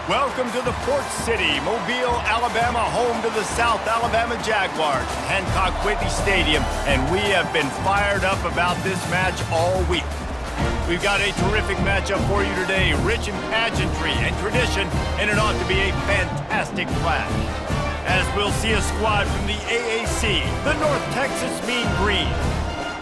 Welcome to the Port City, Mobile, Alabama, home to the South Alabama Jaguars, Hancock Whitney Stadium, and we have been fired up about this match all week. We've got a terrific matchup for you today, rich in pageantry and tradition, and it ought to be a fantastic clash. As we'll see a squad from the AAC, the North Texas Mean Green,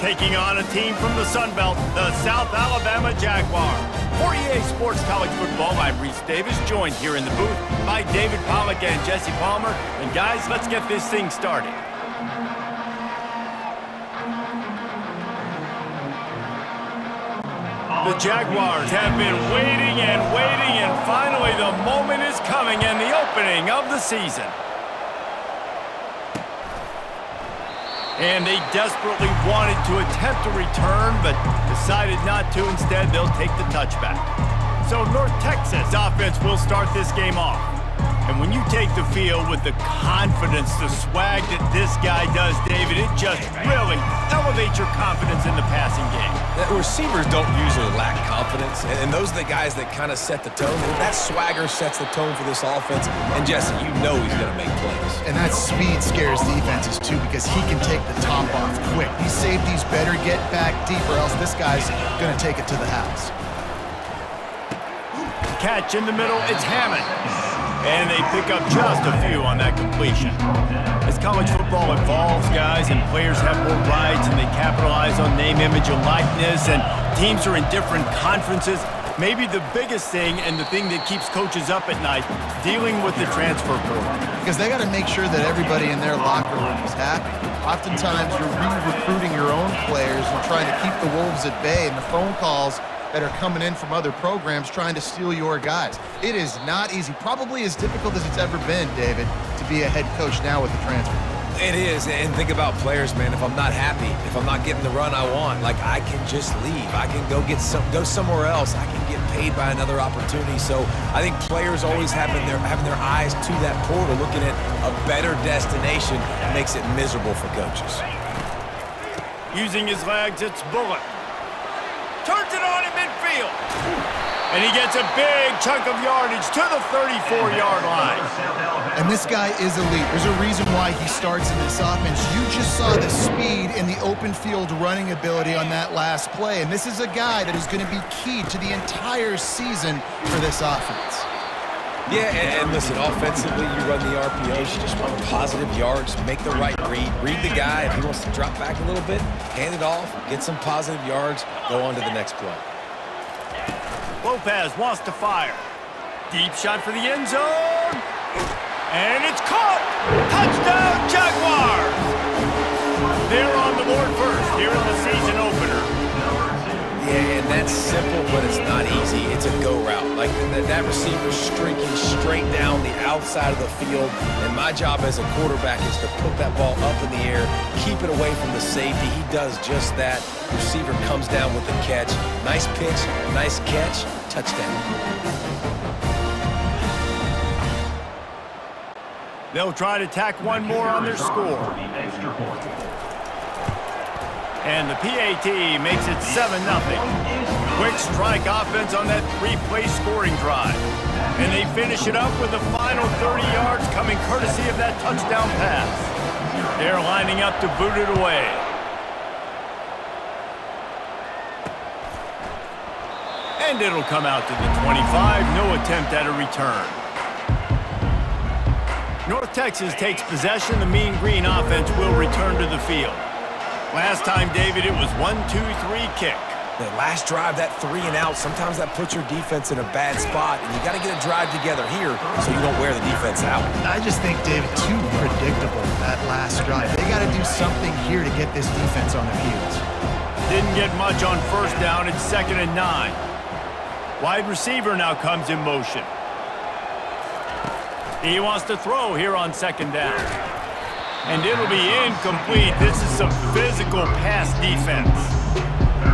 taking on a team from the Sun Belt, the South Alabama Jaguars. For EA Sports College Football, I'm Reese Davis, joined here in the booth by David Pollack and Jesse Palmer. And guys, let's get this thing started. The Jaguars have been waiting, and finally the moment is coming and the opening of the season. And they desperately wanted to attempt a return, but decided not to. Instead, they'll take the touchback. So North Texas offense will start this game off. And when you take the field with the confidence, the swag that this guy does, David, it just really elevates your confidence in the passing game. The receivers don't usually lack confidence, and those are the guys that kind of set the tone. And that swagger sets the tone for this offense. And Jesse, you know he's going to make plays. And that speed scares defenses too, because he can take the top off quick. These safeties better get back deep, or else this guy's going to take it to the house. Catch in the middle, it's Hammond. And they pick up just a few on that completion. As college football evolves, guys, and players have more rights and they capitalize on name, image, and likeness, and teams are in different conferences, maybe the biggest thing and the thing that keeps coaches up at night, dealing with the transfer portal. Because they got to make sure that everybody in their locker room is happy. Oftentimes, you're re-recruiting your own players and trying to keep the wolves at bay, and the phone calls that are coming in from other programs trying to steal your guys. It is not easy. Probably as difficult as it's ever been, David, to be a head coach now with the transfer. It is, and think about players, man. If I'm not happy, if I'm not getting the run I want, like, I can just leave. I can go somewhere else. I can get paid by another opportunity. So I think players always having their eyes to that portal, looking at a better destination, makes it miserable for coaches. Using his legs, it's Bullock. Turns it on in midfield. And he gets a big chunk of yardage to the 34-yard line. And this guy is elite. There's a reason why he starts in this offense. You just saw the speed and the open field running ability on that last play. And this is a guy that is going to be key to the entire season for this offense. Yeah, and listen, offensively, you run the RPOs, you just want positive yards, make the right read the guy. If he wants to drop back a little bit, hand it off, get some positive yards, go on to the next play. Lopez wants to fire. Deep shot for the end zone. And it's caught! Touchdown, Jaguars! They're on the board first here in the season opener. Yeah, and that's simple, but it's not easy. It's a go route. Like, that receiver's streaking straight down the outside of the field, and my job as a quarterback is to put that ball up in the air, keep it away from the safety. He does just that. Receiver comes down with the catch. Nice pitch, nice catch, touchdown. They'll try to tack one more on their score. And the PAT makes it 7-0. Quick strike offense on that three-play scoring drive. And they finish it up with the final 30 yards coming courtesy of that touchdown pass. They're lining up to boot it away. And it'll come out to the 25. No attempt at a return. North Texas takes possession. The Mean Green offense will return to the field. Last time, David, it was 1-2-3 kick. The last drive, that 3 and out, sometimes that puts your defense in a bad spot, and you got to get a drive together here so you don't wear the defense out. I just think, David, too predictable, that last drive. They got to do something here to get this defense on their heels. Didn't get much on first down. It's 2nd and 9. Wide receiver now comes in motion. He wants to throw here on 2nd down. And it'll be incomplete. This is some physical pass defense.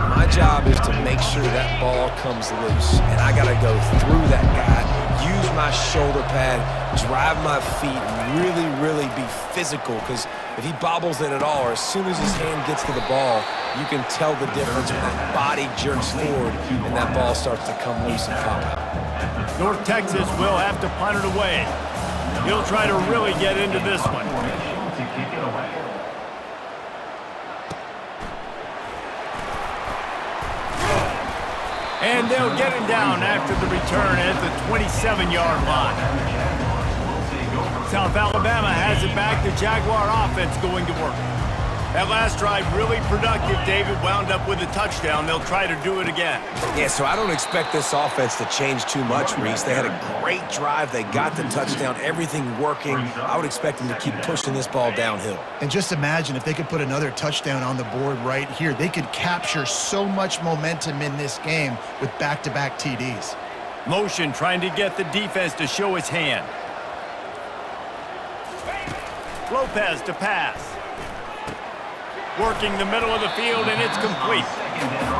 My job is to make sure that ball comes loose, and I got to go through that guy, use my my shoulder pad, drive my feet, really, really be physical, because if he bobbles it at all, or as soon as his hand gets to the ball, you can tell the difference when that body jerks forward and that ball starts to come loose and pop out. North Texas will have to punt it away. He'll try to really get into this one. And they'll get him down after the return at the 27-yard line. South Alabama has it back. The Jaguar offense going to work. That last drive really productive. David wound up with a touchdown. They'll try to do it again. Yeah, so I don't expect this offense to change too much, Reese. They had a great drive. They got the touchdown. Everything working. I would expect them to keep pushing this ball downhill. And just imagine if they could put another touchdown on the board right here. They could capture so much momentum in this game with back-to-back TDs. Motion trying to get the defense to show his hand. Lopez to pass. Working the middle of the field, and it's complete.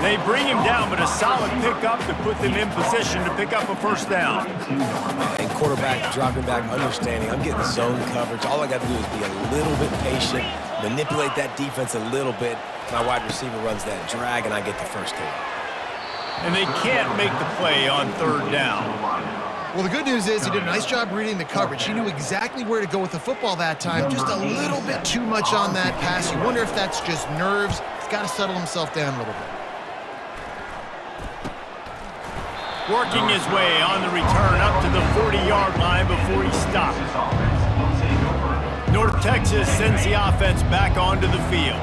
They bring him down, but a solid pickup to put them in position to pick up a first down. And quarterback dropping back, understanding, I'm getting zone coverage. All I got to do is be a little bit patient, manipulate that defense a little bit. My wide receiver runs that drag, and I get the first down. And they can't make the play on third down. Well, the good news is he did a nice job reading the coverage. He knew exactly where to go with the football that time. Just a little bit too much on that pass. You wonder if that's just nerves. He's got to settle himself down a little bit. Working his way on the return up to the 40-yard line before he stopped. North Texas sends the offense back onto the field.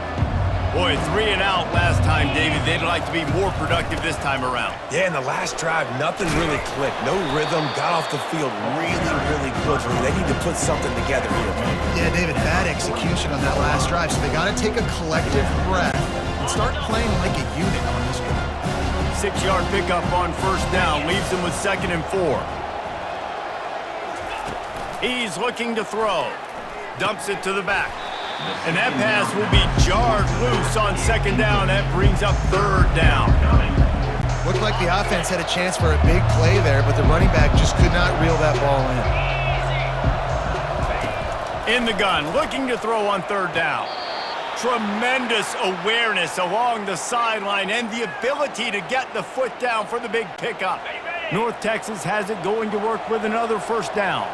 Boy, 3 and out last time, David. They'd like to be more productive this time around. Yeah, in the last drive, nothing really clicked. No rhythm, got off the field really, really quickly. They need to put something together here, man. Yeah, David, bad execution on that last drive, so they got to take a collective breath and start playing like a unit on this one. 6-yard pickup on first down leaves them with 2nd and 4. He's looking to throw. Dumps it to the back. And that pass will be jarred loose on 2nd down. That brings up 3rd down. Looked like the offense had a chance for a big play there, but the running back just could not reel that ball in. In the gun, looking to throw on 3rd down. Tremendous awareness along the sideline and the ability to get the foot down for the big pickup. North Texas has it going to work with another first down.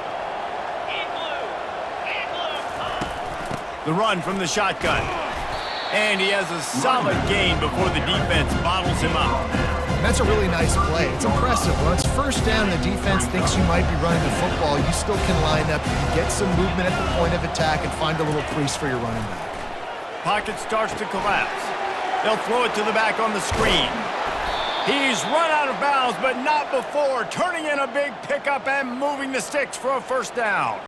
The run from the shotgun. And he has a solid gain before the defense bottles him up. That's a really nice play. It's impressive. Once first down, the defense thinks you might be running the football. You still can line up. You can get some movement at the point of attack and find a little crease for your running back. Pocket starts to collapse. They'll throw it to the back on the screen. He's run out of bounds, but not before turning in a big pickup and moving the sticks for a first down.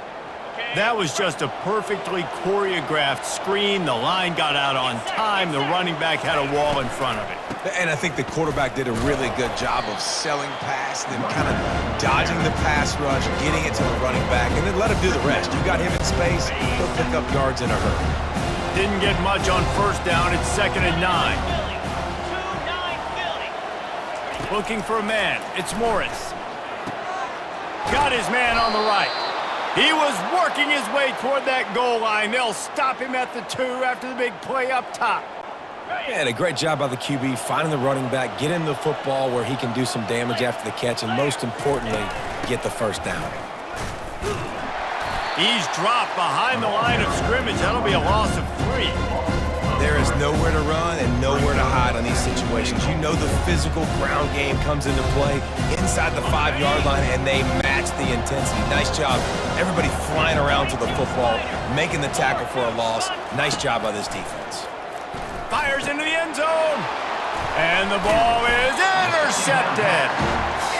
That was just a perfectly choreographed screen. The line got out on time. The running back had a wall in front of it. And I think the quarterback did a really good job of selling past and kind of dodging the pass rush, getting it to the running back, and then let him do the rest. You got him in space, he'll pick up yards in a hurry. Didn't get much on first down. It's 2nd and 9. Looking for a man. It's Morris. Got his man on the right. He was working his way toward that goal line. They'll stop him at the 2 after the big play up top. Yeah, and a great job by the QB, finding the running back, get him the football where he can do some damage after the catch, and most importantly, get the first down. He's dropped behind the line of scrimmage. That'll be a loss of 3. There is nowhere to run and nowhere to hide on these situations. You know the physical ground game comes into play inside the 5-yard line, and they match the intensity. Nice job. Everybody flying around to the football, making the tackle for a loss. Nice job by this defense. Fires into the end zone. And the ball is intercepted.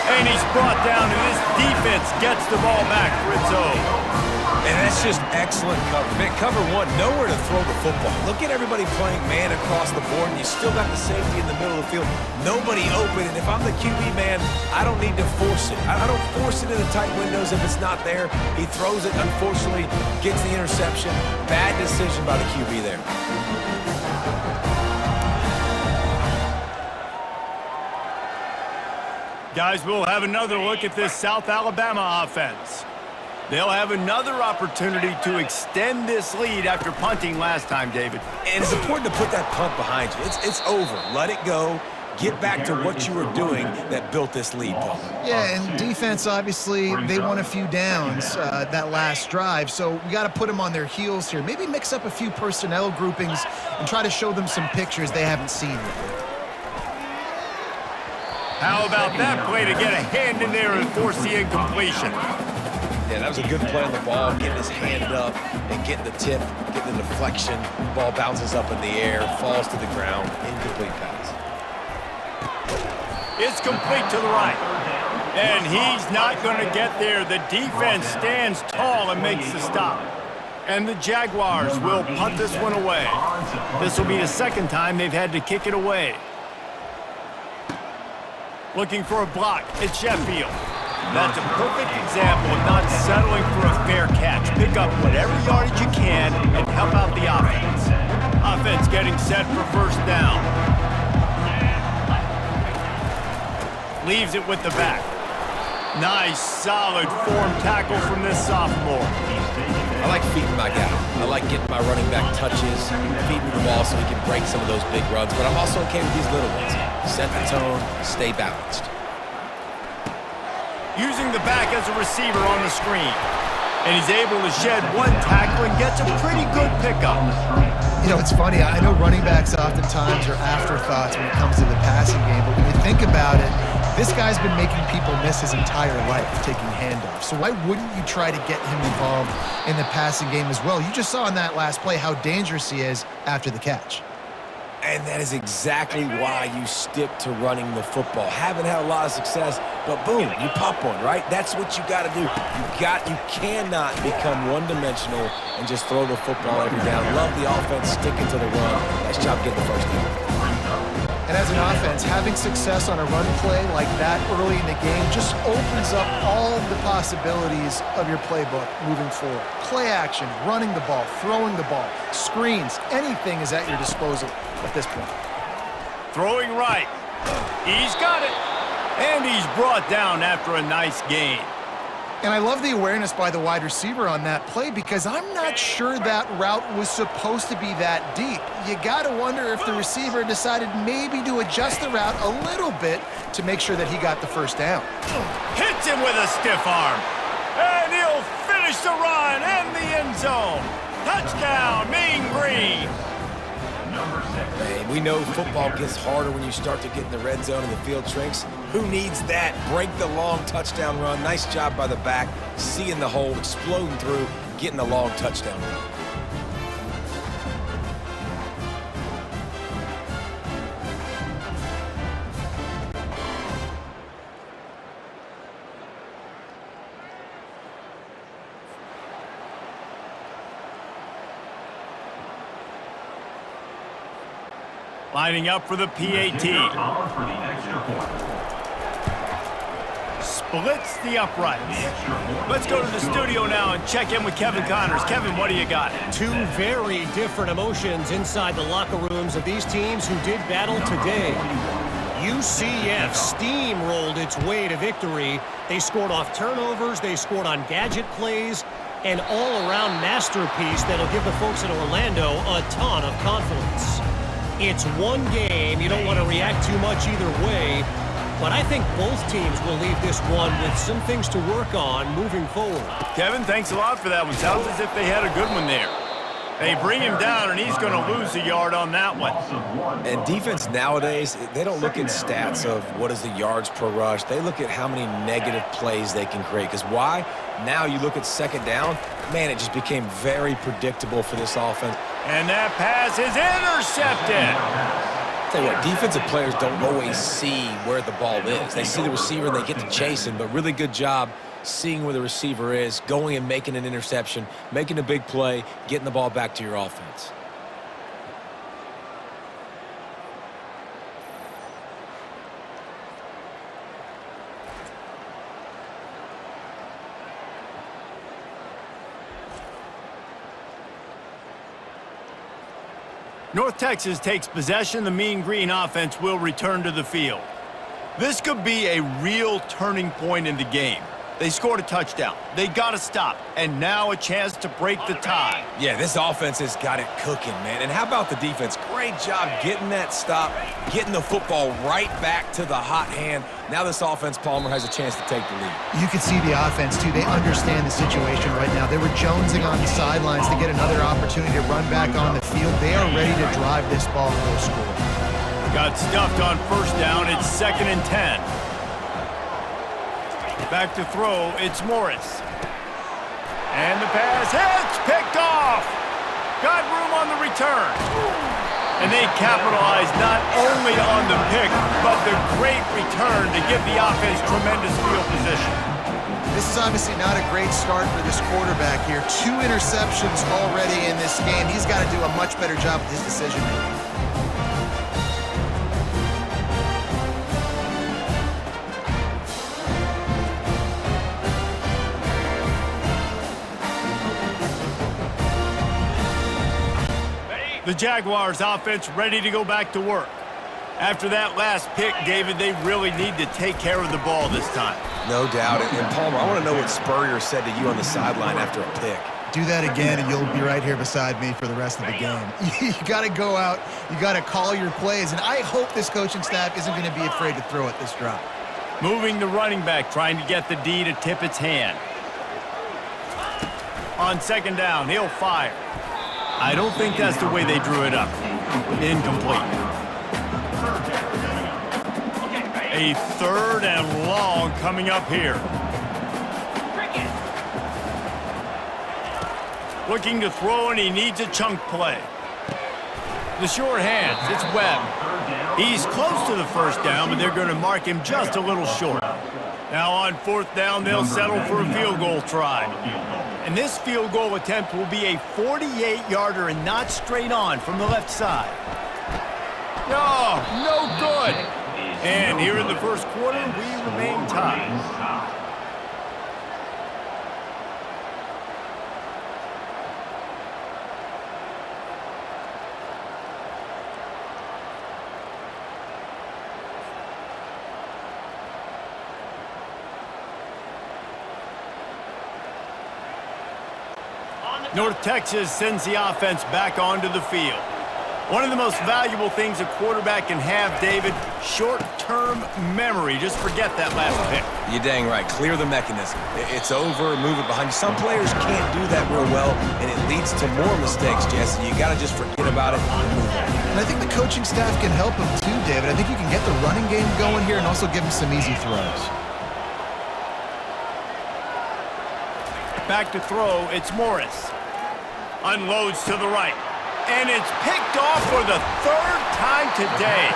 And he's brought down, and this defense gets the ball back for its own. And that's just excellent cover. Man, cover 1, nowhere to throw the football. Look at everybody playing man across the board, and you still got the safety in the middle of the field. Nobody open, and if I'm the QB, man, I don't need to force it. I don't force it in the tight windows if it's not there. He throws it, unfortunately, gets the interception. Bad decision by the QB there. Guys, we'll have another look at this South Alabama offense. They'll have another opportunity to extend this lead after punting last time, David. And it's important to put that punt behind you. It's over. Let it go. Get back to what you were doing that built this lead, Paul. Yeah, and defense, obviously, they won a few downs that last drive, so we got to put them on their heels here. Maybe mix up a few personnel groupings and try to show them some pictures they haven't seen yet. How about that play to get a hand in there and force the incompletion? Yeah, that was a good play on the ball, getting his hand up and getting the tip, getting the deflection. Ball bounces up in the air, falls to the ground, incomplete pass. It's complete to the right. And he's not going to get there. The defense stands tall and makes the stop. And the Jaguars will punt this one away. This will be the second time they've had to kick it away. Looking for a block. It's Sheffield. That's a perfect example of not settling for a fair catch. Pick up whatever yardage you can and help out the offense. Offense getting set for first down. Leaves it with the back. Nice, solid form tackle from this sophomore. I like feeding my guy. I like getting my running back touches, feeding the ball so he can break some of those big runs, but I'm also okay with these little ones. Set the tone, stay balanced. Using the back as a receiver on the screen. And he's able to shed one tackle and gets a pretty good pickup. You know, it's funny. I know running backs oftentimes are afterthoughts when it comes to the passing game, but when you think about it, this guy's been making people miss his entire life taking handoffs. So why wouldn't you try to get him involved in the passing game as well? You just saw in that last play how dangerous he is after the catch. And that is exactly why you stick to running the football. Haven't had a lot of success, but boom, you pop one, right? That's what you got to do. You cannot become one-dimensional and just throw the football every down. Love the offense, sticking to the run. Nice job getting the first down. And as an offense, having success on a run play like that early in the game just opens up all of the possibilities of your playbook moving forward. Play action, running the ball, throwing the ball, screens, anything is at your disposal at this point. Throwing right. He's got it. And he's brought down after a nice gain. And I love the awareness by the wide receiver on that play because I'm not sure that route was supposed to be that deep. You got to wonder if the receiver decided maybe to adjust the route a little bit to make sure that he got the first down. Hits him with a stiff arm. And he'll finish the run and the end zone. Touchdown, Mean Green. Man, we know football gets harder when you start to get in the red zone and the field shrinks. Who needs that? Break the long touchdown run. Nice job by the back, seeing the hole, exploding through, getting the long touchdown run. Lining up for the PAT. Splits the uprights. Let's go to the studio now and check in with Kevin Connors. Kevin, what do you got? Two very different emotions inside the locker rooms of these teams who did battle today. UCF steamrolled its way to victory. They scored off turnovers, they scored on gadget plays, an all-around masterpiece that'll give the folks in Orlando a ton of confidence. It's one game. You don't want to react too much either way, but I think both teams will leave this one with some things to work on moving forward. Kevin, thanks a lot for that one. Sounds as if they had a good one there. They bring him down, and he's going to lose a yard on that one. And defense nowadays, they don't look at stats of what is the yards per rush. They look at how many negative plays they can create. Because why? Now you look at second down, man, it just became very predictable for this offense. And that pass is intercepted. Tell you what, defensive players don't always see where the ball is. They see the receiver and they get to chase him, but really good job seeing where the receiver is, going and making an interception, making a big play, getting the ball back to your offense. North Texas takes possession. The Mean Green offense will return to the field. This could be a real turning point in the game. They scored a touchdown. They got to stop. And now a chance to break the tie. Yeah, this offense has got it cooking, man. And how about the defense? Great job getting that stop, getting the football right back to the hot hand. Now this offense, Palmer, has a chance to take the lead. You can see the offense, too. They understand the situation right now. They were jonesing on the sidelines to get another opportunity to run back on the field. They are ready to drive this ball and go score. Got stuffed on first down. It's 2nd and 10. Back to throw, it's Morris. And the pass hits, picked off. Got room on the return. And they capitalized not only on the pick, but the great return to give the offense tremendous field position. This is obviously not a great start for this quarterback here. 2 interceptions already in this game. He's got to do a much better job with his decision-making. The Jaguars offense ready to go back to work. After that last pick, David, they really need to take care of the ball this time. No doubt. And Palmer, I want to know what Spurrier said to you on the sideline after a pick. Do that again, and you'll be right here beside me for the rest of the game. You got to go out. You got to call your plays, and I hope this coaching staff isn't going to be afraid to throw it this drop. Moving the running back, trying to get the D to tip its hand. On 2nd down, he'll fire. I don't think that's the way they drew it up. Incomplete. A 3rd and long coming up here. Looking to throw, and he needs a chunk play. The short hands, it's Webb. He's close to the first down, but they're going to mark him just a little short. Now on 4th down, they'll settle for a field goal try. And this field goal attempt will be a 48-yarder and not straight on from the left side. No good. And here in the first quarter, we remain tied. North Texas sends the offense back onto the field. One of the most valuable things a quarterback can have, David, short-term memory. Just forget that last pick. You're dang right. Clear the mechanism. It's over, move it behind you. Some players can't do that real well, and it leads to more mistakes, Jesse. You got to just forget about it and move on. And I think the coaching staff can help him too, David. I think you can get the running game going here and also give him some easy throws. Back to throw, it's Morris. Unloads to the right. And it's picked off for the 3rd time today.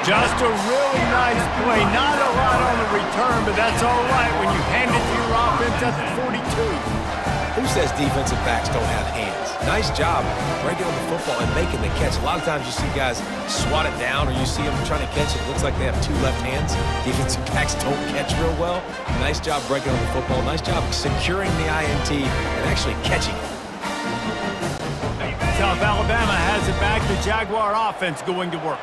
Just a really nice play. Not a lot on the return, but that's all right when you hand it to your offense at the 42. Who says defensive backs don't have hands? Nice job breaking on the football and making the catch. A lot of times you see guys swat it down or you see them trying to catch it. It looks like they have 2 left hands. Defensive backs don't catch real well. Nice job breaking on the football. Nice job securing the INT and actually catching it. South Alabama has it back. The Jaguar offense going to work.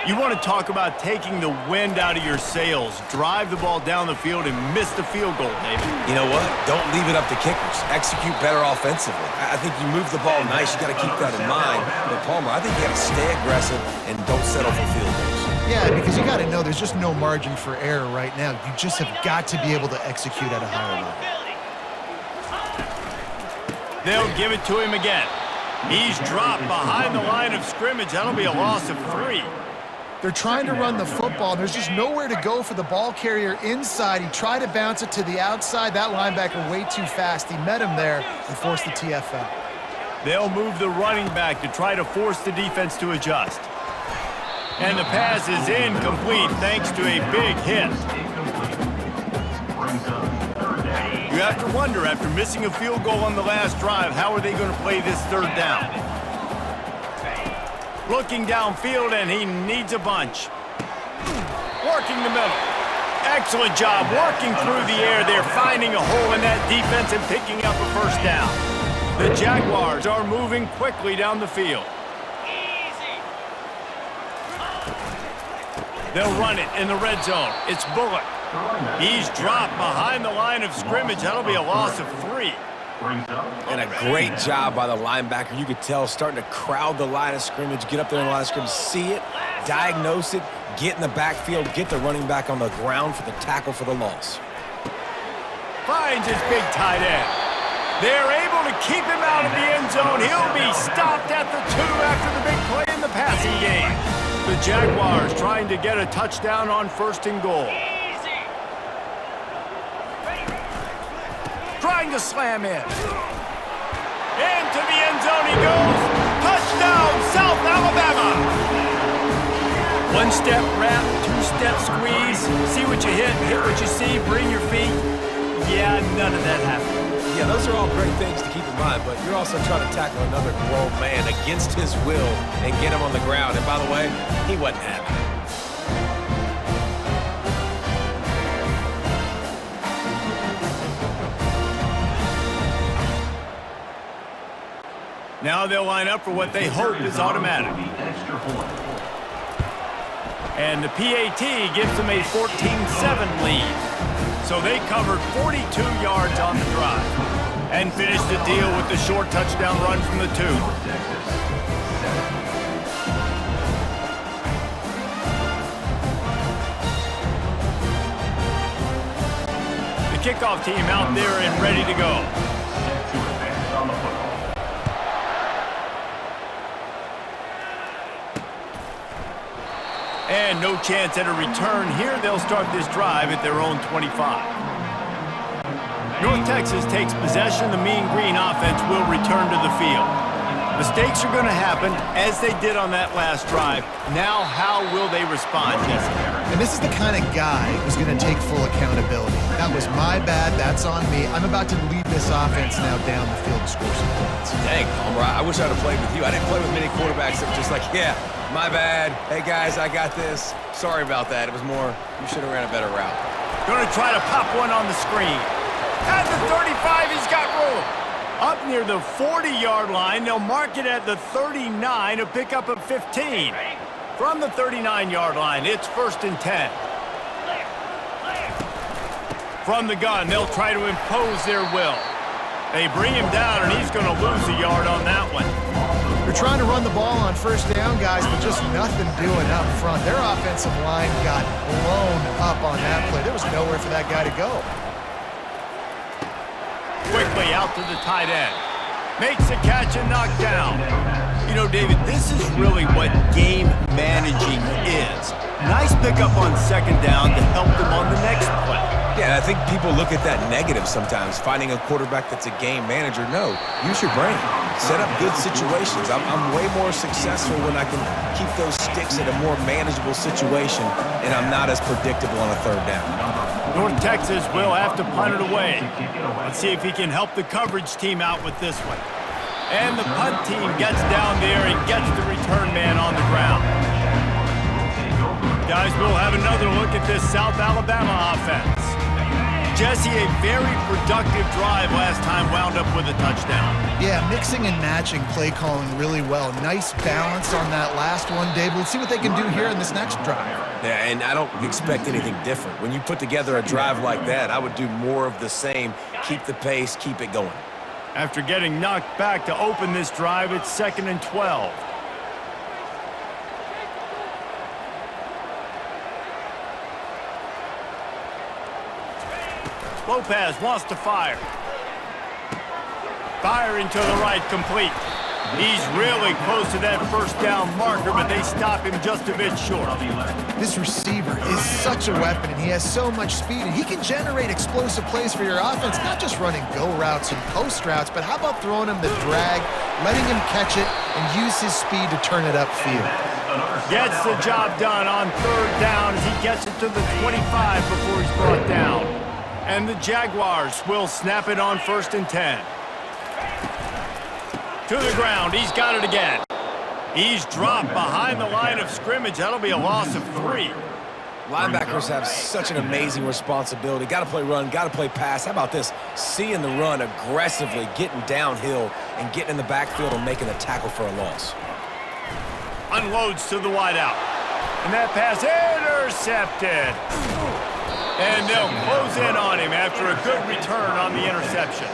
You want to talk about taking the wind out of your sails. Drive the ball down the field and miss the field goal, David. You know what? Don't leave it up to kickers. Execute better offensively. I think you move the ball nice. You got to keep that in mind. But Palmer, I think you got to stay aggressive and don't settle for field goals. Yeah, because you got to know there's just no margin for error right now. You just have got to be able to execute at a higher level. They'll give it to him again. He's dropped behind the line of scrimmage. That'll be a loss of 3. They're trying to run the football, and there's just nowhere to go for the ball carrier inside. He tried to bounce it to the outside. That linebacker way too fast. He met him there and forced the TFL. They'll move the running back to try to force the defense to adjust. And the pass is incomplete thanks to a big hit. You have to wonder, after missing a field goal on the last drive, how are they going to play this 3rd down? Looking downfield, and he needs a bunch. Working the middle. Excellent job working through the air. They're finding a hole in that defense and picking up a first down. The Jaguars are moving quickly down the field. They'll run it in the red zone. It's Bullock. He's dropped behind the line of scrimmage. That'll be a loss of 3. And a great job by the linebacker. You could tell starting to crowd the line of scrimmage, get up there in the line of scrimmage, see it, diagnose it, get in the backfield, get the running back on the ground for the tackle for the loss. Finds his big tight end. They're able to keep him out of the end zone. He'll be stopped at the 2 after the big play in the passing game. The Jaguars trying to get a touchdown on 1st and goal. Trying to slam in. Into the end zone he goes. Touchdown, South Alabama. 1-step wrap, 2-step squeeze. See what you hit what you see, bring your feet. Yeah, none of that happened. Yeah, those are all great things to keep in mind, but you're also trying to tackle another grown man against his will and get him on the ground. And by the way, he wasn't happy. Now they'll line up for what they hope is automatic. And the PAT gives them a 14-7 lead. So they covered 42 yards on the drive and finished the deal with the short touchdown run from the 2. The kickoff team out there and ready to go. And no chance at a return here. They'll start this drive at their own 25. North Texas takes possession. The Mean Green offense will return to the field. Mistakes are going to happen, as they did on that last drive. Now, how will they respond, Jesse? And this is the kind of guy who's going to take full accountability. That was my bad. That's on me. I'm about to lead this offense now down the field and score some points. Dang, Palmer, I wish I'd have played with you. I didn't play with many quarterbacks that were just like, yeah, my bad. Hey, guys, I got this. Sorry about that. It was more, you should have ran a better route. Going to try to pop one on the screen. At the 35, he's got room. Up near the 40-yard line, they'll mark it at the 39, a pickup of 15. From the 39-yard line, it's 1st and 10. From the gun, they'll try to impose their will. They bring him down, and he's going to lose a yard on that one. They're trying to run the ball on 1st down, guys, but just nothing doing up front. Their offensive line got blown up on that play. There was nowhere for that guy to go. Quickly out to the tight end. Makes a catch and knocked down. You know, David, this is really what game managing is. Nice pickup on 2nd down to help them on the next play. Yeah, I think people look at that negative sometimes, finding a quarterback that's a game manager. No, use your brain. Set up good situations. I'm way more successful when I can keep those sticks in a more manageable situation, and I'm not as predictable on a 3rd down. North Texas will have to punt it away. Let's see if he can help the coverage team out with this one. And the punt team gets down there and gets the return man on the ground. Guys, we'll have another look at this South Alabama offense. Jesse, a very productive drive last time, wound up with a touchdown. Yeah, mixing and matching play calling really well. Nice balance on that last one, Dave. Let's see what they can do here in this next drive. Yeah, and I don't expect anything different. When you put together a drive like that, I would do more of the same. Keep the pace, keep it going. After getting knocked back to open this drive, it's 2nd and 12. Lopez wants to fire. Firing to the right, complete. He's really close to that 1st down marker, but they stop him just a bit short. This receiver is such a weapon, and he has so much speed, and he can generate explosive plays for your offense, not just running go routes and post routes, but how about throwing him the drag, letting him catch it, and use his speed to turn it upfield. Gets the job done on 3rd down as he gets it to the 25 before he's brought down. And the Jaguars will snap it on 1st and 10. To the ground, he's got it again. He's dropped behind the line of scrimmage. That'll be a loss of 3. Linebackers have such an amazing responsibility. Got to play run, got to play pass. How about this? Seeing the run aggressively, getting downhill, and getting in the backfield and making a tackle for a loss. Unloads to the wideout. And that pass intercepted. And they'll close in on him after a good return on the interception.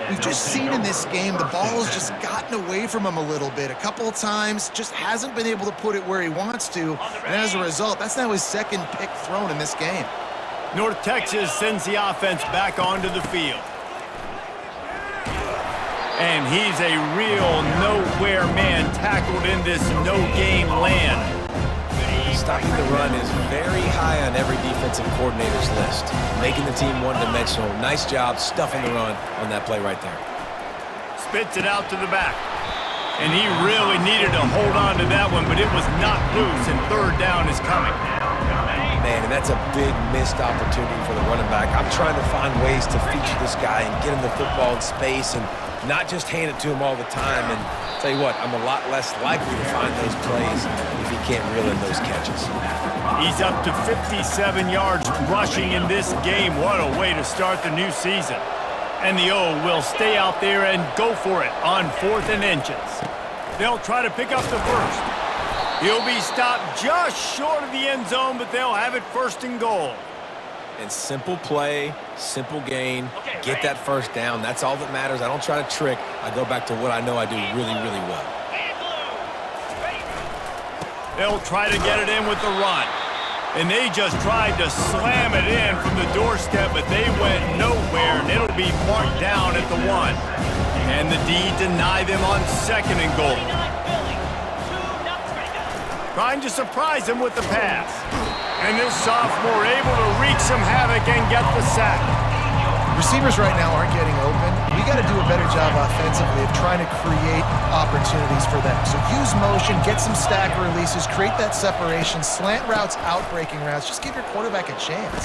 We've just seen in this game the ball has just gotten away from him a little bit. A couple of times, just hasn't been able to put it where he wants to. And as a result, that's now his second pick thrown in this game. North Texas sends the offense back onto the field. And he's a real nowhere man tackled in this no-game land. Stopping the run is very high on every defensive coordinator's list, making the team one-dimensional. Nice job stuffing the run on that play right there. Spits it out to the back. And he really needed to hold on to that one, but it was not loose, and third down is coming. Man, and that's a big missed opportunity for the running back. I'm trying to find ways to feature this guy and get him the football in space and not just hand it to him all the time. And tell you what, I'm a lot less likely to find those plays if he can't reel in those catches. He's up to 57 yards rushing in this game. What a way to start the new season. And the O will stay out there and go for it on 4th and inches. They'll try to pick up the first. He'll be stopped just short of the end zone, but they'll have it 1st and goal. And simple play, simple gain, get that first down. That's all that matters. I don't try to trick. I go back to what I know I do really, really well. They'll try to get it in with the run. And they just tried to slam it in from the doorstep, but they went nowhere, and it'll be marked down at the 1. And the D deny them on 2nd and goal. Trying to surprise him with the pass. And this sophomore able to wreak some havoc and get the sack. Receivers right now aren't getting open. We got to do a better job offensively of trying to create opportunities for them. So use motion, get some stack releases, create that separation, slant routes, out-breaking routes. Just give your quarterback a chance.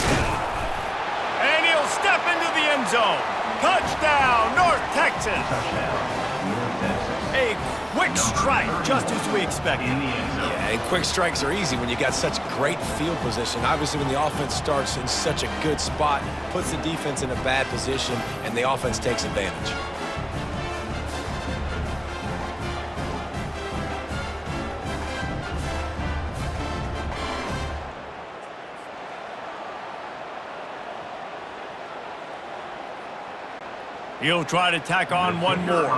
And he'll step into the end zone. Touchdown, North Texas. A quick strike, just as we expected. Yeah, and quick strikes are easy when you got such great field position. Obviously, when the offense starts in such a good spot, puts the defense in a bad position, and the offense takes advantage. He'll try to tack on one more.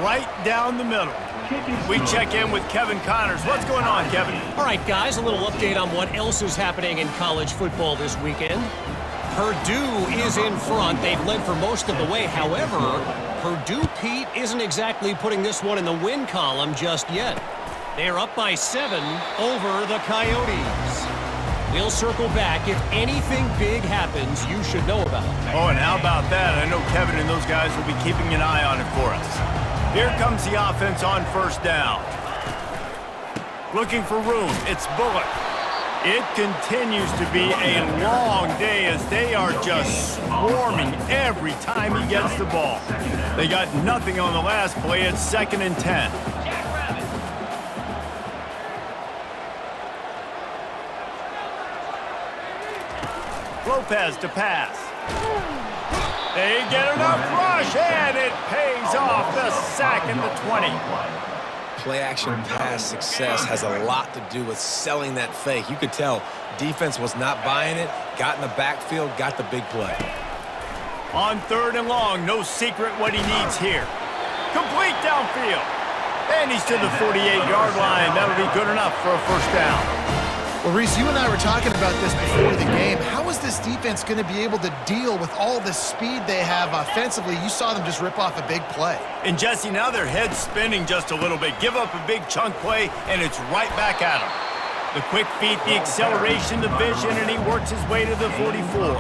Right down the middle. We check in with Kevin Connors. What's going on, Kevin? All right, guys, a little update on what else is happening in college football this weekend. Purdue is in front. They've led for most of the way. However, Purdue, Pete, isn't exactly putting this one in the win column just yet. They're up by 7 over the Coyotes. We'll circle back. If anything big happens, you should know about it. Oh, and how about that? I know Kevin and those guys will be keeping an eye on it for us. Here comes the offense on 1st down. Looking for room. It's Bullock. It continues to be a long day as they are just swarming every time he gets the ball. They got nothing on the last play. It's 2nd and 10. Lopez to pass. They get enough rush, and it pays off the sack in the 20. Play-action pass success has a lot to do with selling that fake. You could tell defense was not buying it, got in the backfield, got the big play. On 3rd and long, no secret what he needs here. Complete downfield. And he's to the 48-yard line. That'll be good enough for a 1st down. Well, Reese, you and I were talking about this before the game. How is this defense going to be able to deal with all the speed they have offensively? You saw them just rip off a big play. And, Jesse, now their head's spinning just a little bit. Give up a big chunk play, and it's right back at him. The quick feet, the acceleration, the vision, and he works his way to the 44.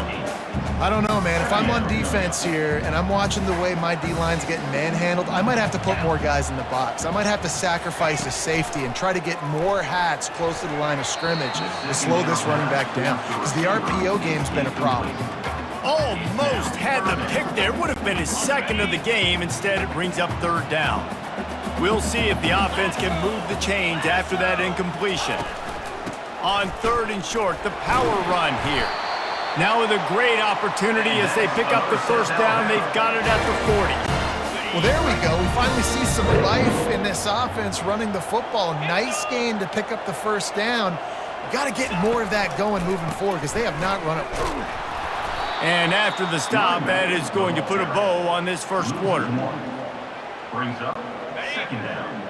I don't know, man. If I'm on defense here and I'm watching the way my D-line's getting manhandled, I might have to put more guys in the box. I might have to sacrifice a safety and try to get more hats close to the line of scrimmage to slow this running back down, because the RPO game's been a problem. Almost had the pick there. Would have been his 2nd of the game. Instead, it brings up 3rd down. We'll see if the offense can move the chains after that incompletion. On 3rd and short, the power run here. Now with a great opportunity as they pick up the 1st down. They've got it at the 40. Well, there we go. We finally see some life in this offense running the football. Nice game to pick up the first down. Got to get more of that going moving forward because they have not run it. And after the stop, that is going to put a bow on this first quarter. Brings up second down.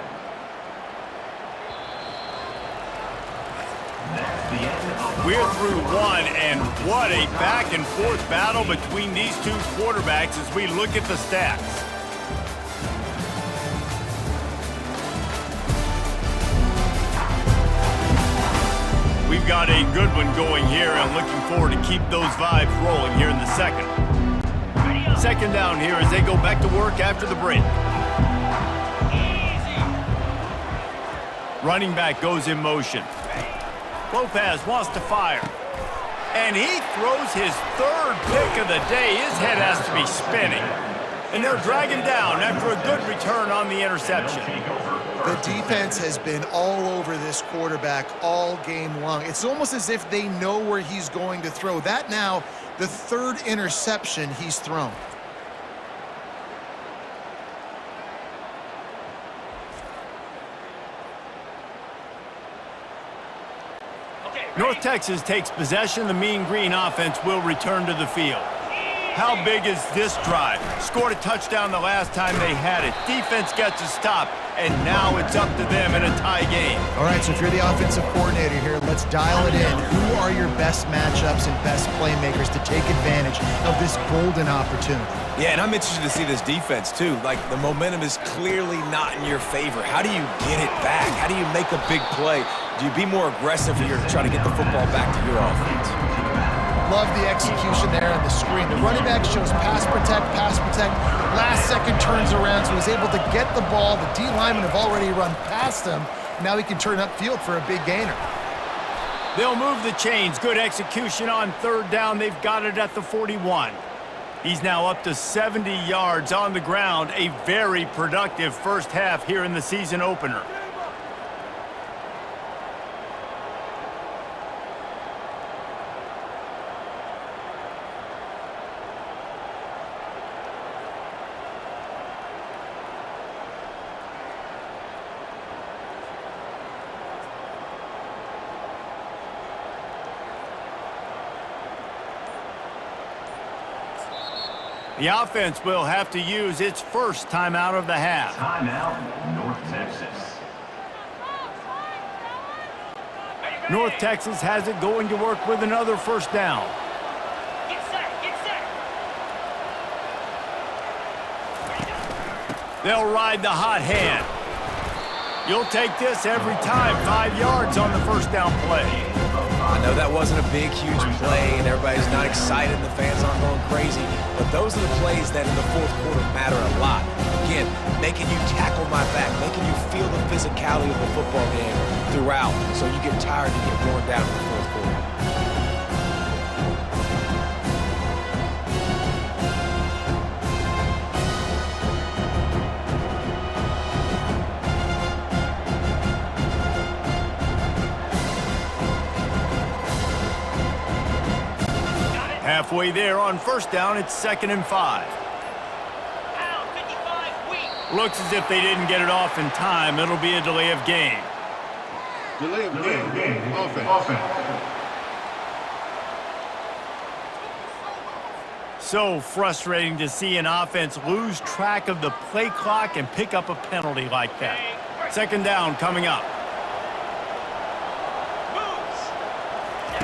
We're through one, and what a back-and-forth battle between these two quarterbacks as we look at the stats. We've got a good one going here, and looking forward to keep those vibes rolling here in the second. Second down here as they go back to work after the break. Running back goes in motion. Lopez wants to fire. And he throws his third pick of the day. His head has to be spinning. And they'll drag him down after a good return on the interception. The defense has been all over this quarterback all game long. It's almost as if they know where he's going to throw. That now, the third interception he's thrown. North Texas takes possession. The Mean Green offense will return to the field. How big is this drive? Scored a touchdown the last time they had it. Defense gets a stop, and now it's up to them in a tie game. All right, so if you're the offensive coordinator here, let's dial it in. Who are your best matchups and best playmakers to take advantage of this golden opportunity? Yeah, and I'm interested to see this defense, too. Like, the momentum is clearly not in your favor. How do you get it back? How do you make a big play? Do you be more aggressive here to try to get the football back to your offense? Love the execution there on the screen. The running back shows pass protect. Last second turns around, so he's able to get the ball. The D linemen have already run past him. Now he can turn upfield for a big gainer. They'll move the chains. Good execution on third down. They've got it at the 41. He's now up to 70 yards on the ground. A very productive first half here in the season opener. The offense will have to use its first timeout of the half. Timeout, North Texas. North Texas has it going to work with another first down. Get set, get set. They'll ride the hot hand. You'll take this every time. 5 yards on the first down play. I know that wasn't a big, huge play, and everybody's not excited, and the fans aren't going crazy, but those are the plays that in the fourth quarter matter a lot. Again, making you tackle my back, making you feel the physicality of the football game throughout, so you get tired and get worn down in the fourth quarter. Halfway there on first down, it's 2nd and 5. Pound 55 weak. Looks as if they didn't get it off in time. It'll be a delay of game. Delay of game. Offense. So frustrating to see an offense lose track of the play clock and pick up a penalty like that. 2nd down coming up.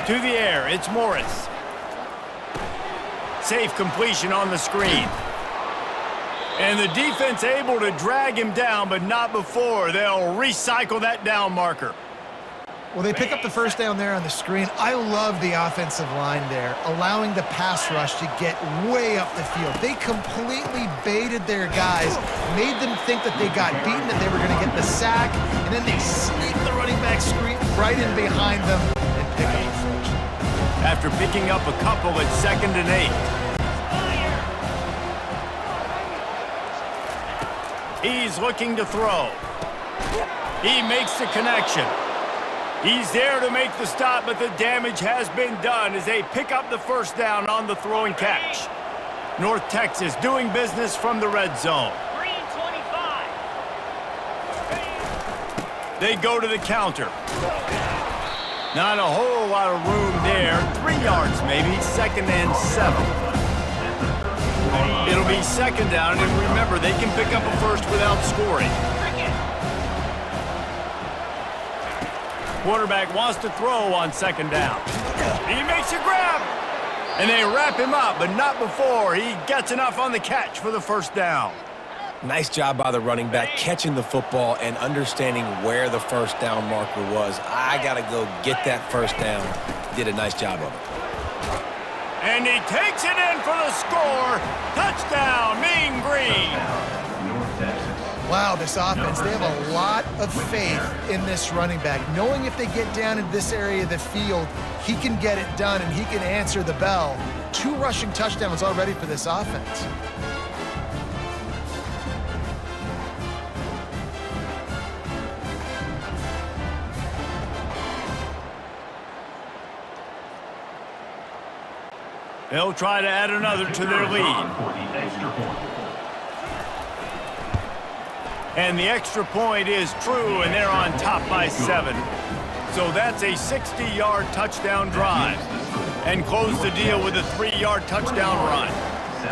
To the air, it's Morris. Safe completion on the screen. And the defense able to drag him down, but not before. They'll recycle that down marker. Well, they pick up the first down there on the screen. I love the offensive line there, allowing the pass rush to get way up the field. They completely baited their guys, made them think that they got beaten, that they were going to get the sack, and then they sneak the running back screen right in behind them and pick up the first. After picking up a couple at 2nd and 8. He's looking to throw. He makes the connection. He's there to make the stop, but the damage has been done as they pick up the first down on the throwing catch. North Texas doing business from the red zone. They go to the counter. Not a whole lot of room there. 3 yards maybe, 2nd and 7. It'll be 2nd down, and remember, they can pick up a first without scoring. Quarterback wants to throw on 2nd down. He makes a grab, and they wrap him up, but not before he gets enough on the catch for the 1st down. Nice job by the running back catching the football and understanding where the 1st down marker was. I got to go get that 1st down. Did a nice job of it. And he takes it in for the score. Touchdown, Mean Green. North Texas. Wow, this offense, they have a lot of faith in this running back. Knowing if they get down in this area of the field, he can get it done and he can answer the bell. 2 rushing touchdowns already for this offense. They'll try to add another to their lead. For the extra point. And the extra point is true, and they're on top by 7. So that's a 60-yard touchdown drive. And close the deal with a 3-yard touchdown run.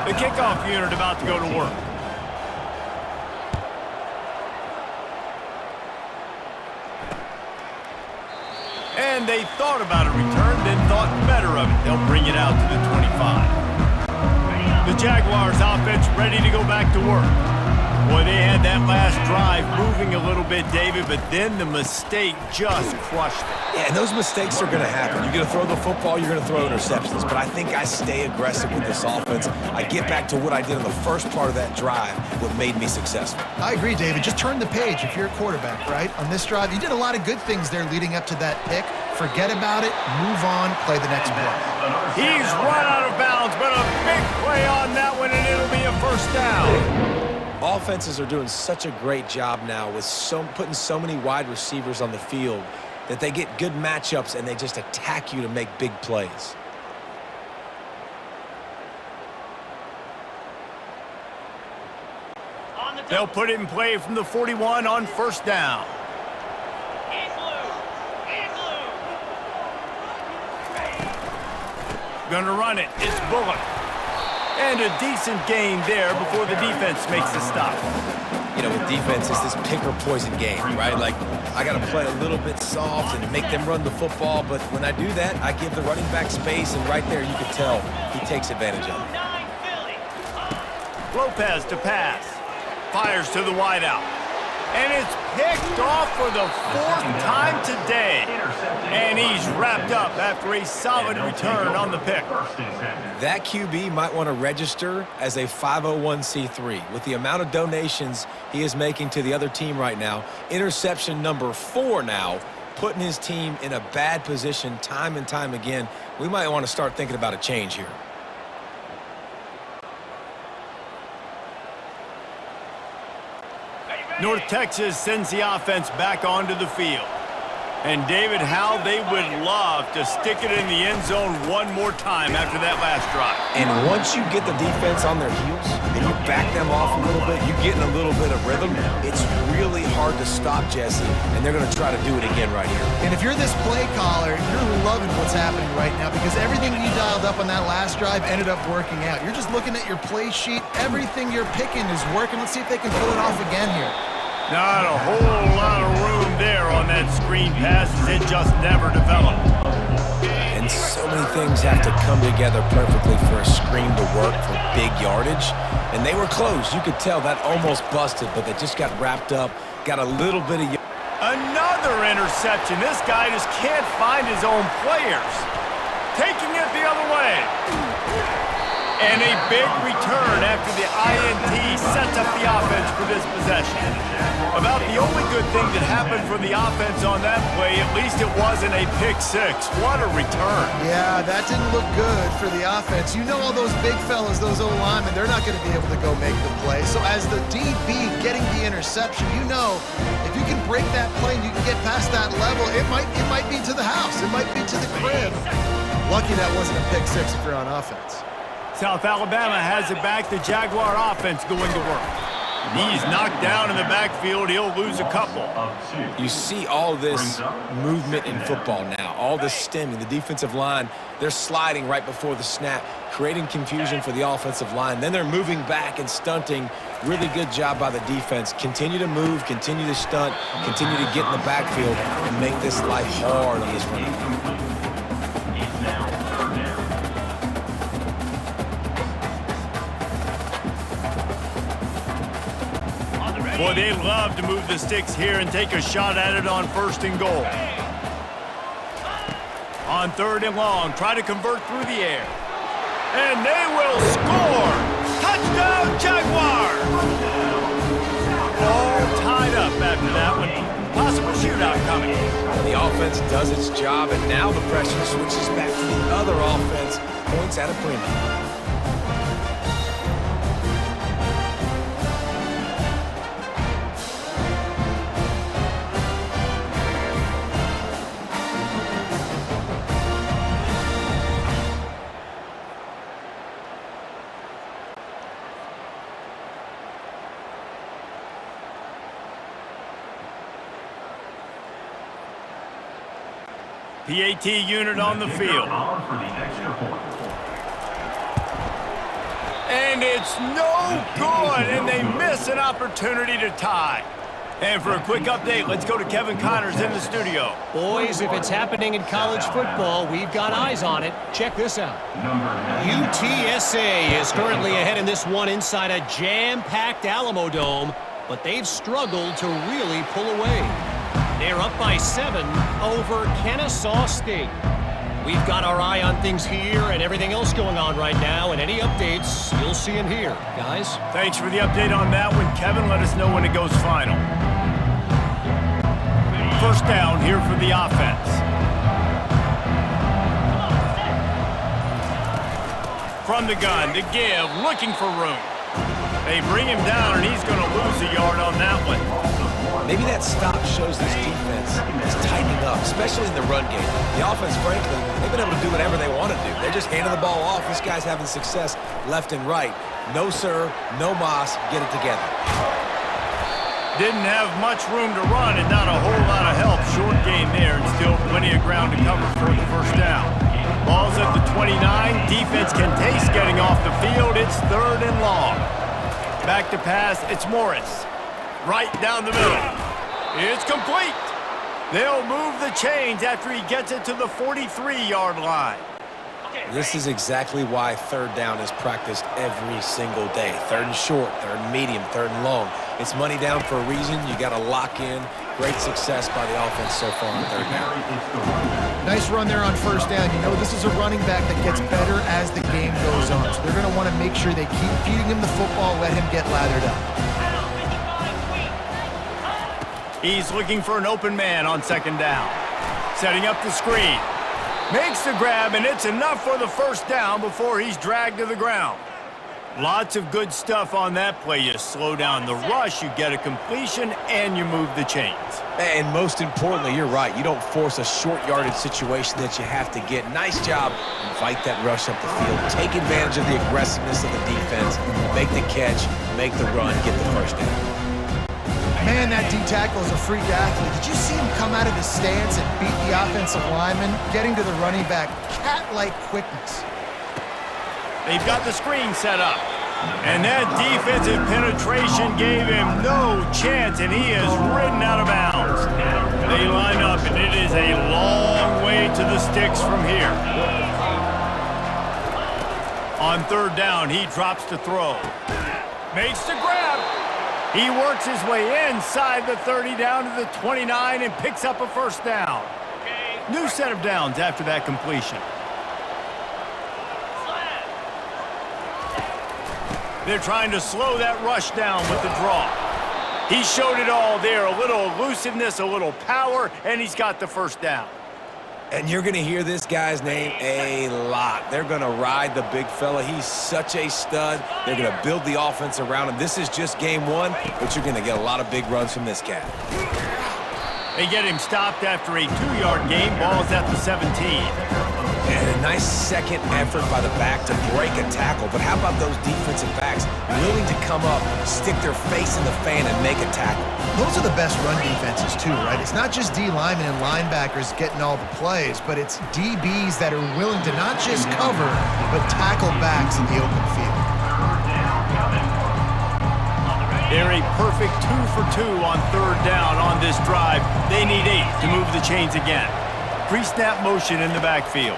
The kickoff unit about to go to work. And they thought about a return, then thought better of it. They'll bring it out to the 25. The Jaguars offense ready to go back to work. Boy, they had that last drive moving a little bit, David, but then the mistake just crushed it. Yeah, and those mistakes are going to happen. You're going to throw the football, you're going to throw interceptions, but I think I stay aggressive with this offense. I get back to what I did in the first part of that drive, what made me successful. I agree, David. Just turn the page if you're a quarterback, right? On this drive, you did a lot of good things there leading up to that pick. Forget about it, move on, play the next play. He's run out of bounds, but a big play on that one, and it'll be a 1st down. Offenses are doing such a great job now with putting so many wide receivers on the field that they get good matchups and they just attack you to make big plays. They'll put it in play from the 41 on 1st down. Gonna run it. It's Bullock. And a decent gain there before the defense makes the stop. You know, with defense, it's this pick or poison game, right? Like, I got to play a little bit soft and make them run the football, but when I do that, I give the running back space, and right there you can tell he takes advantage of it. Lopez to pass. Fires to the wideout. And it's picked off for the 4th time today. And he's wrapped up after a solid return on the pick. That QB might want to register as a 501c3. With the amount of donations he is making to the other team right now, interception number 4 now, putting his team in a bad position time and time again. We might want to start thinking about a change here. North Texas sends the offense back onto the field. And David, how they would love to stick it in the end zone one more time after that last drive. And once you get the defense on their heels and you back them off a little bit, you get in a little bit of rhythm, it's really hard to stop Jesse, and they're going to try to do it again right here. And if you're this play caller, you're loving what's happening right now because everything you dialed up on that last drive ended up working out. You're just looking at your play sheet. Everything you're picking is working. Let's see if they can pull it off again here. Not a whole lot of room there on that screen pass as it just never developed. And so many things have to come together perfectly for a screen to work for big yardage. And they were close. You could tell that almost busted, but they just got wrapped up, got a little bit of... Another interception. This guy just can't find his own players. Taking it the other way. And a big return after the INT sets up the offense for this possession. About the only good thing that happened for the offense on that play, at least it wasn't a pick 6. What a return. Yeah, that didn't look good for the offense. You know all those big fellas, those O-linemen, they're not going to be able to go make the play. So as the DB getting the interception, you know if you can break that play and you can get past that level, it might be to the house. It might be to the crib. Lucky that wasn't a pick 6 if you're on offense. South Alabama has it back. The Jaguar offense going to work. He's knocked down in the backfield. He'll lose a couple. You see all this movement in football now, all this stemming. The defensive line, they're sliding right before the snap, creating confusion for the offensive line. Then they're moving back and stunting. Really good job by the defense. Continue to move, continue to stunt, continue to get in the backfield and make this life hard on this running back. Boy, they love to move the sticks here and take a shot at it on 1st and goal. On 3rd and long, try to convert through the air. And they will score! Touchdown, Jaguars! All tied up after that one. Possible shootout coming. The offense does its job, and now the pressure switches back to the other offense. Points at a premium. PAT unit on the field. And it's no good, and they miss an opportunity to tie. And for a quick update, let's go to Kevin Connors in the studio. Boys, if it's happening in college football, we've got eyes on it. Check this out. UTSA is currently ahead in this one inside a jam-packed Alamo Dome, but they've struggled to really pull away. They're up by 7 over Kennesaw State. We've got our eye on things here and everything else going on right now, and any updates you'll see in here. Guys? Thanks for the update on that one, Kevin. Let us know when it goes final. 1st down here for the offense. From the gun to give, looking for room. They bring him down, and he's going to lose a yard on that one. Maybe that stop shows this defense is tightening up, especially in the run game. The offense, frankly, they've been able to do whatever they want to do. They're just handing the ball off. This guy's having success left and right. No, sir, no mas, get it together. Didn't have much room to run and not a whole lot of help. Short game there and still plenty of ground to cover for the 1st down. Ball's at the 29. Defense can taste getting off the field. It's 3rd and long. Back to pass, it's Morris. Right down the middle. It's complete. They'll move the chains after he gets it to the 43-yard line. This is exactly why 3rd down is practiced every single day. 3rd and short, 3rd and medium, 3rd and long. It's money down for a reason. You got to lock in. Great success by the offense so far on 3rd down. Nice run there on 1st down. You know, this is a running back that gets better as the game goes on. So they're going to want to make sure they keep feeding him the football, let him get lathered up. He's looking for an open man on 2nd down. Setting up the screen. Makes the grab, and it's enough for the 1st down before he's dragged to the ground. Lots of good stuff on that play. You slow down the rush, you get a completion, and you move the chains. And most importantly, you're right. You don't force a short yardage situation that you have to get. Nice job. Fight that rush up the field. Take advantage of the aggressiveness of the defense. Make the catch, make the run, get the 1st down. Man, that D-tackle is a freak athlete. Did you see him come out of his stance and beat the offensive lineman, getting to the running back? Cat-like quickness. They've got the screen set up. And that defensive penetration gave him no chance, and he is ridden out of bounds. They line up, and it is a long way to the sticks from here. On 3rd down, he drops to throw. Makes the grab. He works his way inside the 30 down to the 29 and picks up a 1st down. New set of downs after that completion. They're trying to slow that rush down with the draw. He showed it all there, a little elusiveness, a little power, and he's got the 1st down. And you're going to hear this guy's name a lot. They're going to ride the big fella. He's such a stud. They're going to build the offense around him. This is just game 1, but you're going to get a lot of big runs from this cat. They get him stopped after a 2-yard gain. Ball's at the 17. And a nice second effort by the back to break a tackle. But how about those defensive backs willing to come up, stick their face in the fan, and make a tackle? Those are the best run defenses too, right? It's not just D linemen and linebackers getting all the plays, but it's DBs that are willing to not just cover, but tackle backs in the open field. They're a perfect 2 for 2 on third down on this drive. They need 8 to move the chains again. Pre-snap motion in the backfield.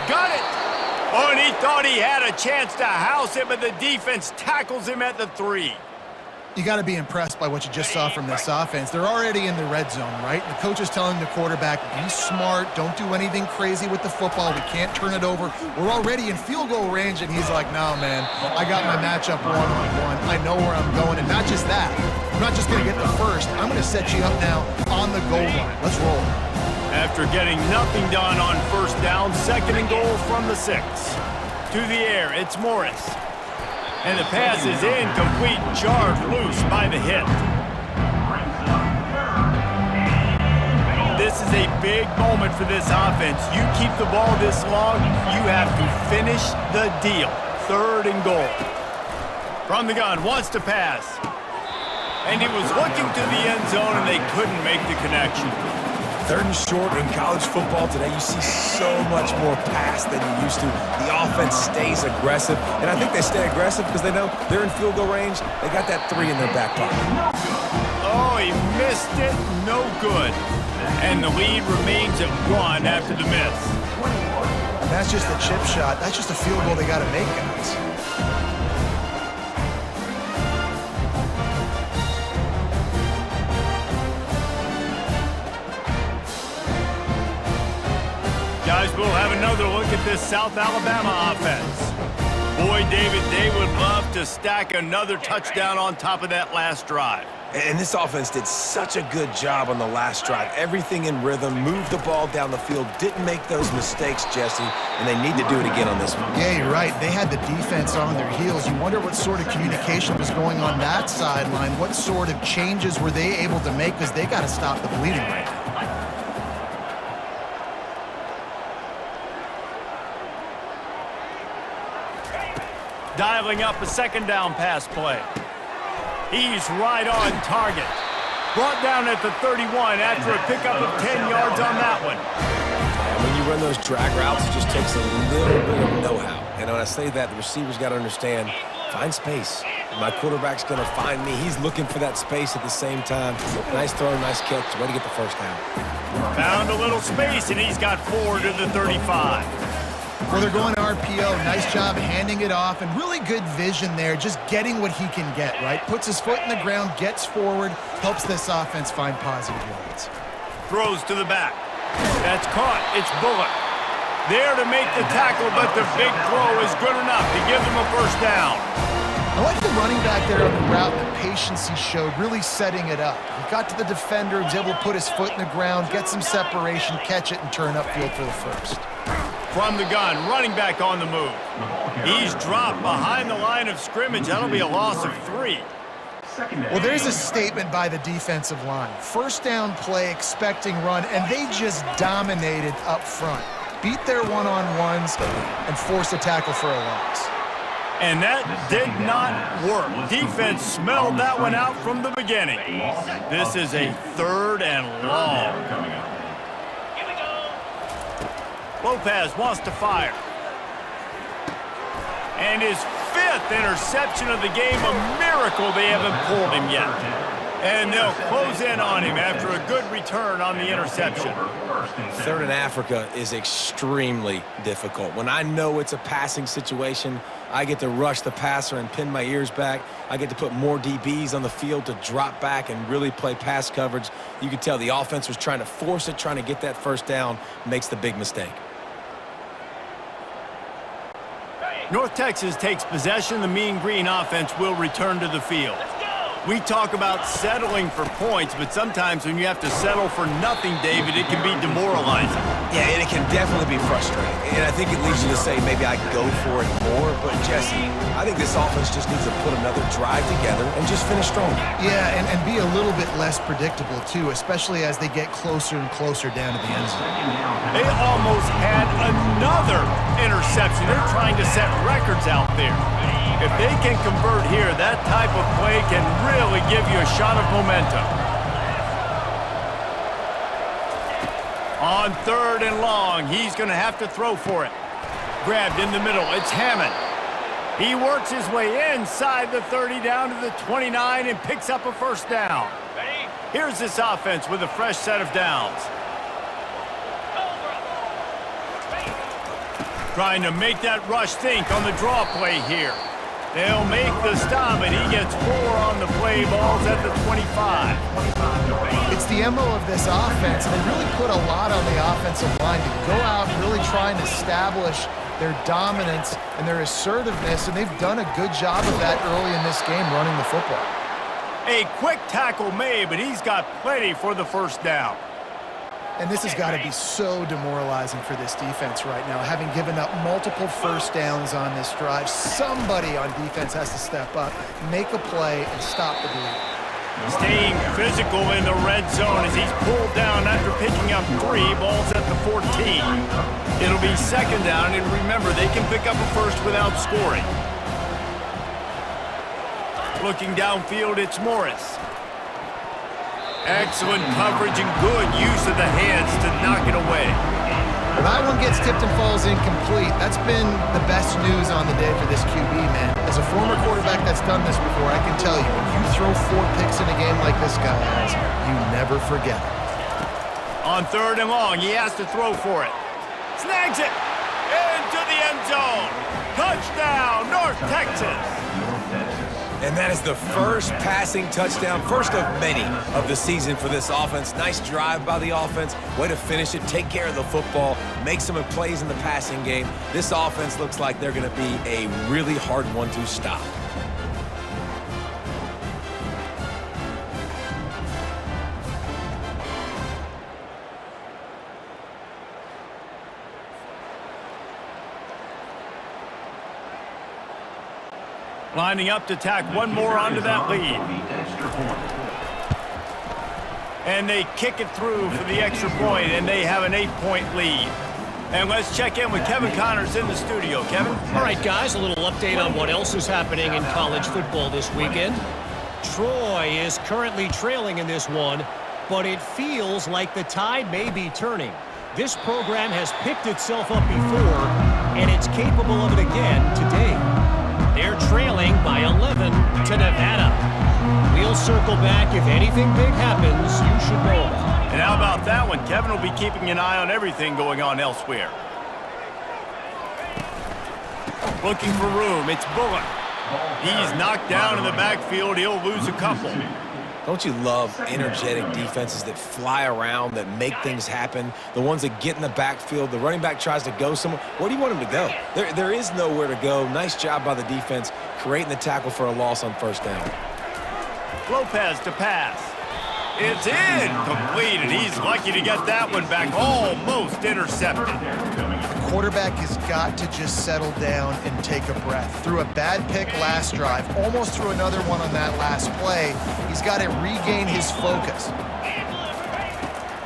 Got it! Oh, and he thought he had a chance to house it, but the defense tackles him at the 3. You got to be impressed by what you just saw from this offense. They're already in the red zone, right? The coach is telling the quarterback, be smart, don't do anything crazy with the football. We can't turn it over. We're already in field goal range, and he's like, no, man, I got my matchup one-on-one. I know where I'm going, and not just that. I'm not just going to get the first. I'm going to set you up now on the goal line. Let's roll. After getting nothing done on first down, 2nd and goal from the 6. To the air, it's Morris. And the pass is incomplete, jarred loose by the hit. This is a big moment for this offense. You keep the ball this long, you have to finish the deal. 3rd and goal. From the gun, wants to pass. And he was looking to the end zone, and they couldn't make the connection. 3rd and short in college football today, you see so much more pass than you used to. The offense stays aggressive, and I think they stay aggressive because they know they're in field goal range. They got that 3 in their back pocket. Oh, he missed it. No good. And the lead remains at 1 after the miss. And that's just a chip shot. That's just a field goal they got to make, guys. Guys, we'll have another look at this South Alabama offense. Boy, David, they would love to stack another touchdown on top of that last drive. And this offense did such a good job on the last drive. Everything in rhythm, moved the ball down the field, didn't make those mistakes, Jesse, and they need to do it again on this one. Yeah, you're right. They had the defense on their heels. You wonder what sort of communication was going on that sideline. What sort of changes were they able to make, because they got to stop the bleeding right now. Dialing up a 2nd down pass play. He's right on target. Brought down at the 31 after a pickup of 10 yards on that one. And when you run those drag routes, it just takes a little bit of know-how. And when I say that, the receiver's got to understand, find space. My quarterback's going to find me. He's looking for that space at the same time. Nice throw, nice catch. Way to get the first down. Found a little space, and he's got 4 to the 35. Well, they're going to RPO. Nice job handing it off, and really good vision there, just getting what he can get, right? Puts his foot in the ground, gets forward, helps this offense find positive yards. Throws to the back. That's caught. It's Bullock. There to make the tackle, but the big throw is good enough to give them a first down. I like the running back there on the route, the patience he showed, really setting it up. He got to the defender, he was able to put his foot in the ground, get some separation, catch it, and turn upfield for the first. From the gun, running back on the move. He's dropped behind the line of scrimmage. That'll be a loss of 3. Well, there's a statement by the defensive line. First down play, expecting run, and they just dominated up front. Beat their one-on-ones and forced a tackle for a loss. And that did not work. Defense smelled that one out from the beginning. This is a 3rd and long. Lopez wants to fire. And his 5th interception of the game, a miracle they haven't pulled him yet. And they'll close in on him after a good return on the interception. 3rd in Africa is extremely difficult. When I know it's a passing situation, I get to rush the passer and pin my ears back. I get to put more DBs on the field to drop back and really play pass coverage. You can tell the offense was trying to force it, trying to get that first down, makes the big mistake. North Texas takes possession. The Mean Green offense will return to the field. We talk about settling for points, but sometimes when you have to settle for nothing, David, it can be demoralizing. Yeah, and it can definitely be frustrating. And I think it leads you to say maybe I go for it more. But, Jesse, I think this offense just needs to put another drive together and just finish strong. Yeah, and be a little bit less predictable, too, especially as they get closer and closer down to the end zone. They almost had another interception. They're trying to set records out there. If they can convert here, that type of play can really give you a shot of momentum. On 3rd and long, he's going to have to throw for it. Grabbed in the middle, it's Hammond. He works his way inside the 30 down to the 29 and picks up a first down. Ready? Here's this offense with a fresh set of downs. Trying to make that rush think on the draw play here. They'll make the stop, and he gets 4 on the play. Balls at the 25. It's the MO of this offense, and they really put a lot on the offensive line to go out and really try and establish their dominance and their assertiveness, and they've done a good job of that early in this game running the football. A quick tackle made, but he's got plenty for the first down. And this has got to be so demoralizing for this defense right now, having given up multiple first downs on this drive. Somebody on defense has to step up, make a play, and stop the bleed. Staying physical in the red zone as he's pulled down after picking up 3. Balls at the 14. It'll be 2nd down, and remember, they can pick up a first without scoring. Looking downfield, it's Morris. Excellent coverage and good use of the hands to knock it away. Well, that one gets tipped and falls incomplete. That's been the best news on the day for this QB, man. As a former quarterback that's done this before, I can tell you, when you throw 4 picks in a game like this guy has, you never forget it. On 3rd and long, he has to throw for it. Snags it into the end zone. Touchdown, North Texas. And that is the first passing touchdown, first of many of the season for this offense. Nice drive by the offense. Way to finish it, take care of the football, make some plays in the passing game. This offense looks like they're going to be a really hard one to stop. Lining up to tack one more onto that lead. And they kick it through for the extra point, and they have an 8-point lead. And let's check in with Kevin Connors in the studio. Kevin? All right, guys, a little update on what else is happening in college football this weekend. Troy is currently trailing in this one, but it feels like the tide may be turning. This program has picked itself up before, and it's capable of it again today. They're trailing by 11 to Nevada. We'll circle back if anything big happens you should know about. And how about that one? Kevin will be keeping an eye on everything going on elsewhere. Looking for room, it's Bullock. He's knocked down in the backfield. He'll lose a couple. Don't you love energetic defenses that fly around, that make things happen? The ones that get in the backfield, the running back tries to go somewhere. Where do you want him to go? There is nowhere to go. Nice job by the defense, creating the tackle for a loss on 1st down. Lopez to pass. It's incomplete, and he's lucky to get that one back. Almost intercepted. The quarterback has got to just settle down and take a breath. Threw a bad pick last drive, almost threw another one on that last play. He's got to regain his focus.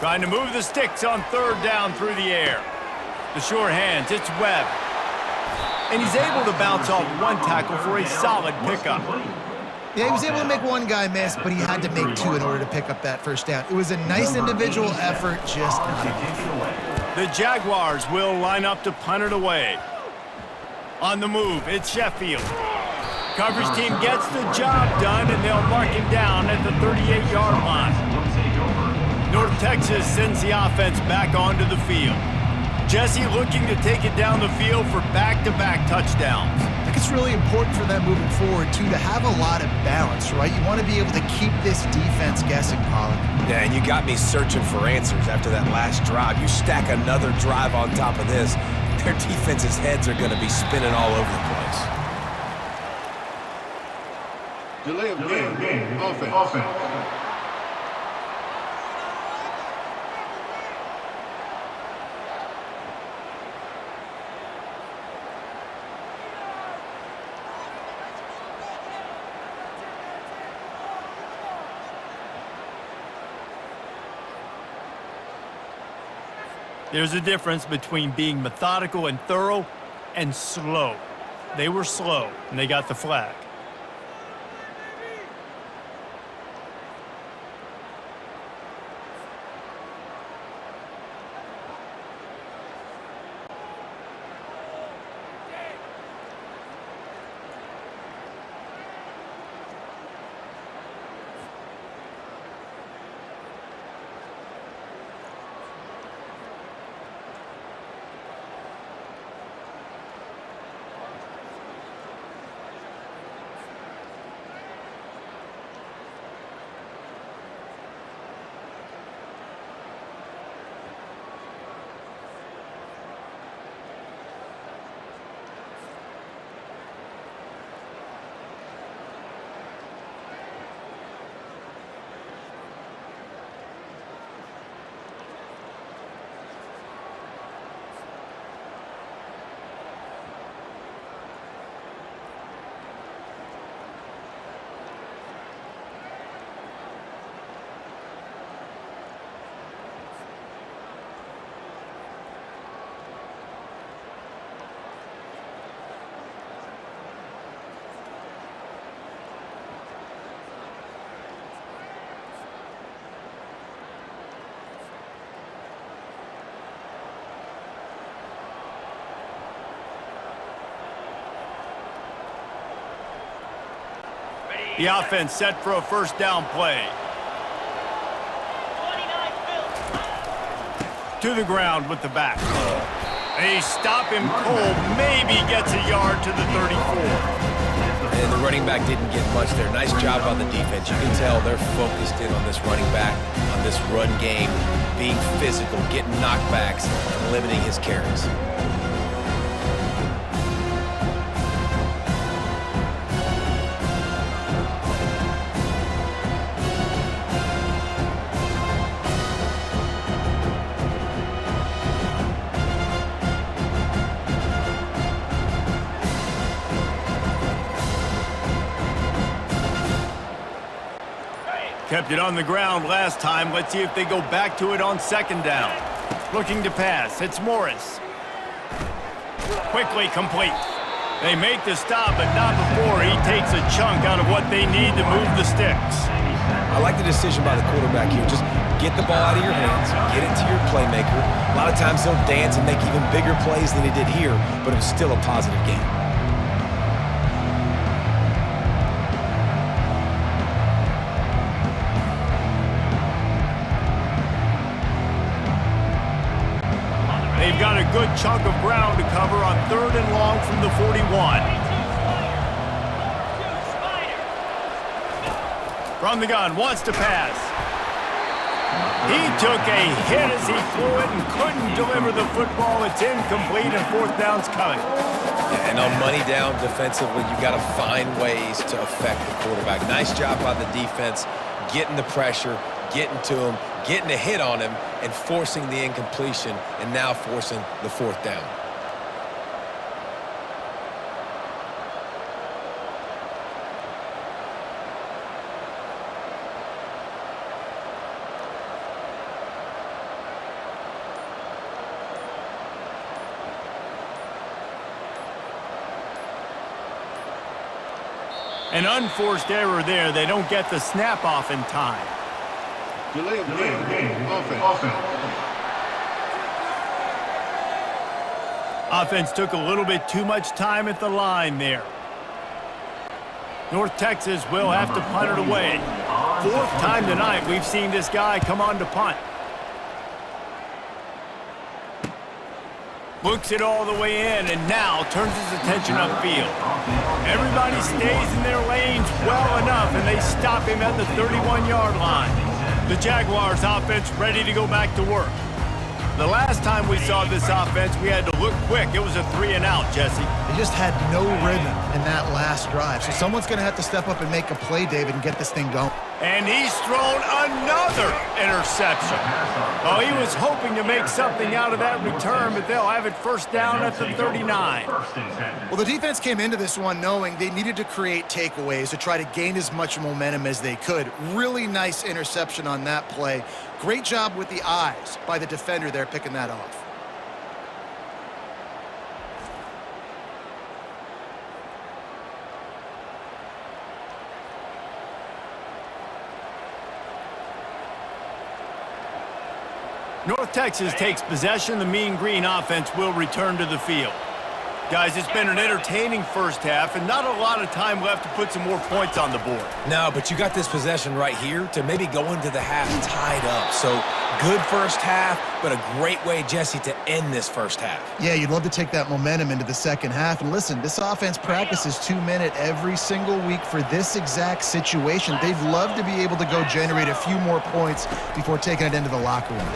Trying to move the sticks on 3rd down through the air. The sure hands, it's Webb. And he's able to bounce off one tackle for a solid pickup. Yeah, he was able to make one guy miss, but he had to make 2 in order to pick up that 1st down. It was a nice individual effort, just not enough. The Jaguars will line up to punt it away. On the move, it's Sheffield. Coverage team gets the job done, and they'll mark him down at the 38-yard line. North Texas sends the offense back onto the field. Jesse looking to take it down the field for back-to-back touchdowns. I think it's really important for them moving forward, too, to have a lot of balance, right? You want to be able to keep this defense guessing, Pollock. Yeah, and you got me searching for answers after that last drive. You stack another drive on top of this, their defense's heads are going to be spinning all over the place. Delay of game. Offense. There's a difference between being methodical and thorough and slow. They were slow, and they got the flag. The offense set for a first down play. 29 To the ground with the back. They stop him cold, maybe gets a yard to the 34. And the running back didn't get much there. Nice job on the defense. You can tell they're focused in on this running back, on this run game, being physical, getting knockbacks, and limiting his carries. Kept it on the ground last time. Let's see if they go back to it on second down. Looking to pass. It's Morris. Quickly complete. They make the stop, but not before he takes a chunk out of what they need to move the sticks. I like the decision by the quarterback here. Just get the ball out of your hands, get it to your playmaker. A lot of times he'll dance and make even bigger plays than he did here, but it was still a positive game. They've got a good chunk of ground to cover on third and long from the 41. From the gun, wants to pass. He took a hit as he flew it and couldn't deliver the football. It's incomplete and fourth down's coming. And on money down defensively, you got to find ways to affect the quarterback. Nice job by the defense, getting the pressure, getting to him, getting a hit on him, and forcing the incompletion, and now forcing the fourth down. An unforced error there. They don't get the snap off in time. Delay of game. Offense. Offense took a little bit too much time at the line there. North Texas will have to punt it away. Fourth time tonight we've seen this guy come on to punt. Looks it all the way in and now turns his attention upfield. Everybody stays in their lanes well enough and they stop him at the 31-yard line. The Jaguars offense ready to go back to work. The last time we saw this offense, we had to look quick. It was a 3-and-out, Jesse. They just had no rhythm in that last drive. So someone's going to have to step up and make a play, David, and get this thing going. And he's thrown another interception. Oh, he was hoping to make something out of that return, but they'll have it first down at the 39. Well, the defense came into this one knowing they needed to create takeaways to try to gain as much momentum as they could. Really nice interception on that play. Great job with the eyes by the defender there picking that off. North Texas takes possession. The Mean Green offense will return to the field. Guys, it's been an entertaining first half and not a lot of time left to put some more points on the board. No, but you got this possession right here to maybe go into the half tied up. So good first half, but a great way, Jesse, to end this first half. Yeah, you'd love to take that momentum into the second half. And listen, this offense practices 2-minute every single week for this exact situation. They'd love to be able to go generate a few more points before taking it into the locker room.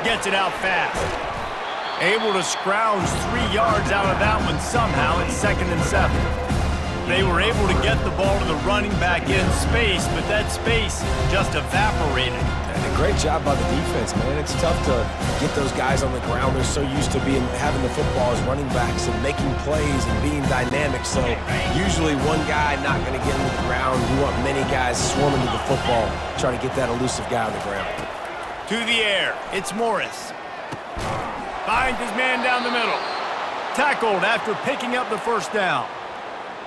Gets it out fast. Able to scrounge 3 yards out of that one somehow. It's 2nd and 7. They were able to get the ball to the running back in space, but that space just evaporated. And a great job by the defense, man. It's tough to get those guys on the ground. They're so used to having the football as running backs and making plays and being dynamic. So usually one guy not going to get into the ground. You want many guys swarming to the football, trying to get that elusive guy on the ground. To the air, it's Morris. Finds his man down the middle. Tackled after picking up the first down.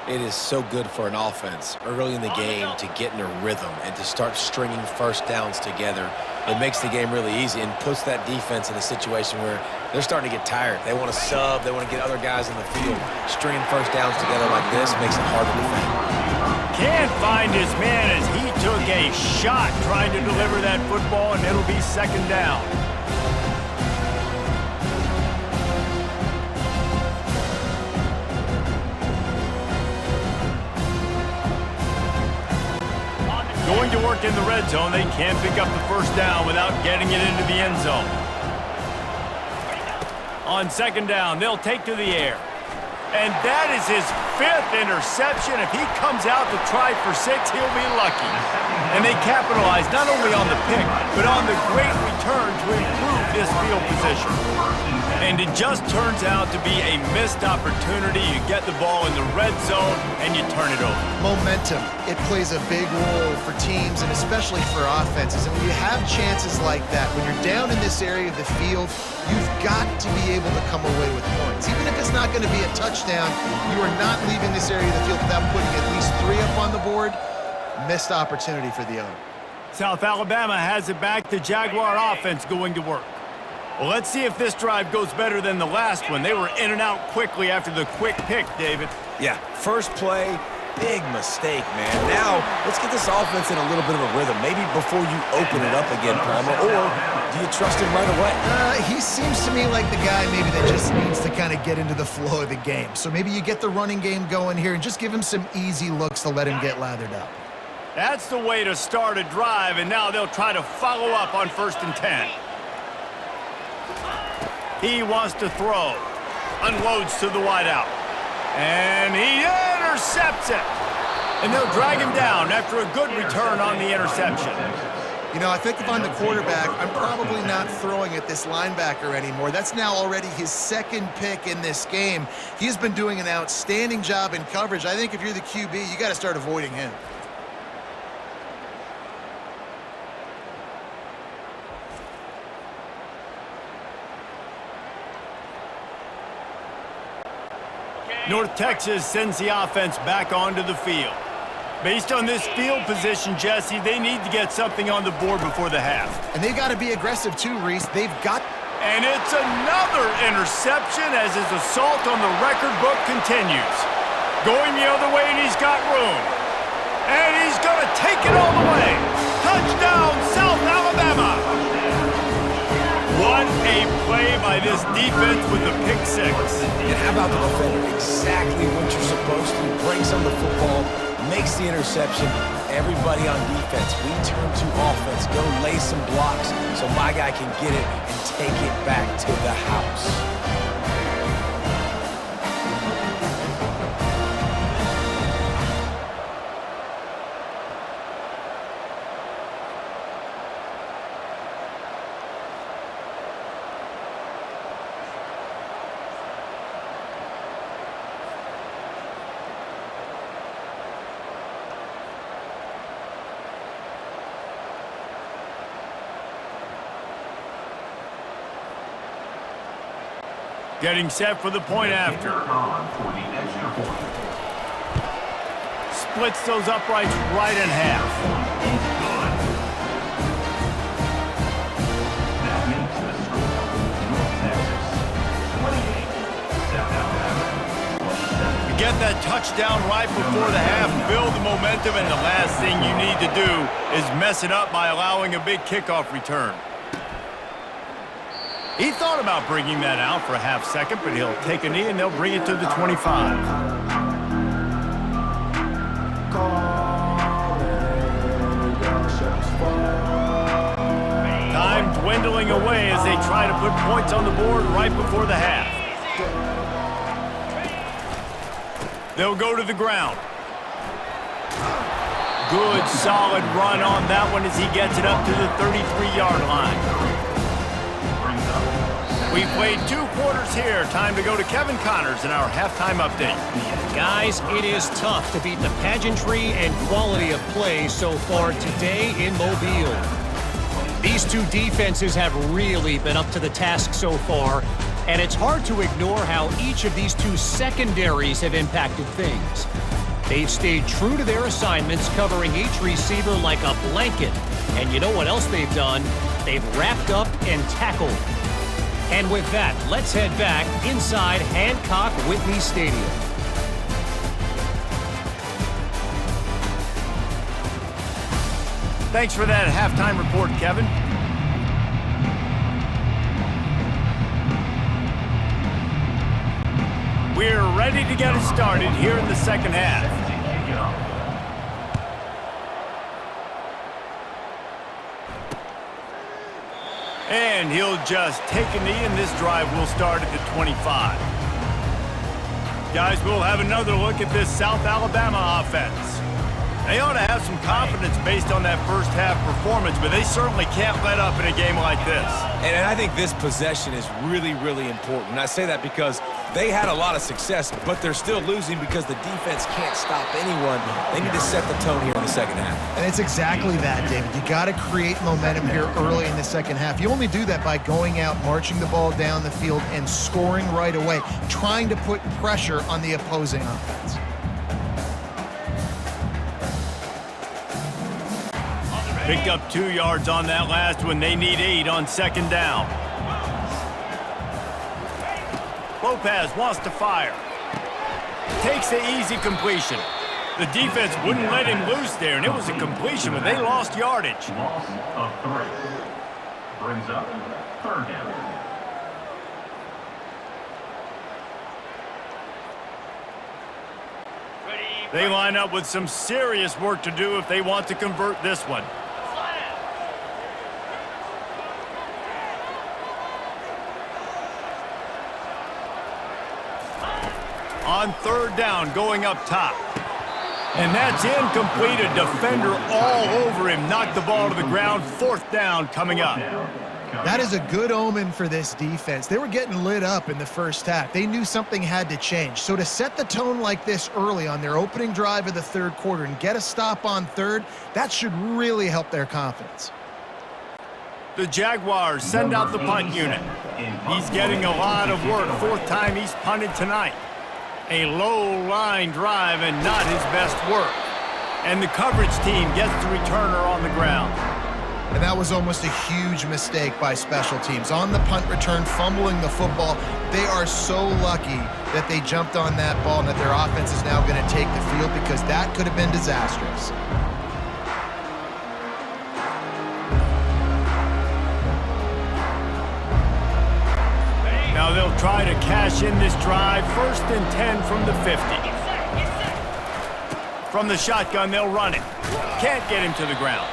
It is so good for an offense early in the game to get in a rhythm and to start stringing first downs together. It makes the game really easy and puts that defense in a situation where they're starting to get tired. They want to sub. They want to get other guys in the field. Stringing first downs together like this makes it hard to defend. Can't find his man as he took a shot trying to deliver that football, and it'll be 2nd down. Going to work in the red zone. They can't pick up the first down without getting it into the end zone. On 2nd down, they'll take to the air. And that is his 5th interception. If he comes out to try for 6, he'll be lucky. And they capitalize not only on the pick, but on the great return to improve this field position. And it just turns out to be a missed opportunity. You get the ball in the red zone, and you turn it over. Momentum, it plays a big role for teams and especially for offenses. And when you have chances like that, when you're down in this area of the field, you've got to be able to come away with points. Even if it's not going to be a touchdown, you are not leaving this area of the field without putting at least 3 up on the board. Missed opportunity for the owner. South Alabama has it back. The Jaguar offense going to work. Well, let's see if this drive goes better than the last one. They were in and out quickly after the quick pick, David. Yeah, first play, big mistake, man. Now, let's get this offense in a little bit of a rhythm. Maybe before you open it up again, Palmer, or do you trust him right away? He seems to me like the guy maybe that just needs to kind of get into the flow of the game. So maybe you get the running game going here and just give him some easy looks to let him get lathered up. That's the way to start a drive, and now they'll try to follow up on 1st and 10. He wants to throw. Unloads to the wideout. And he intercepts it. And they'll drag him down after a good return on the interception. You know, I think if I'm the quarterback, I'm probably not throwing at this linebacker anymore. That's now already his 2nd pick in this game. He's been doing an outstanding job in coverage. I think if you're the QB, you got to start avoiding him. North Texas sends the offense back onto the field. Based on this field position, Jesse, they need to get something on the board before the half. And they've got to be aggressive too, Reese. They've got... And it's another interception as his assault on the record book continues. Going the other way, and he's got room. And he's going to take it all the way. Touchdown, South Alabama. What a play by this defense with a pick six. And how about the defender? Exactly what you're supposed to. Breaks on the football, makes the interception. Everybody on defense, we turn to offense. Go lay some blocks so my guy can get it and take it back to the house. Getting set for the point after. On for the extra point. Splits those uprights right in half. Is good. That makes the score North Texas 28, South Alabama 27. You get that touchdown right before the half, build the momentum, and the last thing you need to do is mess it up by allowing a big kickoff return. He thought about bringing that out for a half second, but he'll take a knee and they'll bring it to the 25. Time dwindling away as they try to put points on the board right before the half. They'll go to the ground. Good, solid run on that one as he gets it up to the 33-yard line. We've played 2 quarters here. Time to go to Kevin Connors in our halftime update. Guys, it is tough to beat the pageantry and quality of play so far today in Mobile. These two defenses have really been up to the task so far, and it's hard to ignore how each of these two secondaries have impacted things. They've stayed true to their assignments, covering each receiver like a blanket. And you know what else they've done? They've wrapped up and tackled. And with that, let's head back inside Hancock-Whitney Stadium. Thanks for that halftime report, Kevin. We're ready to get it started here in the second half. And he'll just take a knee, and this drive will start at the 25. Guys, we'll have another look at this South Alabama offense. They ought to have some confidence based on that first half performance, but they certainly can't let up in a game like this. And I think this possession is really, really important. And I say that because they had a lot of success, but they're still losing because the defense can't stop anyone. They need to set the tone here in the second half. And it's exactly that, David. You got to create momentum here early in the second half. You only do that by going out, marching the ball down the field, and scoring right away, trying to put pressure on the opposing offense. Picked up 2 yards on that last one. They need 8 on second down. Lopez wants to fire. Takes the easy completion. The defense wouldn't let him loose there, and it was a completion, but they lost yardage. Loss of 3. Brings up third down. They line up with some serious work to do if they want to convert this one. On third down, going up top. And that's incomplete. A defender all over him. Knocked the ball to the ground. Fourth down coming up. That is a good omen for this defense. They were getting lit up in the first half. They knew something had to change. So to set the tone like this early on their opening drive of the third quarter and get a stop on third, that should really help their confidence. The Jaguars send out the punt unit. He's getting a lot of work. 4th time he's punted tonight. A low-line drive and not his best work. And the coverage team gets the returner on the ground. And that was almost a huge mistake by special teams. On the punt return, fumbling the football, they are so lucky that they jumped on that ball and that their offense is now going to take the field, because that could have been disastrous. Now they'll try to cash in this drive. 1st and 10 from the 50. From the shotgun, they'll run it. Can't get him to the ground.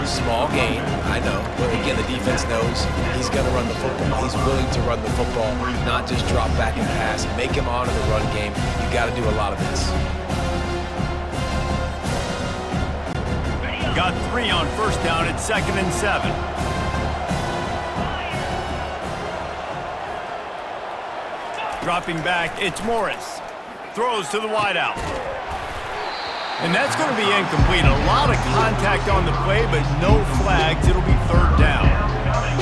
Small gain, I know. But again, the defense knows he's going to run the football. He's willing to run the football, not just drop back and pass. Make him honor the run game. You got to do a lot of this. Got 3 on 1st down at 2nd and 7. Dropping back, it's Morris. Throws to the wideout. And that's going to be incomplete. A lot of contact on the play, but no flags. It'll be 3rd down.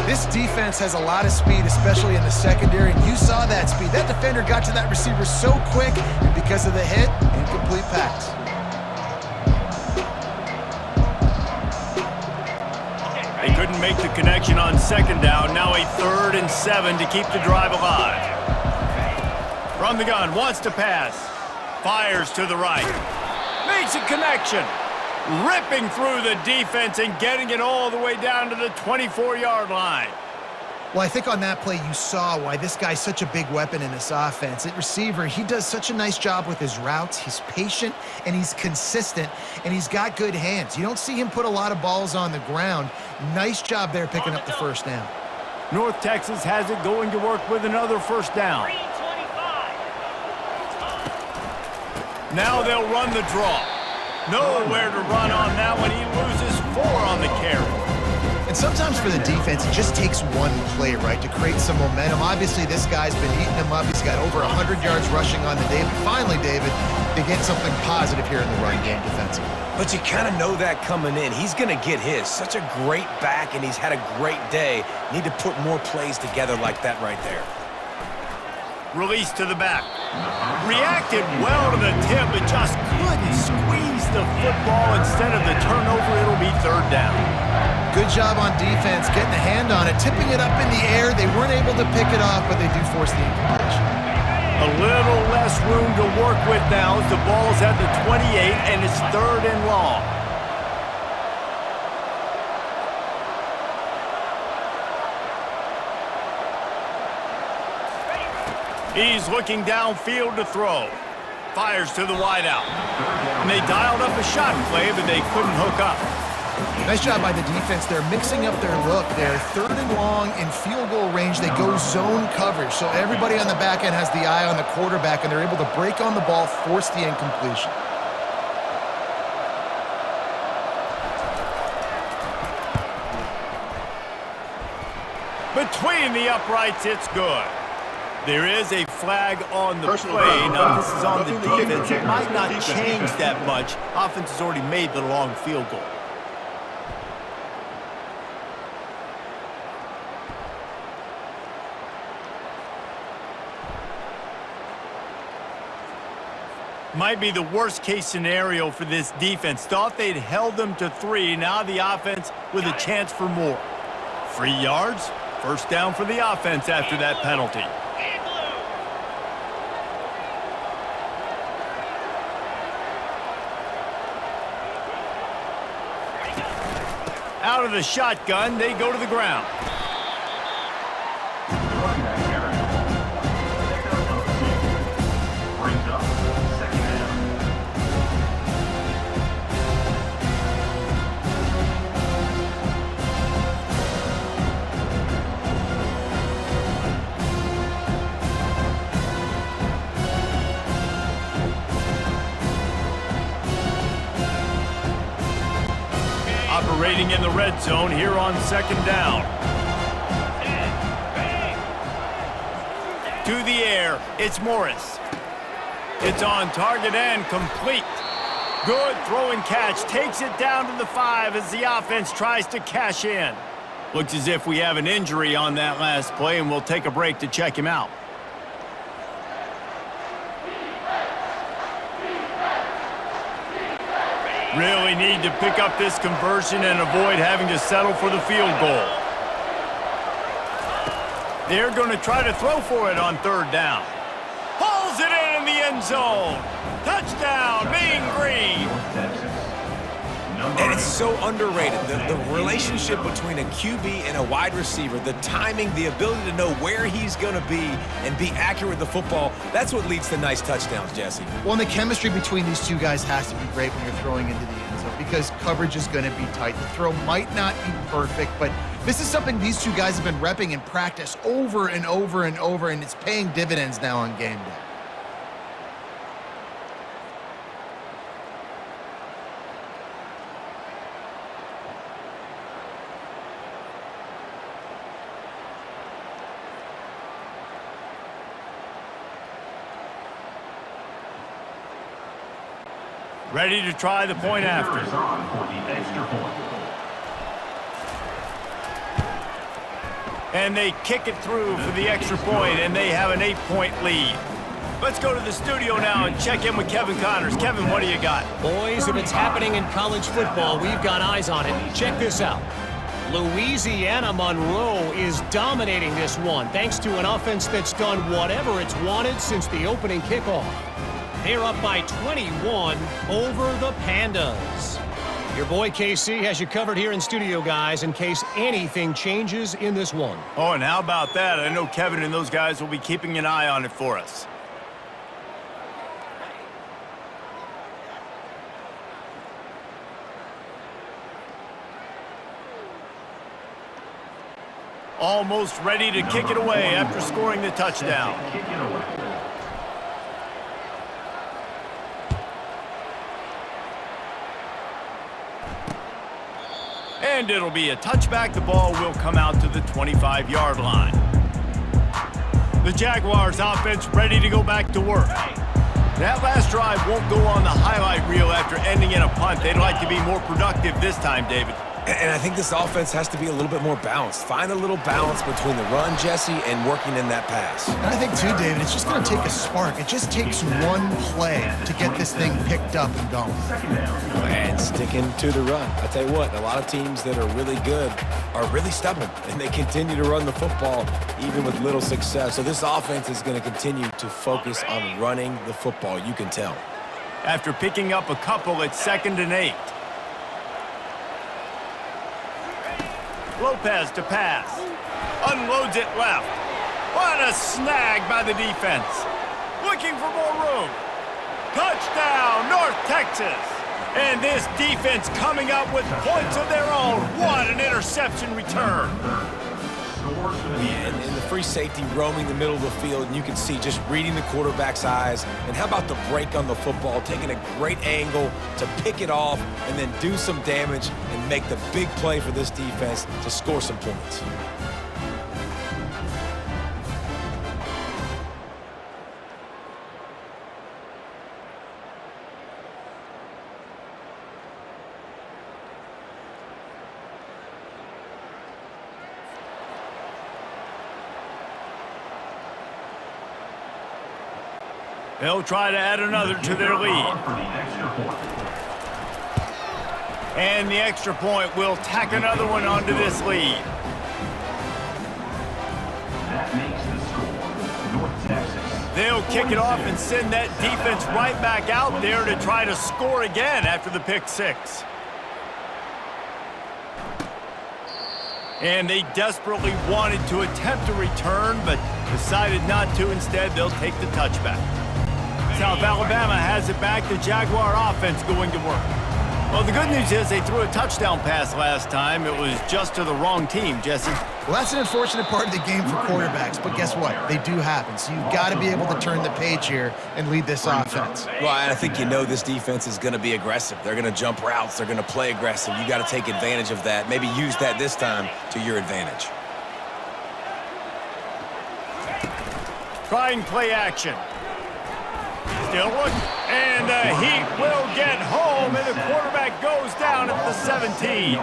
This defense has a lot of speed, especially in the secondary, and you saw that speed. That defender got to that receiver so quick, and because of the hit, incomplete pass. They couldn't make the connection on 2nd down. Now a 3rd and 7 to keep the drive alive. From the gun, wants to pass. Fires to the right. Makes a connection. Ripping through the defense and getting it all the way down to the 24-yard line. Well, I think on that play you saw why this guy's such a big weapon in this offense. At receiver, he does such a nice job with his routes. He's patient, and he's consistent, and he's got good hands. You don't see him put a lot of balls on the ground. Nice job there picking up the 1st down. North Texas has it going to work with another 1st down. Now they'll run the draw. Nowhere to run on that one. He loses 4 on the carry. And sometimes for the defense, it just takes one play, right, to create some momentum. Obviously, this guy's been eating him up. He's got over 100 yards rushing on the day. But finally, David, they get something positive here in the run game defensively. But you kind of know that coming in. He's going to get his. Such a great back, and he's had a great day. Need to put more plays together like that right there. Release to the back. Reacted well to the tip, but just couldn't squeeze the football. Instead of the turnover, it'll be 3rd down. Good job on defense, getting a hand on it, tipping it up in the air. They weren't able to pick it off, but they do force the incompletion. A little less room to work with now as the ball's at the 28, and it's 3rd and long. He's looking downfield to throw. Fires to the wideout. And they dialed up a shot play, but they couldn't hook up. Nice job by the defense. They're mixing up their look. They're 3rd and long in field goal range. They go zone coverage. So everybody on the back end has the eye on the quarterback, and they're able to break on the ball, force the incompletion. Between the uprights, it's good. There is a flag on the play. Now, this is on the defense. It might not change that much. Offense has already made the long field goal. Might be the worst-case scenario for this defense. Thought they'd held them to 3. Now the offense with a chance for more. 3 yards. 1st down for the offense after that penalty. Out of the shotgun, they go to the ground. Brings up 2nd down. Operating in the red zone here on 2nd down. To the air, it's Morris. It's on target and complete. Good throw and catch. Takes it down to the 5 as the offense tries to cash in. Looks as if we have an injury on that last play, and we'll take a break to check him out. Really need to pick up this conversion and avoid having to settle for the field goal. They're going to try to throw for it on 3rd down. Pulls it in the end zone. Touchdown, Mean Green. Texas. No And it's so underrated. The relationship between a QB and a wide receiver, the timing, the ability to know where he's going to be and be accurate with the football, that's what leads to nice touchdowns, Jesse. Well, and the chemistry between these two guys has to be great when you're throwing into the end zone because coverage is going to be tight. The throw might not be perfect, but this is something these two guys have been repping in practice over and over and over, and it's paying dividends now on game day. Ready to try the point after. Is on for the extra point. And they kick it through for the extra point, and they have an 8-point lead. Let's go to the studio now and check in with Kevin Connors. Kevin, what do you got? Boys, if it's happening in college football, we've got eyes on it. Check this out. Louisiana Monroe is dominating this one thanks to an offense that's done whatever it's wanted since the opening kickoff. They're up by 21 over the Pandas. Your boy KC has you covered here in studio, guys, in case anything changes in this one. Oh, and how about that? I know Kevin and those guys will be keeping an eye on it for us. Almost ready to kick it away after scoring the touchdown. Kick it away. And it'll be a touchback. The ball will come out to the 25-yard line. The Jaguars offense ready to go back to work. That last drive won't go on the highlight reel after ending in a punt. They'd like to be more productive this time, David. And I think this offense has to be a little bit more balanced. Find a little balance between the run, Jesse, and working in that pass. And I think, too, David, it's just going to take a spark. It just takes one play to get this thing picked up and going. And sticking to the run. I tell you what, a lot of teams that are really good are really stubborn, and they continue to run the football even with little success. So this offense is going to continue to focus on running the football. You can tell. After picking up a couple, it's 2nd and 8. Lopez to pass. Unloads it left. What a snag by the defense. Looking for more room. Touchdown, North Texas. And this defense coming up with points of their own. What an interception return. And the free safety roaming the middle of the field, and you can see just reading the quarterback's eyes. And how about the break on the football, taking a great angle to pick it off and then do some damage and make the big play for this defense to score some points. They'll try to add another to their lead. And the extra point will tack another one onto this lead. That makes the score North Texas. They'll kick it off and send that defense right back out there to try to score again after the pick six. And they desperately wanted to attempt a return, but decided not to. Instead, they'll take the touchback. South Alabama has it back. The Jaguar offense going to work. Well, the good news is they threw a touchdown pass last time. It was just to the wrong team, Jesse. Well, that's an unfortunate part of the game for quarterbacks, but guess what? They do happen. So you've got to be able to turn the page here and lead this offense. Well, I think you know this defense is going to be aggressive. They're going to jump routes. They're going to play aggressive. You got to take advantage of that. Maybe use that this time to your advantage. Trying play action. Still looking, and the Heat will get home, and the quarterback goes down at the 17.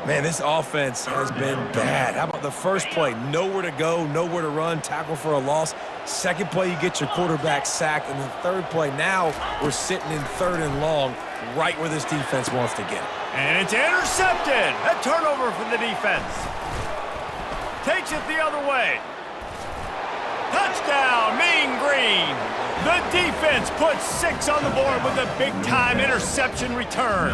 Man, this offense has been bad. How about the first play? Nowhere to go, nowhere to run, tackle for a loss. Second play, you get your quarterback sacked, and the third play, now we're sitting in 3rd and long, right where this defense wants to get it. And it's intercepted. A turnover for the defense. Takes it the other way. Touchdown, Mean Green. The defense puts 6 on the board with a big-time interception return.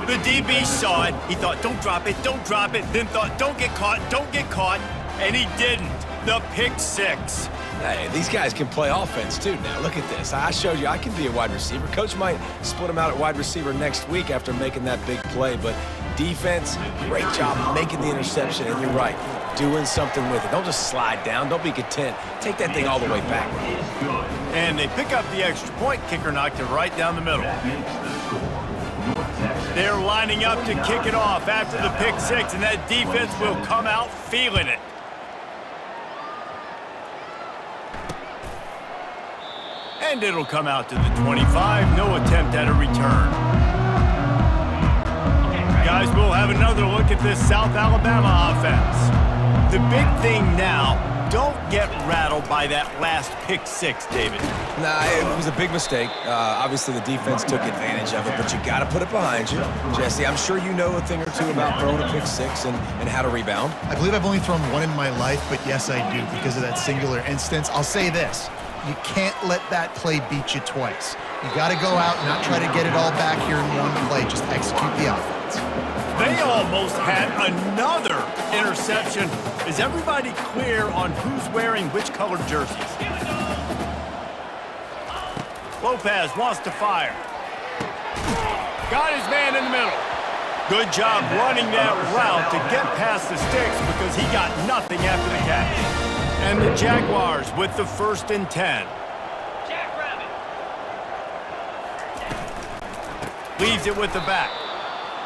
The DB saw it. He thought, don't drop it, then thought, don't get caught, and he didn't. The pick 6. Hey, these guys can play offense, too, now. Look at this. I showed you I can be a wide receiver. Coach might split them out at wide receiver next week after making that big play, but defense, great job making the interception, and you're right, doing something with it. Don't just slide down. Don't be content. Take that thing all the way back. And they pick up the extra point. Kicker knocked it right down the middle. They're lining up to kick it off after the pick 6, and that defense will come out feeling it. And it'll come out to the 25. No attempt at a return. Guys, we'll have another look at this South Alabama offense. The big thing now, don't get rattled by that last pick 6, David. Nah, it was a big mistake. Obviously, the defense took advantage of it, but you got to put it behind you. Jesse, I'm sure you know a thing or two about throwing a pick 6 and how to rebound. I believe I've only thrown one in my life, but yes, I do because of that singular instance. I'll say this. You can't let that play beat you twice. You got to go out and not try to get it all back here in one play. Just execute the offense. They almost had another interception. Is everybody clear on who's wearing which colored jerseys? Lopez wants to fire. Got his man in the middle. Good job running that route to get past the sticks because he got nothing after the catch. And the Jaguars with the 1st and 10. Leaves it with the back.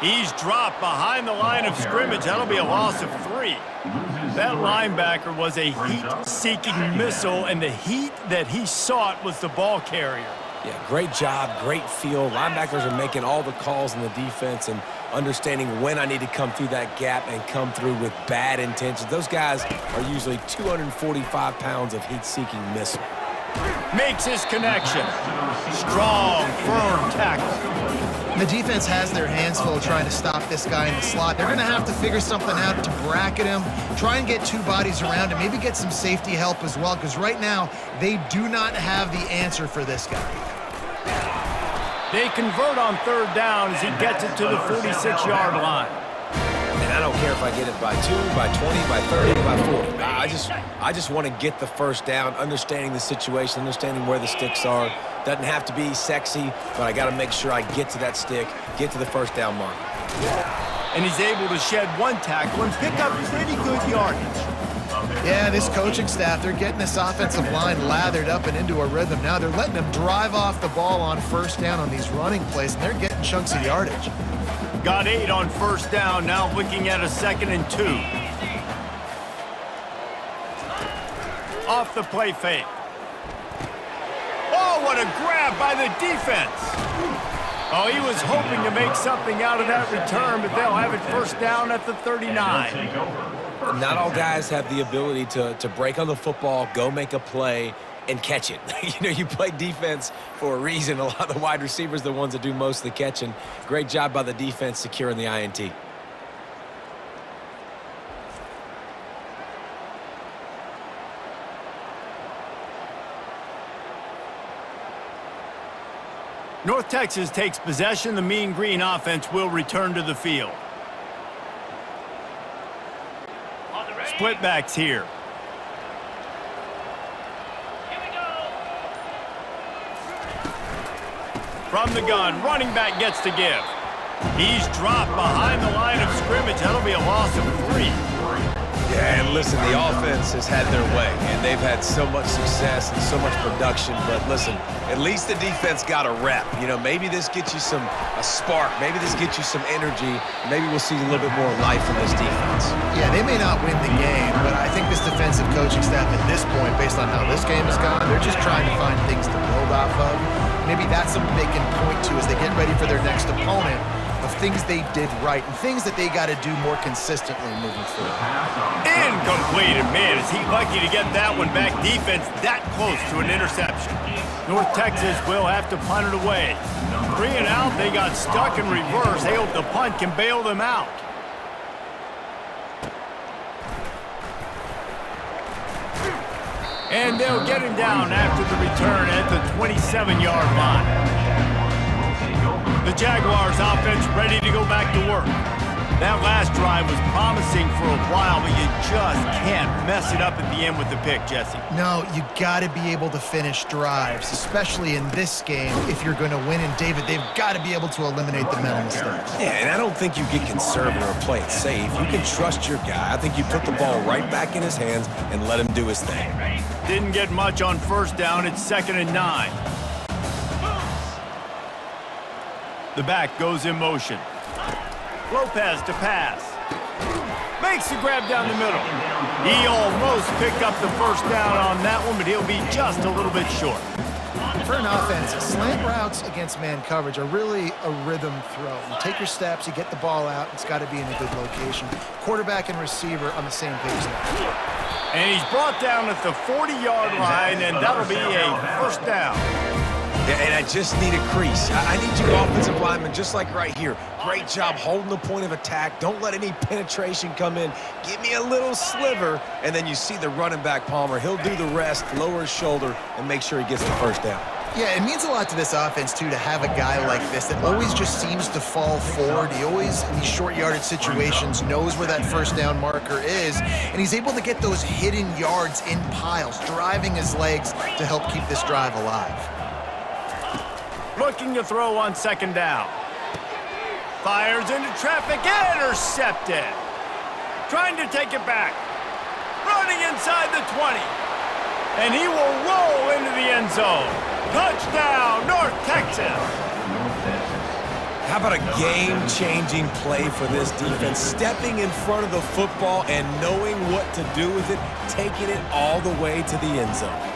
He's dropped behind the line of scrimmage. That'll be a loss of 3. That linebacker was a heat-seeking missile, and the heat that he sought was the ball carrier. Yeah, great job, great feel. Linebackers are making all the calls in the defense and understanding when I need to come through that gap and come through with bad intentions. Those guys are usually 245 pounds of heat-seeking missile. Makes his connection. Strong, firm tackle. The defense has their hands full trying to stop this guy in the slot. They're going to have to figure something out to bracket him, try and get 2 bodies around him, maybe get some safety help as well, because right now they do not have the answer for this guy. They convert on 3rd down as he gets it to the 46-yard line. And I don't care if I get it by 2, by 20, by 30, by 40. I just want to get the 1st down, understanding the situation, understanding where the sticks are. Doesn't have to be sexy, but I got to make sure I get to that stick, get to the 1st down mark. And he's able to shed 1 tackle and pick up pretty good yardage. Yeah, this coaching staff, they're getting this offensive line lathered up and into a rhythm. Now they're letting them drive off the ball on 1st down on these running plays, and they're getting chunks of yardage. Got 8 on 1st down, now looking at a 2nd and 2. Off the play fake. Oh, what a grab by the defense. Oh, he was hoping to make something out of that return, but they'll have it 1st down at the 39. Not all guys have the ability to break on the football, go make a play, and catch it. You play defense for a reason. A lot of the wide receivers are the ones that do most of the catching. Great job by the defense securing the INT. North Texas takes possession. The Mean Green offense will return to the field. Split backs here. From the gun, running back gets to give. He's dropped behind the line of scrimmage. That'll be a loss of 3. Yeah, and listen, the offense has had their way, and they've had so much success and so much production. But listen, at least the defense got a rep. Maybe this gets you a spark. Maybe this gets you some energy. Maybe we'll see a little bit more life from this defense. Yeah, they may not win the game, but I think this defensive coaching staff at this point, based on how this game has gone, they're just trying to find things to build off of. Maybe that's something they can point to as they get ready for their next opponent, of things they did right and things that they got to do more consistently moving forward. Incomplete, and man, is he lucky to get that one back. Defense that close to an interception. North Texas will have to punt it away. 3 and out, they got stuck in reverse. They hope the punt can bail them out. And they'll get him down after the return at the 27-yard line. The Jaguars offense ready to go back to work. That last drive was promising for a while, but you just can't mess it up at the end with the pick, Jesse. No, you got to be able to finish drives, especially in this game if you're going to win. And David, they've got to be able to eliminate the mental mistakes. Yeah, and I don't think you get conservative or play it safe. You can trust your guy. I think you put the ball right back in his hands and let him do his thing. Didn't get much on first down. It's 2nd and 9. The back goes in motion. Lopez to pass. Makes the grab down the middle. He almost picked up the first down on that one, but he'll be just a little bit short. For an offense, slant routes against man coverage are really a rhythm throw. You take your steps, you get the ball out, it's got to be in a good location. Quarterback and receiver on the same page there. And he's brought down at the 40-yard line, and that'll be a first down. Yeah, and I just need a crease. I need you offensive linemen just like right here. Great job holding the point of attack. Don't let any penetration come in. Give me a little sliver, and then you see the running back, Palmer. He'll do the rest, lower his shoulder, and make sure he gets the first down. Yeah, it means a lot to this offense, too, to have a guy like this that always just seems to fall forward. He always, in these short yardage situations, knows where that first down marker is, and he's able to get those hidden yards in piles, driving his legs to help keep this drive alive. Looking to throw on 2nd down. Fires into traffic, intercepted. Trying to take it back. Running inside the 20. And he will roll into the end zone. Touchdown, North Texas. How about a game-changing play for this defense? Stepping in front of the football and knowing what to do with it, taking it all the way to the end zone.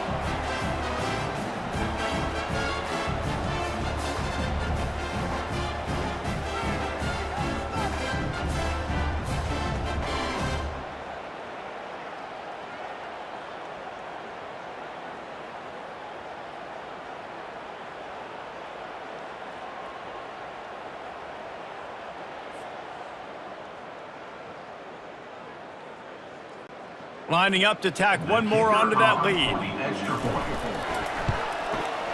Lining up to tack one more onto that lead.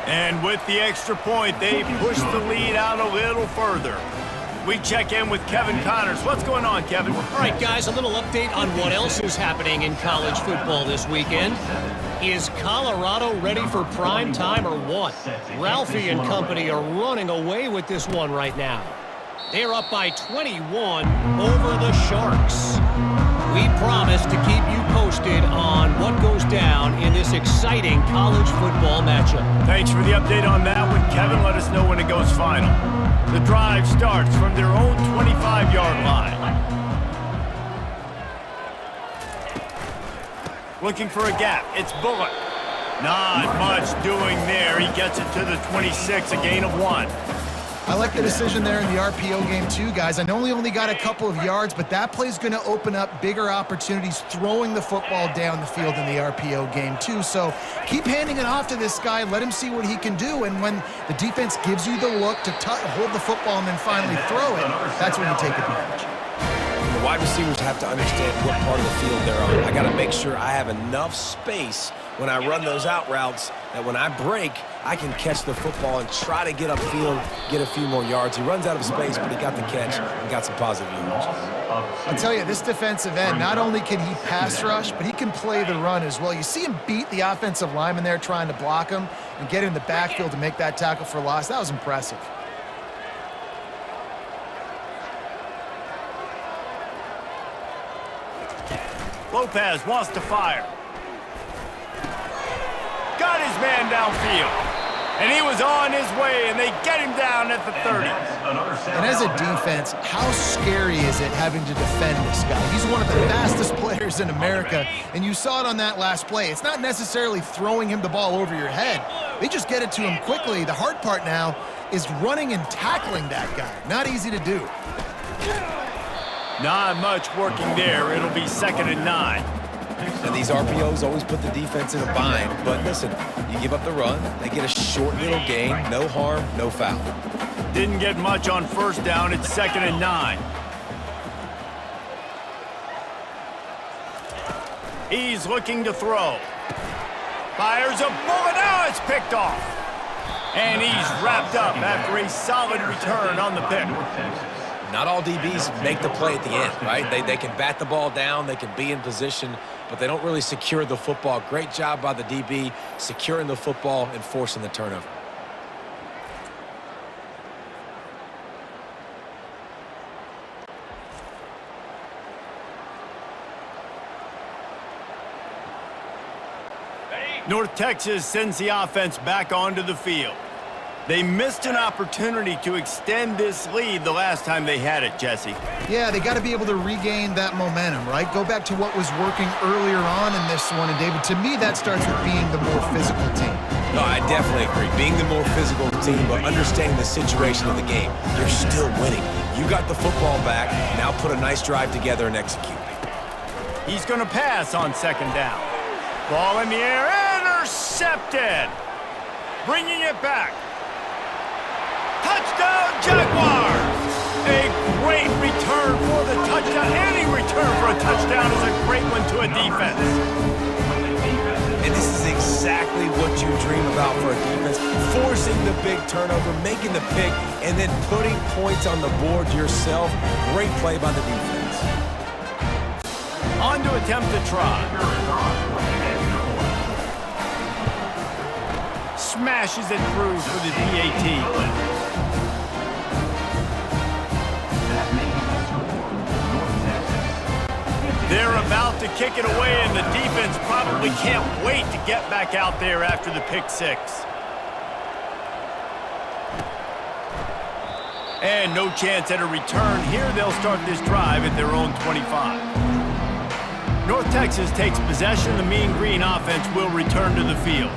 And with the extra point, they push the lead out a little further. We check in with Kevin Connors. What's going on, Kevin? All right, guys, a little update on what else is happening in college football this weekend. Is Colorado ready for prime time or what? Ralphie and company are running away with this one right now. They're up by 21 over the Sharks. We promise to keep you posted on what goes down in this exciting college football matchup. Thanks for the update on that one, Kevin. Let us know when it goes final. The drive starts from their own 25-yard line. Looking for a gap. It's Bullock. Not much doing there. He gets it to the 26, a gain of 1. I like the decision there in the RPO game too, guys. I know he only got a couple of yards, but that play's going to open up bigger opportunities throwing the football down the field in the RPO game too. So keep handing it off to this guy. Let him see what he can do. And when the defense gives you the look to hold the football and then finally throw it, that's when you take advantage. The wide receivers have to understand what part of the field they're on. I got to make sure I have enough space when I run those out routes that when I break, I can catch the football and try to get upfield, get a few more yards. He runs out of space, but he got the catch and got some positive yards. I'll tell you, this defensive end, not only can he pass rush, but he can play the run as well. You see him beat the offensive lineman there trying to block him and get in the backfield to make that tackle for loss. That was impressive. Lopez wants to fire. Got his man downfield. And he was on his way, and they get him down at the 30. And as a defense, how scary is it having to defend this guy? He's one of the fastest players in America, and you saw it on that last play. It's not necessarily throwing him the ball over your head. They just get it to him quickly. The hard part now is running and tackling that guy. Not easy to do. Not much working there. It'll be 2nd and 9. And these RPOs always put the defense in a bind. But listen, you give up the run, they get a short little gain, no harm, no foul. Didn't get much on first down. It's 2nd and 9. He's looking to throw. Fires a bullet. Now it's picked off. And he's wrapped up after a solid return on the pick. Not all DBs make the play at the end, right? They can bat the ball down, they can be in position, but they don't really secure the football. Great job by the DB securing the football and forcing the turnover. North Texas sends the offense back onto the field. They missed an opportunity to extend this lead the last time they had it, Jesse. Yeah, they got to be able to regain that momentum, right? Go back to what was working earlier on in this one. And, David, to me, that starts with being the more physical team. No, I definitely agree. Being the more physical team, but understanding the situation of the game. You're still winning. You got the football back. Now put a nice drive together and execute. He's going to pass on second down. Ball in the air, intercepted. Bringing it back. Touchdown, Jaguars! A great return for the touchdown. Any return for a touchdown is a great one to a defense. And this is exactly what you dream about for a defense. Forcing the big turnover, making the pick, and then putting points on the board yourself. Great play by the defense. On to attempt to try. Smashes it through for the PAT. They're about to kick it away, and the defense probably can't wait to get back out there after the pick six. And no chance at a return. Here they'll start this drive at their own 25. North Texas takes possession. The Mean Green offense will return to the field.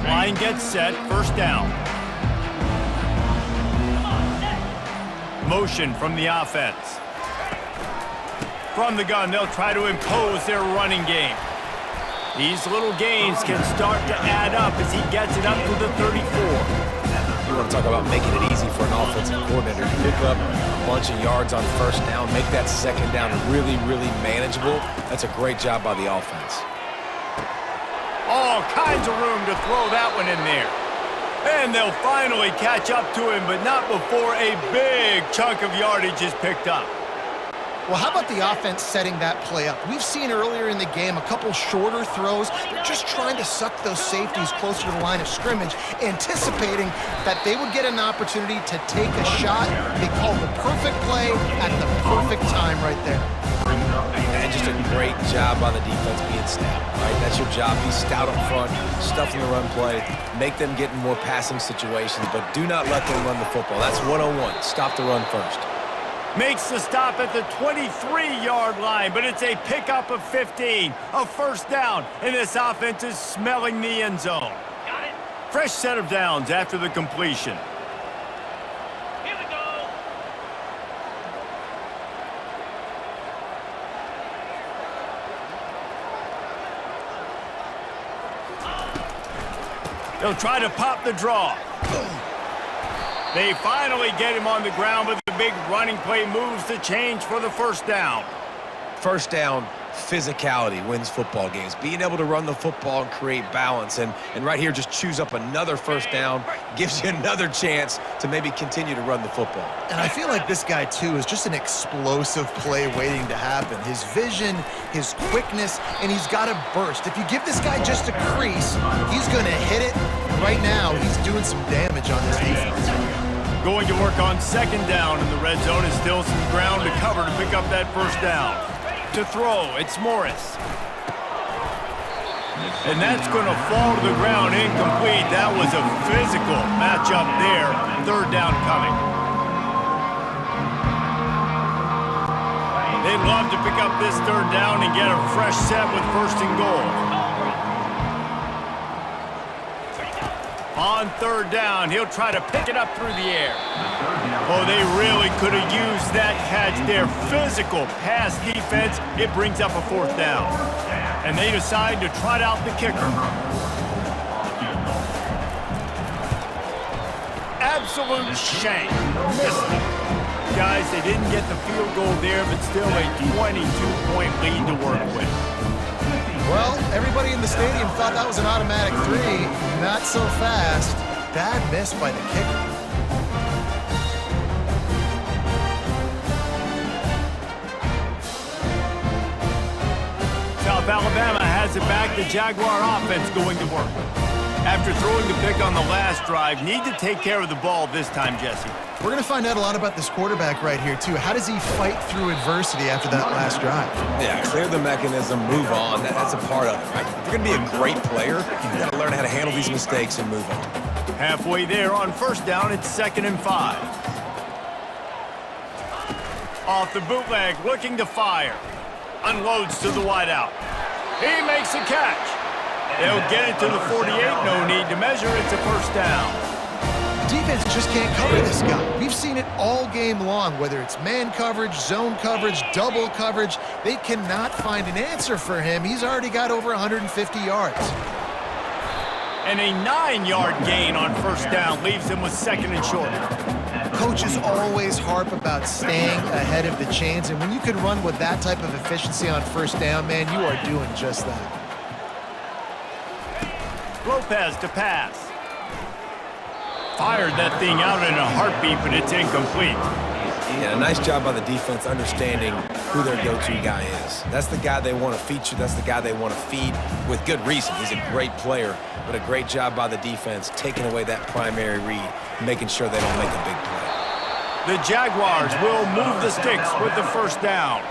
Line gets set, first down. Motion from the offense. From the gun, they'll try to impose their running game. These little gains can start to add up as he gets it up to the 34. You want to talk about making it easy for an offensive coordinator. You pick up a bunch of yards on first down, make that second down really, really manageable. That's a great job by the offense. All kinds of room to throw that one in there. And they'll finally catch up to him, but not before a big chunk of yardage is picked up. Well, how about the offense setting that play up? We've seen earlier in the game a couple shorter throws. They're just trying to suck those safeties closer to the line of scrimmage, anticipating that they would get an opportunity to take a shot. They called the perfect play at the perfect time right there. And just a great job by the defense being stout, right? That's your job. Be stout up front, stuff in the run play, make them get in more passing situations, but do not let them run the football. That's 101. Stop the run first. Makes the stop at the 23-yard line, but it's a pickup of 15, a first down, and this offense is smelling the end zone. Got it. Fresh set of downs after the completion. Here we go. They'll try to pop the draw. They finally get him on the ground, but the big running play moves the change for the first down. First down, physicality wins football games. Being able to run the football and create balance. And right here, just choose up another first down, gives you another chance to maybe continue to run the football. And I feel like this guy, too, is just an explosive play waiting to happen. His vision, his quickness, and he's got a burst. If you give this guy just a crease, he's going to hit it. Right now, he's doing some damage on this defense. Going to work on second down, and the red zone is still some ground to cover to pick up that first down. To throw, it's Morris. And that's going to fall to the ground incomplete. That was a physical matchup there. Third down coming. They'd love to pick up this third down and get a fresh set with first and goal. On third down, he'll try to pick it up through the air. Oh, they really could have used that catch there. Physical pass defense. It brings up a fourth down. And they decide to trot out the kicker. absolute shank. Missed it. Guys, they didn't get the field goal there, but still a 22-point lead to work with. Well, everybody in the stadium thought that was an automatic 3. Not so fast. Bad miss by the kicker. South Alabama has it back. The Jaguar offense going to work. After throwing the pick on the last drive, need to take care of the ball this time, Jesse. We're going to find out a lot about this quarterback right here, too. How does he fight through adversity after that last drive? Yeah, clear the mechanism, move on. That's a part of it, right? If you're going to be a great player, you got to learn how to handle these mistakes and move on. Halfway there on first down, it's 2nd and 5. Off the bootleg, looking to fire. Unloads to the wideout. He makes a catch. They'll get it to the 48, no need to measure, it's a first down. Defense just can't cover this guy. We've seen it all game long, whether it's man coverage, zone coverage, double coverage. They cannot find an answer for him. He's already got over 150 yards. And a 9-yard gain on first down leaves him with 2nd and short. Coaches always harp about staying ahead of the chains, and when you can run with that type of efficiency on first down, man, you are doing just that. Lopez to pass. Fired that thing out in a heartbeat, but it's incomplete. Yeah, nice job by the defense understanding who their go-to guy is. That's the guy they want to feature. That's the guy they want to feed with good reason. He's a great player, but a great job by the defense taking away that primary read, making sure they don't make a big play. The Jaguars will move the sticks with the first down.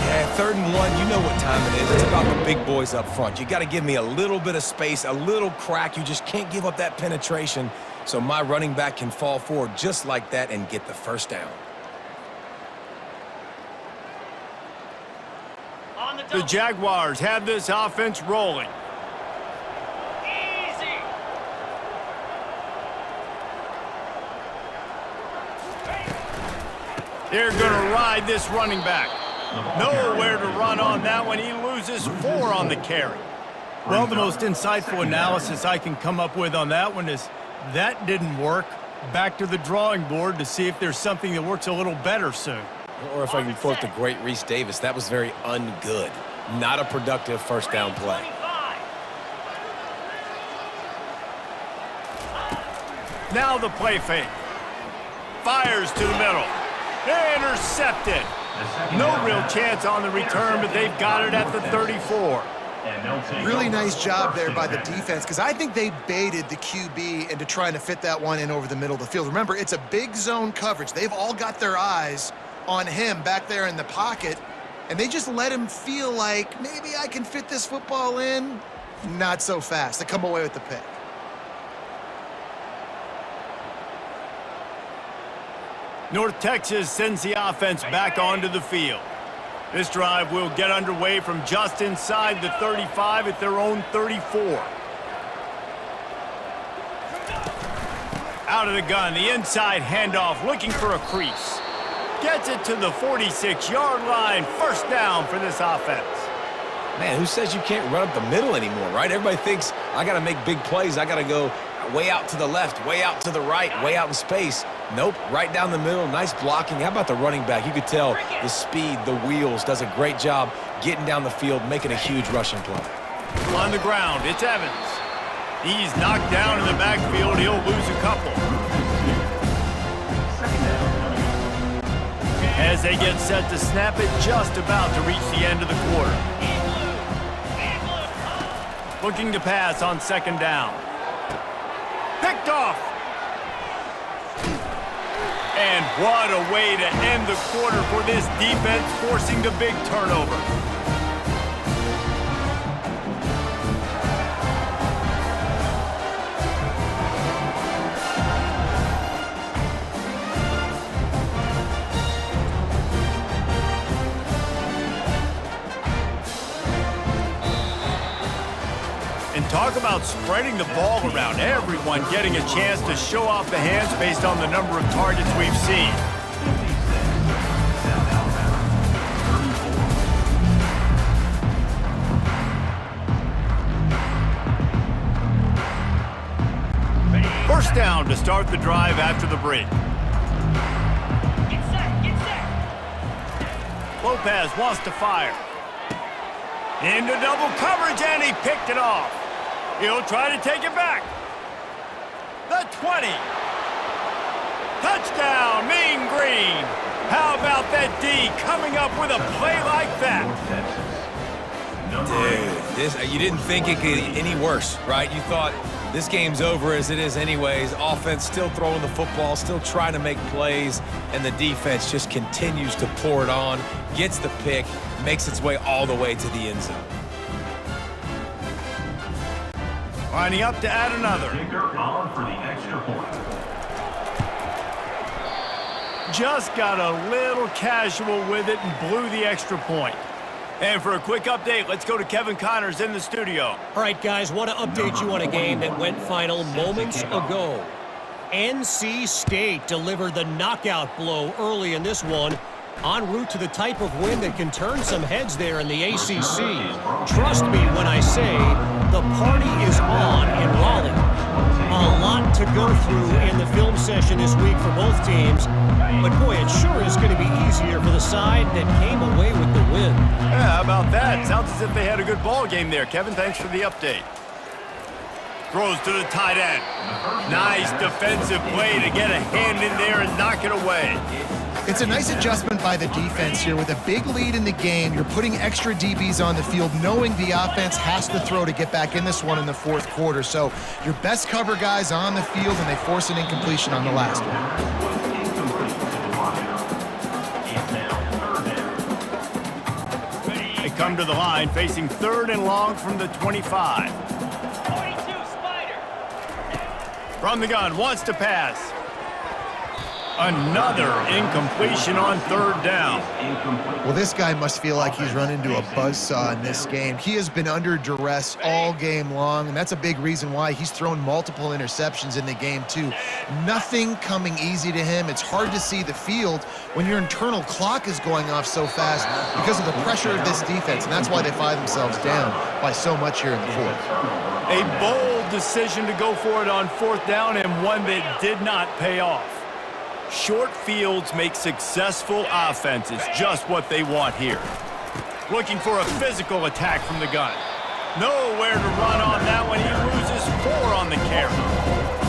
Yeah, 3rd and 1, you know what time it is. It's about the big boys up front. You got to give me a little bit of space, a little crack. You just can't give up that penetration, so my running back can fall forward just like that and get the first down. The Jaguars have this offense rolling. Easy. They're going to ride this running back. Nowhere to run on that one. He loses 4 on the carry. Well, the most insightful analysis I can come up with on that one is that didn't work. Back to the drawing board to see if there's something that works a little better soon. Or if I can quote the great Reese Davis, that was very ungood. Not a productive first down play. Now the play fake. Fires to the middle. Intercepted. No real chance on the return, but they've got it at the 34. Really nice job there by the defense, because I think they baited the QB into trying to fit that one in over the middle of the field. Remember, it's a big zone coverage. They've all got their eyes on him back there in the pocket, and they just let him feel like, maybe I can fit this football in. Not so fast. They come away with the pick. North Texas sends the offense back onto the field. This drive will get underway from just inside the 35 at their own 34. Out of the gun, the inside handoff, looking for a crease. Gets it to the 46-yard line. First down for this offense. Man, who says you can't run up the middle anymore, right? Everybody thinks I got to make big plays. I got to go way out to the left, way out to the right, way out in space. Nope, right down the middle, nice blocking. How about the running back? You could tell the speed, the wheels, does a great job getting down the field, making a huge rushing play. On the ground, it's Evans. He's knocked down in the backfield. He'll lose a couple. As they get set to snap it, just about to reach the end of the quarter. Looking to pass on 2nd down. Picked off. And what a way to end the quarter for this defense, forcing the big turnover. And talk about spreading the ball around. Everyone getting a chance to show off the hands based on the number of targets we've seen. First down to start the drive after the break. Get set, get set. Lopez wants to fire. Into double coverage, and he picked it off. He'll try to take it back. The 20. Touchdown, Mean Green. How about that D coming up with a play like that? Dude, you didn't think it could get any worse, right? You thought this game's over as it is anyways. Offense still throwing the football, still trying to make plays, and the defense just continues to pour it on, gets the pick, makes its way all the way to the end zone. Lining up to add another. Kicker on for the extra point. Just got a little casual with it and blew the extra point. And for a quick update, let's go to Kevin Connors in the studio. All right, guys, want to update you on a game that went final moments ago. NC State delivered the knockout blow early in this one, en route to the type of win that can turn some heads there in the ACC. Trust me when I say the party is on in Raleigh. A lot to go through in the film session this week for both teams, but boy, it sure is going to be easier for the side that came away with the win. Yeah, how about that? Sounds as if they had a good ball game there. Kevin, thanks for the update. Throws to the tight end. Nice defensive play to get a hand in there and knock it away. It's a nice adjustment by the defense here. With a big lead in the game, you're putting extra DBs on the field, knowing the offense has to throw to get back in this one in the fourth quarter. So your best cover guys on the field, and they force an incompletion on the last one. They come to the line, facing 3rd and long from the 25. 42, Spider. From the gun, wants to pass. Another incompletion on 3rd down. Well, this guy must feel like he's run into a buzzsaw in this game. He has been under duress all game long, and that's a big reason why he's thrown multiple interceptions in the game, too. Nothing coming easy to him. It's hard to see the field when your internal clock is going off so fast because of the pressure of this defense, and that's why they find themselves down by so much here in the fourth. A bold decision to go for it on 4th down, and one that did not pay off. Short fields make successful offenses just what they want here. Looking for a physical attack from the gun. Nowhere to run on that one. He loses 4 on the carry.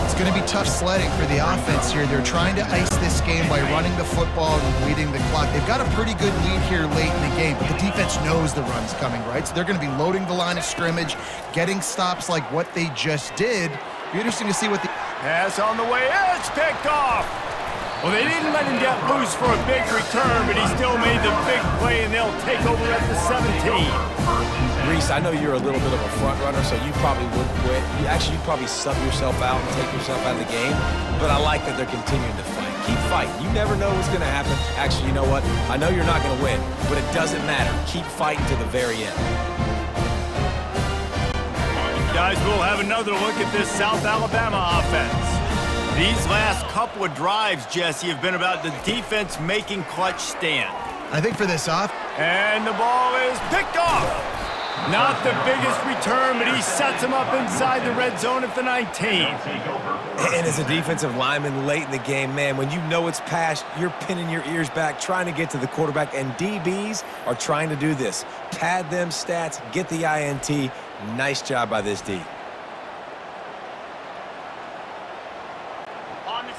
It's going to be tough sledding for the offense here. They're trying to ice this game by running the football and leading the clock. They've got a pretty good lead here late in the game, but the defense knows the run's coming, right? So they're going to be loading the line of scrimmage, getting stops like what they just did. Be interesting to see what the... Pass on the way. It's picked off. Well, they didn't let him get loose for a big return, but he still made the big play, and they'll take over at the 17. Reese, I know you're a little bit of a front runner, so you probably would quit. You'd probably sub yourself out and take yourself out of the game, but I like that they're continuing to fight. Keep fighting. You never know what's going to happen. Actually, you know what? I know you're not going to win, but it doesn't matter. Keep fighting to the very end. Guys, we'll have another look at this South Alabama offense. These last couple of drives, Jesse, have been about the defense making clutch stand. I think for this off. And the ball is picked off. Not the biggest return, but he sets him up inside the red zone at the 19. And as a defensive lineman late in the game, man, when you know it's past, you're pinning your ears back, trying to get to the quarterback, and DBs are trying to do this. Pad them stats, get the INT. Nice job by this D.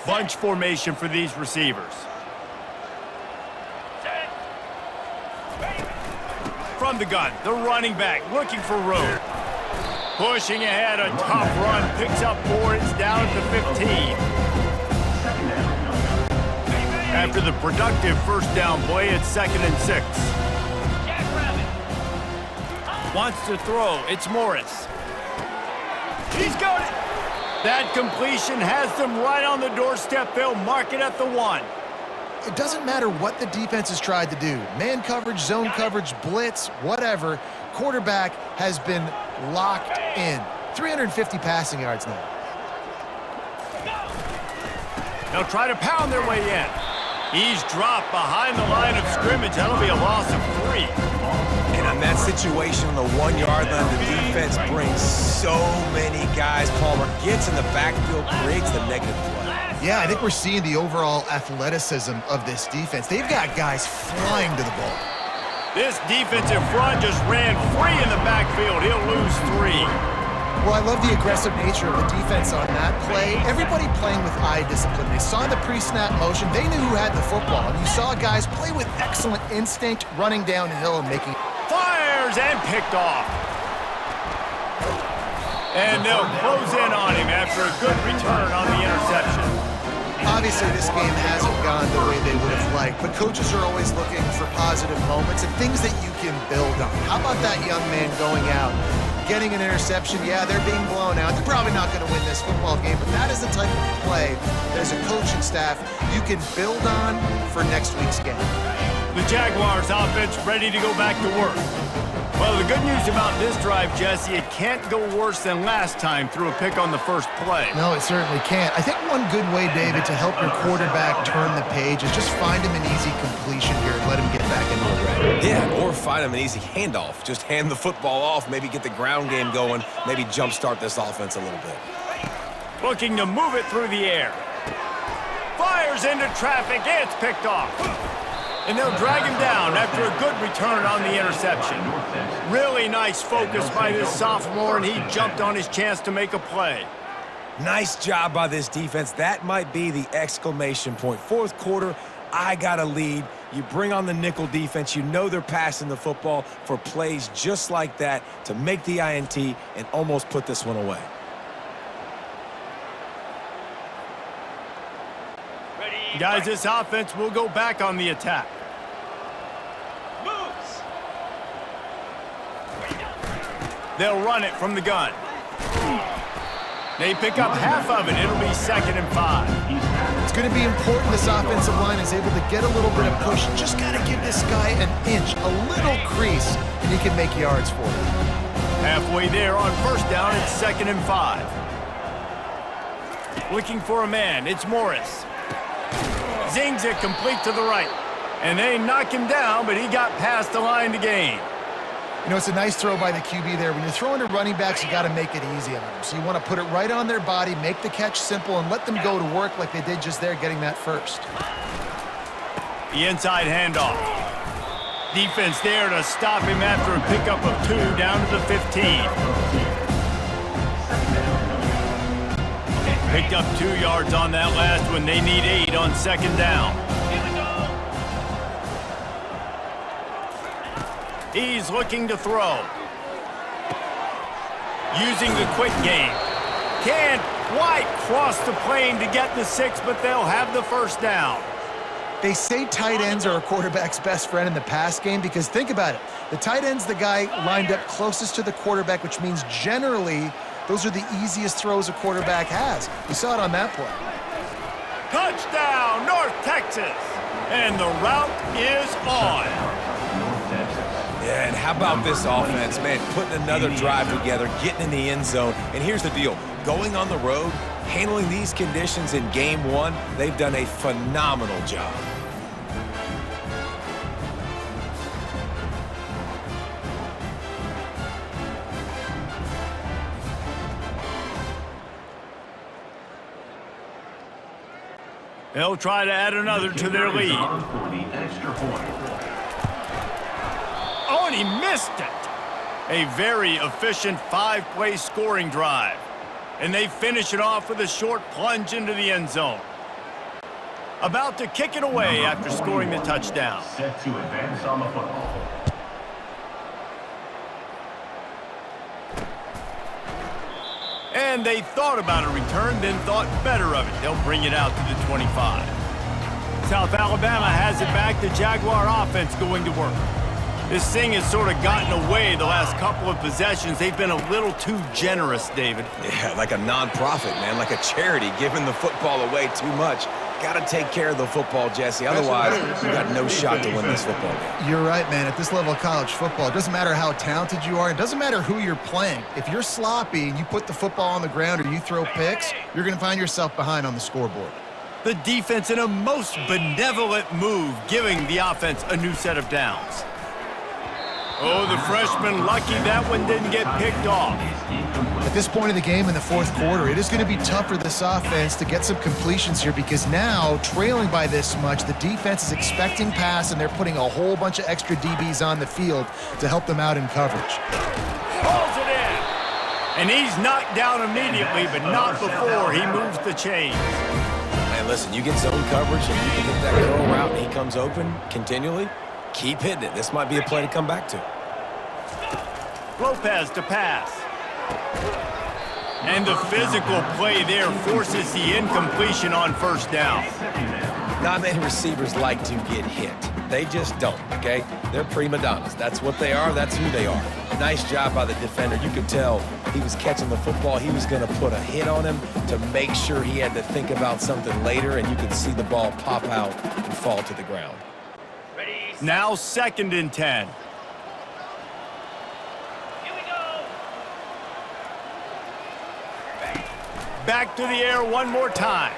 Bunch formation for these receivers. From the gun, the running back looking for room. Pushing ahead, a tough run, picks up 4, it's down to 15. After the productive 1st down play, it's 2nd and 6. Wants to throw, it's Morris. He's got it. That completion has them right on the doorstep. They'll mark it at the 1. It doesn't matter what the defense has tried to do. Man coverage, zone coverage, blitz, whatever. Quarterback has been locked in. 350 passing yards now. They'll try to pound their way in. He's dropped behind the line of scrimmage. That'll be a loss of 3. And on that situation on the 1 yard line, the defense brings so many guys. Palmer gets in the backfield, creates the negative play. Yeah, I think we're seeing the overall athleticism of this defense. They've got guys flying to the ball. This defensive front just ran free in the backfield. He'll lose 3. Well, I love the aggressive nature of the defense on that play. Everybody playing with eye discipline. They saw the pre-snap motion. They knew who had the football. And you saw guys play with excellent instinct, running downhill and making... Fires and picked off. And they'll close in on him after a good return on the interception. Obviously, this game hasn't gone the way they would have liked, but coaches are always looking for positive moments and things that you can build on. How about that young man going out, getting an interception? Yeah, they're being blown out. They're probably not going to win this football game, but that is the type of play that as a coaching staff you can build on for next week's game. The Jaguars offense ready to go back to work. Well, the good news about this drive, Jesse, it can't go worse than last time through a pick on the first play. No, it certainly can't. I think one good way, David, to help your quarterback turn the page is just find him an easy completion here and let him get back into the red. Yeah, or find him an easy handoff. Just hand the football off, maybe get the ground game going, maybe jumpstart this offense a little bit. Looking to move it through the air. Fires into traffic, it's picked off. And they'll drag him down after a good return on the interception. Really nice focus by this sophomore, and he jumped on his chance to make a play. Nice job by this defense. That might be the exclamation point. Fourth quarter, I got a lead. You bring on the nickel defense. You know they're passing the football for plays just like that to make the INT and almost put this one away. Guys, this offense will go back on the attack. Moves. They'll run it from the gun. They pick up half of it. It'll be 2nd and 5. It's going to be important this offensive line is able to get a little bit of push. Just got to give this guy an inch, a little crease, and he can make yards for it. Halfway there on first down, it's 2nd and 5. Looking for a man, it's Morris. Zings it complete to the right. And they knock him down, but he got past the line to gain. You know, it's a nice throw by the QB there. When you're throwing to running backs, you got to make it easy on them. So you want to put it right on their body, make the catch simple, and let them go to work like they did just there, getting that first. The inside handoff. Defense there to stop him after a pickup of 2 down to the 15. Picked up 2 yards on that last one. They need 8 on 2nd down. He's looking to throw. Using the quick game. Can't quite cross the plane to get the 6, but they'll have the first down. They say tight ends are a quarterback's best friend in the pass game because think about it. The tight end's the guy lined up closest to the quarterback, which means generally those are the easiest throws a quarterback has. We saw it on that play. Touchdown, North Texas. And the route is on. Yeah, and how about this offense, man, putting another drive together, getting in the end zone. And here's the deal. Going on the road, handling these conditions in game 1, they've done a phenomenal job. They'll try to add another to their lead. For the extra point. Oh, and he missed it. A very efficient 5-play scoring drive. And they finish it off with a short plunge into the end zone. About to kick it away after scoring the touchdown. Set to advance on the football. And they thought about a return, then thought better of it. They'll bring it out to the 25. South Alabama has it back. The Jaguar offense going to work. This thing has sort of gotten away the last couple of possessions. They've been a little too generous, David. Yeah, like a non-profit, man, like a charity, giving the football away too much. Got to take care of the football, Jesse. Otherwise, you got no shot to win this football game. You're right, man. At this level of college football, it doesn't matter how talented you are. It doesn't matter who you're playing. If you're sloppy and you put the football on the ground or you throw picks, you're going to find yourself behind on the scoreboard. The defense in a most benevolent move, giving the offense a new set of downs. Oh, the freshman lucky that one didn't get picked off. At this point of the game in the fourth quarter, it is going to be tough for this offense to get some completions here because now, trailing by this much, the defense is expecting pass and they're putting a whole bunch of extra DBs on the field to help them out in coverage. Pulls it in. And he's knocked down immediately, but not before he moves the chains. Man, listen, you get zone coverage and you can hit that curl route and he comes open continually. Keep hitting it. This might be a play to come back to. Lopez to pass. And the physical play there forces the incompletion on first down. Not many receivers like to get hit. They just don't, okay? They're prima donnas. That's what they are. That's who they are. Nice job by the defender. You could tell he was catching the football. He was going to put a hit on him to make sure he had to think about something later, and you could see the ball pop out and fall to the ground. Now 2nd and 10. Here we go. Back to the air one more time.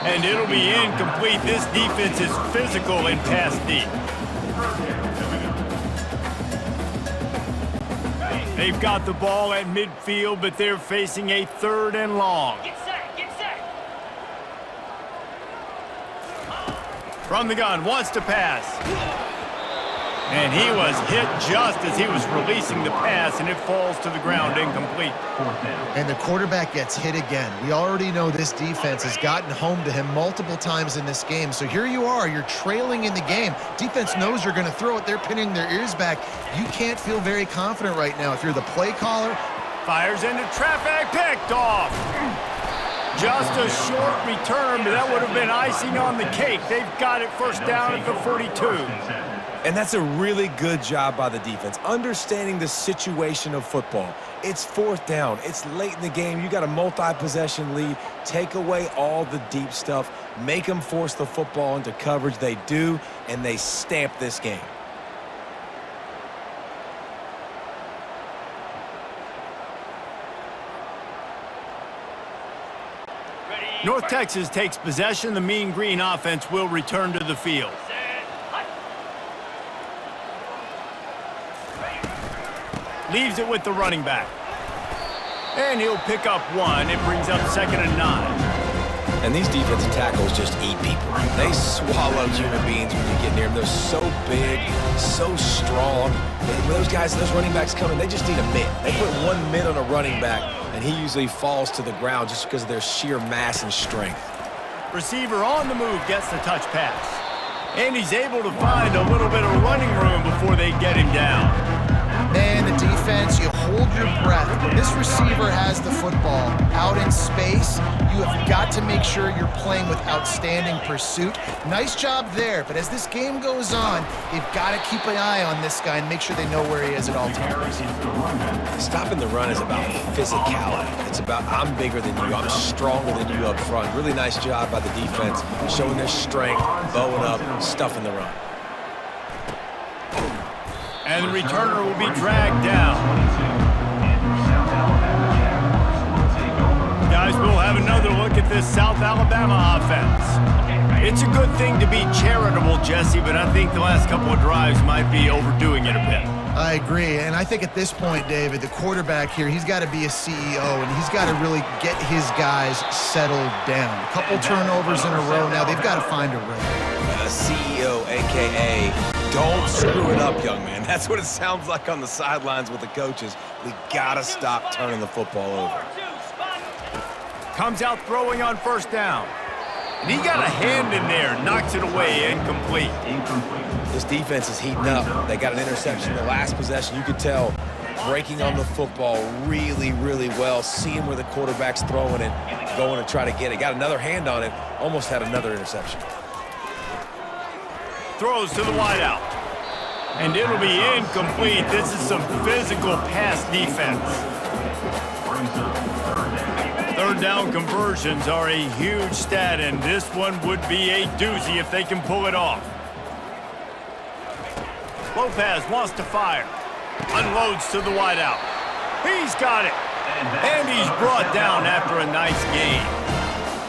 And it'll be incomplete. This defense is physical and pass deep. They've got the ball at midfield, but they're facing a 3rd and long. Get set. Get set. From the gun, wants to pass. And he was hit just as he was releasing the pass, and it falls to the ground incomplete. And the quarterback gets hit again. We already know this defense has gotten home to him multiple times in this game. So here you are, you're trailing in the game. Defense knows you're going to throw it. They're pinning their ears back. You can't feel very confident right now if you're the play caller. Fires into traffic, picked off. Just a short return, but that would have been icing on the cake. They've got it first down at the 42. And that's a really good job by the defense, understanding the situation of football. It's 4th down. It's late in the game. You got a multi-possession lead. Take away all the deep stuff. Make them force the football into coverage. They do, and they stamp this game. North Texas takes possession. The Mean Green offense will return to the field. Leaves it with the running back. And he'll pick up 1. It brings up 2nd and 9. And these defensive tackles just eat people. They swallow human beings when you get near them. They're so big, so strong. And those guys, those running backs coming, they just need a mitt. They put 1 mitt on a running back, and he usually falls to the ground just because of their sheer mass and strength. Receiver on the move gets the touch pass. And he's able to find a little bit of running room before they get him down. Man, the defense, you hold your breath. When this receiver has the football out in space, you have got to make sure you're playing with outstanding pursuit. Nice job there, but as this game goes on, they've got to keep an eye on this guy and make sure they know where he is at all times. Stopping the run is about physicality. It's about I'm bigger than you, I'm stronger than you up front. Really nice job by the defense, showing their strength, bowing up, stuffing the run. And the returner will be dragged down. Guys, we'll have another look at this South Alabama offense. It's a good thing to be charitable, Jesse, but I think the last couple of drives might be overdoing it a bit. I agree, and I think at this point, David, the quarterback here, he's got to be a CEO, and he's got to really get his guys settled down. A couple turnovers in a row now. They've got to find a rhythm. A CEO, a.k.a. don't screw it up, young man. That's what it sounds like on the sidelines with the coaches. We got to stop turning the football over. Comes out throwing on first down. And he got a hand in there, knocks it away, incomplete. This defense is heating up. They got an interception the last possession. You could tell breaking on the football really, really well, seeing where the quarterback's throwing it, going to try to get it. Got another hand on it, almost had another interception. Throws to the wideout. And it'll be incomplete. This is some physical pass defense. 3rd down conversions are a huge stat, and this one would be a doozy if they can pull it off. Lopez wants to fire. Unloads to the wideout. He's got it. And he's brought down after a nice gain.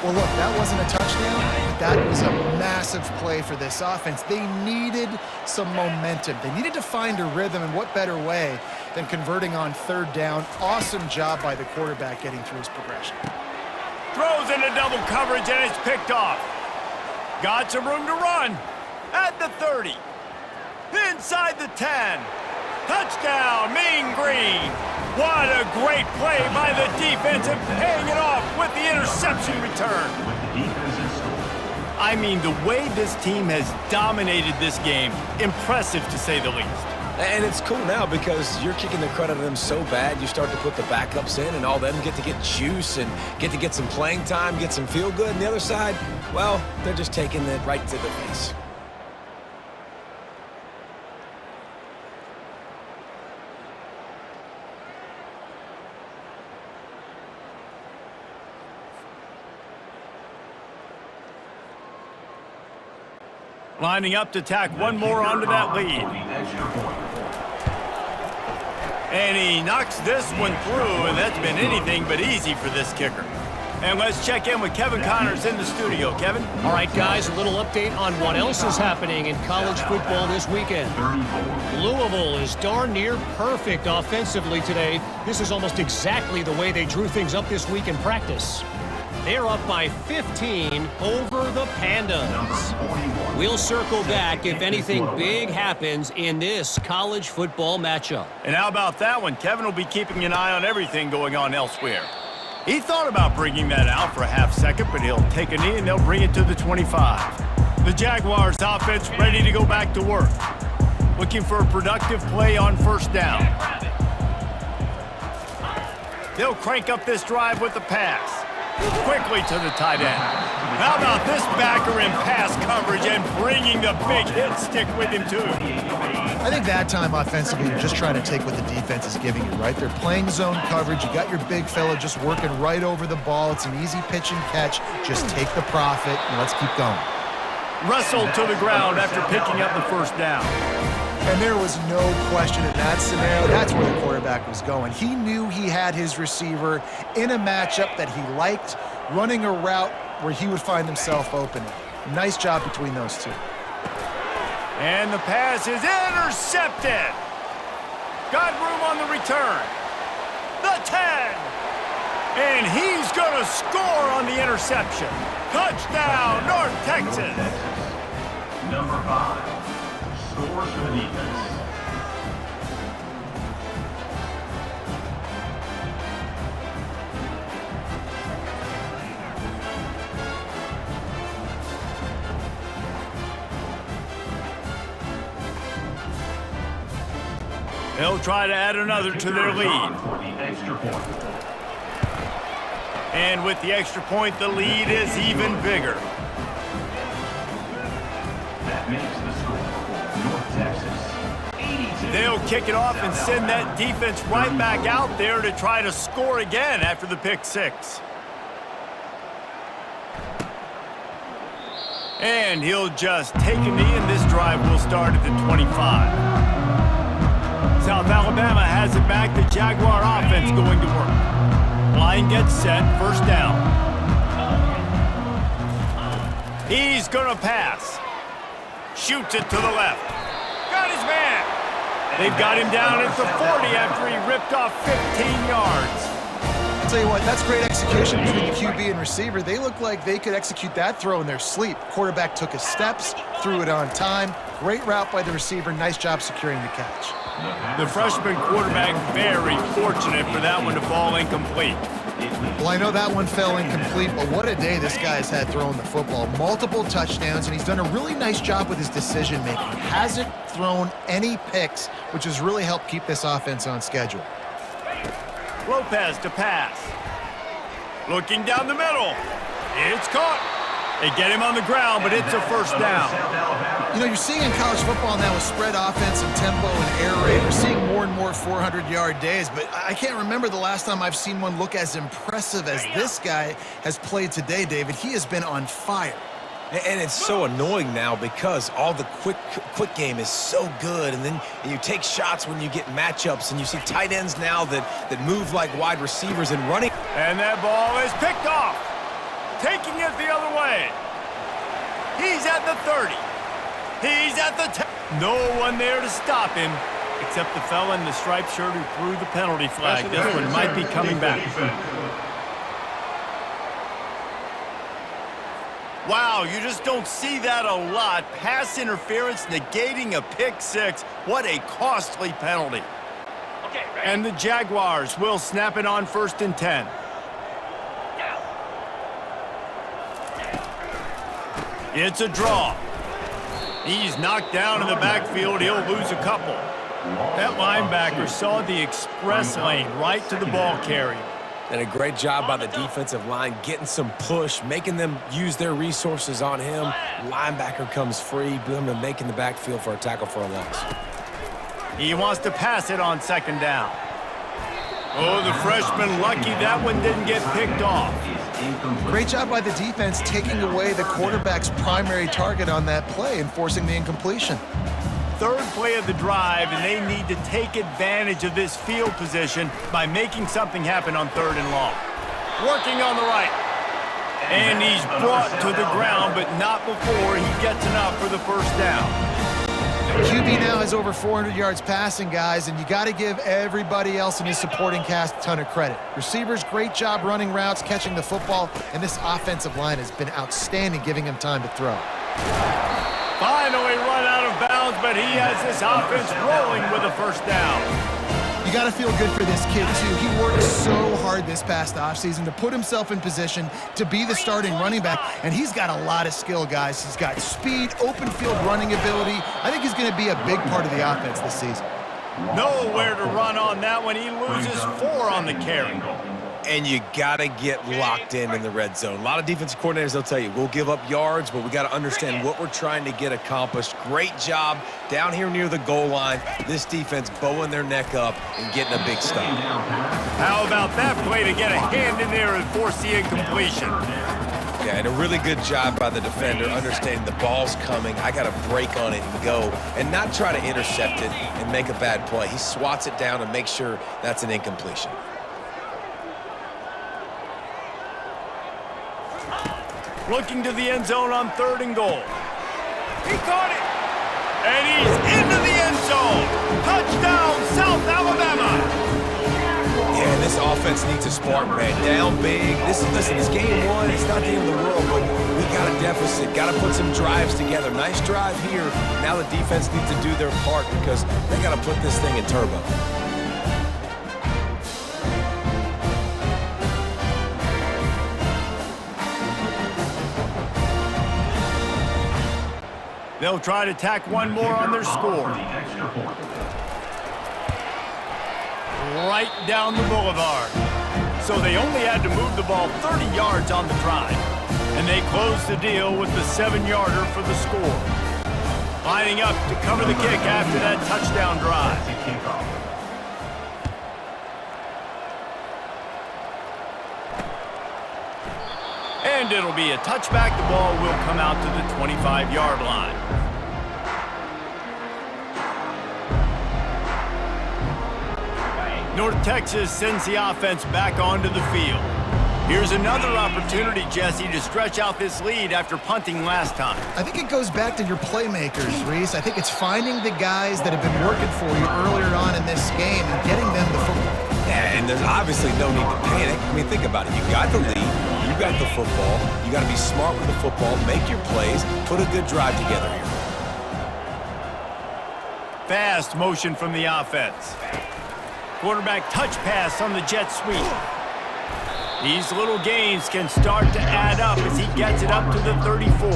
Well, look, that wasn't a touchdown, but that was a massive massive play for this offense. They needed some momentum. They needed to find a rhythm, and what better way than converting on third down. Awesome job by the quarterback getting through his progression. Throws into double coverage, and it's picked off. Got some room to run at the 30. Inside the 10. Touchdown, Mean Green. What a great play by the defense and paying it off with the interception return. With the defensive score. I mean, the way this team has dominated this game, impressive to say the least. And it's cool now because you're kicking the crud out of them so bad, you start to put the backups in, and all them get to get juice and get to get some playing time, get some feel good. And the other side, well, they're just taking it right to the face. Lining up to tack one more onto that lead. And he knocks this one through, and that's been anything but easy for this kicker. And let's check in with Kevin Connors in the studio. Kevin? All right, guys, a little update on what else is happening in college football this weekend. Louisville is darn near perfect offensively today. This is almost exactly the way they drew things up this week in practice. They're up by 15 over the Pandas. We'll circle back if anything big happens in this college football matchup. And how about that one? Kevin will be keeping an eye on everything going on elsewhere. He thought about bringing that out for a half second, but he'll take a knee and they'll bring it to the 25. The Jaguars offense ready to go back to work. Looking for a productive play on first down. They'll crank up this drive with the pass. Quickly to the tight end. How about this backer in pass coverage and bringing the big hit stick with him too? I think that time offensively, you're just trying to take what the defense is giving you, right? They're playing zone coverage. You got your big fella just working right over the ball. It's an easy pitch and catch. Just take the profit and let's keep going. Wrestled to the ground after picking up the first down. And there was no question in that scenario. That's where the quarterback was going. He knew he had his receiver in a matchup that he liked, running a route where he would find himself open. Nice job between those two. And the pass is intercepted. Got room on the return. The 10. And he's going to score on the interception. Touchdown, North Texas. Number 5. Scores for the defense. They'll try to add another to their lead. For the extra point. And with the extra point, the lead is even bigger. That makes the score for North Texas 82. They'll kick it off and send that defense right back out there to try to score again after the pick six. And he'll just take a knee, and this drive will start at the 25. South Alabama has it back. The Jaguar offense going to work. Line gets set, first down. He's going to pass. Shoots it to the left. Got his man. They've got him down at the 40 after he ripped off 15 yards. I'll tell you what, that's great execution between the QB and receiver. They look like they could execute that throw in their sleep. Quarterback took his steps, threw it on time. Great route by the receiver. Nice job securing the catch. The freshman quarterback very fortunate for that one to fall incomplete. Well, I know that one fell incomplete, but what a day this guy has had throwing the football. Multiple touchdowns, and he's done a really nice job with his decision-making. Hasn't thrown any picks, which has really helped keep this offense on schedule. Lopez to pass. Looking down the middle. It's caught. They get him on the ground, but it's a first down. You know, you're seeing in college football now with spread offense and tempo and air raid, we're seeing more and more 400-yard days, but I can't remember the last time I've seen one look as impressive as this guy has played today, David. He has been on fire. And it's so annoying now because all the quick game is so good, and then you take shots when you get matchups, and you see tight ends now that move like wide receivers and running. And that ball is picked off. Taking it the other way. He's at the 30. He's at the 10. No one there to stop him, except the fella in the striped shirt who threw the penalty flag. This one might be coming back. Wow, you just don't see that a lot. Pass interference negating a pick six. What a costly penalty. Okay, ready? And the Jaguars will snap it on 1st and 10. Down. It's a draw. He's knocked down in the backfield. He'll lose a couple. That linebacker saw the express lane right to the ball carrier. And a great job by the defensive line, getting some push, making them use their resources on him. Linebacker comes free, boom, and making the backfield for a tackle for a loss. He wants to pass it on 2nd down. Oh, the freshman lucky that one didn't get picked off. Great job by the defense taking away the quarterback's primary target on that play and forcing the incompletion. 3rd play of the drive, and they need to take advantage of this field position by making something happen on 3rd and long. Working on the right. And he's brought to the ground, but not before he gets enough for the 1st down. QB now has over 400 yards passing, guys, and you got to give everybody else in his supporting cast a ton of credit. Receivers, great job running routes, catching the football, and this offensive line has been outstanding, giving him time to throw. Finally run out of bounds, but he has this offense rolling with a 1st down. You got to feel good for this kid, too. He worked so hard this past offseason to put himself in position to be the starting running back, and he's got a lot of skill, guys. He's got speed, open field running ability. I think he's going to be a big part of the offense this season. Nowhere to run on that one. He loses 4 on the carry. And you got to get locked in the red zone. A lot of defensive coordinators, they'll tell you, we'll give up yards, but we got to understand what we're trying to get accomplished. Great job down here near the goal line. This defense bowing their neck up and getting a big stop. How about that play to get a hand in there and force the incompletion? Yeah, and a really good job by the defender, understanding the ball's coming. I got to break on it and go, and not try to intercept it and make a bad play. He swats it down and makes sure that's an incompletion. Looking to the end zone on 3rd and goal. He caught it! And he's into the end zone! Touchdown, South Alabama! Yeah, and this offense needs a spark, man. Down big. Listen, it's game 1. It's not the end of the world, but we got a deficit. Got to put some drives together. Nice drive here. Now the defense needs to do their part because they got to put this thing in turbo. They'll try to tack one more on their score. Right down the boulevard. So they only had to move the ball 30 yards on the drive. And they closed the deal with the 7-yarder for the score. Lining up to cover the kick after that touchdown drive. And it'll be a touchback. The ball will come out to the 25-yard line. North Texas sends the offense back onto the field. Here's another opportunity, Jesse, to stretch out this lead after punting last time. I think it goes back to your playmakers, Reese. I think it's finding the guys that have been working for you earlier on in this game and getting them the football. Yeah, and there's obviously no need to panic. I mean, think about it. You got the lead. You got the football. You got to be smart with the football. Make your plays. Put a good drive together here. Fast motion from the offense. Quarterback touch pass on the jet sweep. These little gains can start to add up as he gets it up to the 34.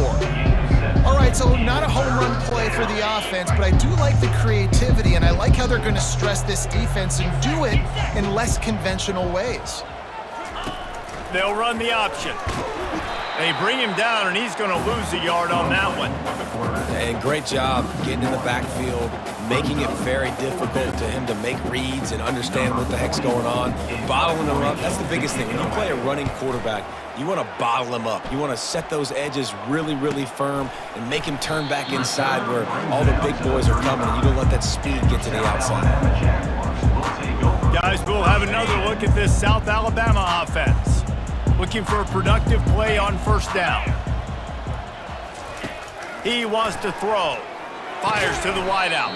All right, so not a home run play for the offense, but I do like the creativity, and I like how they're going to stress this defense and do it in less conventional ways. They'll run the option. They bring him down, and he's going to lose a yard on that one. And great job getting in the backfield, making it very difficult to him to make reads and understand what the heck's going on. Bottling him up, that's the biggest thing. When you play a running quarterback, you want to bottle him up. You want to set those edges really, really firm and make him turn back inside where all the big boys are coming, and you don't let that speed get to the outside. Guys, we'll have another look at this South Alabama offense. Looking for a productive play on 1st down. He wants to throw. Fires to the wideout.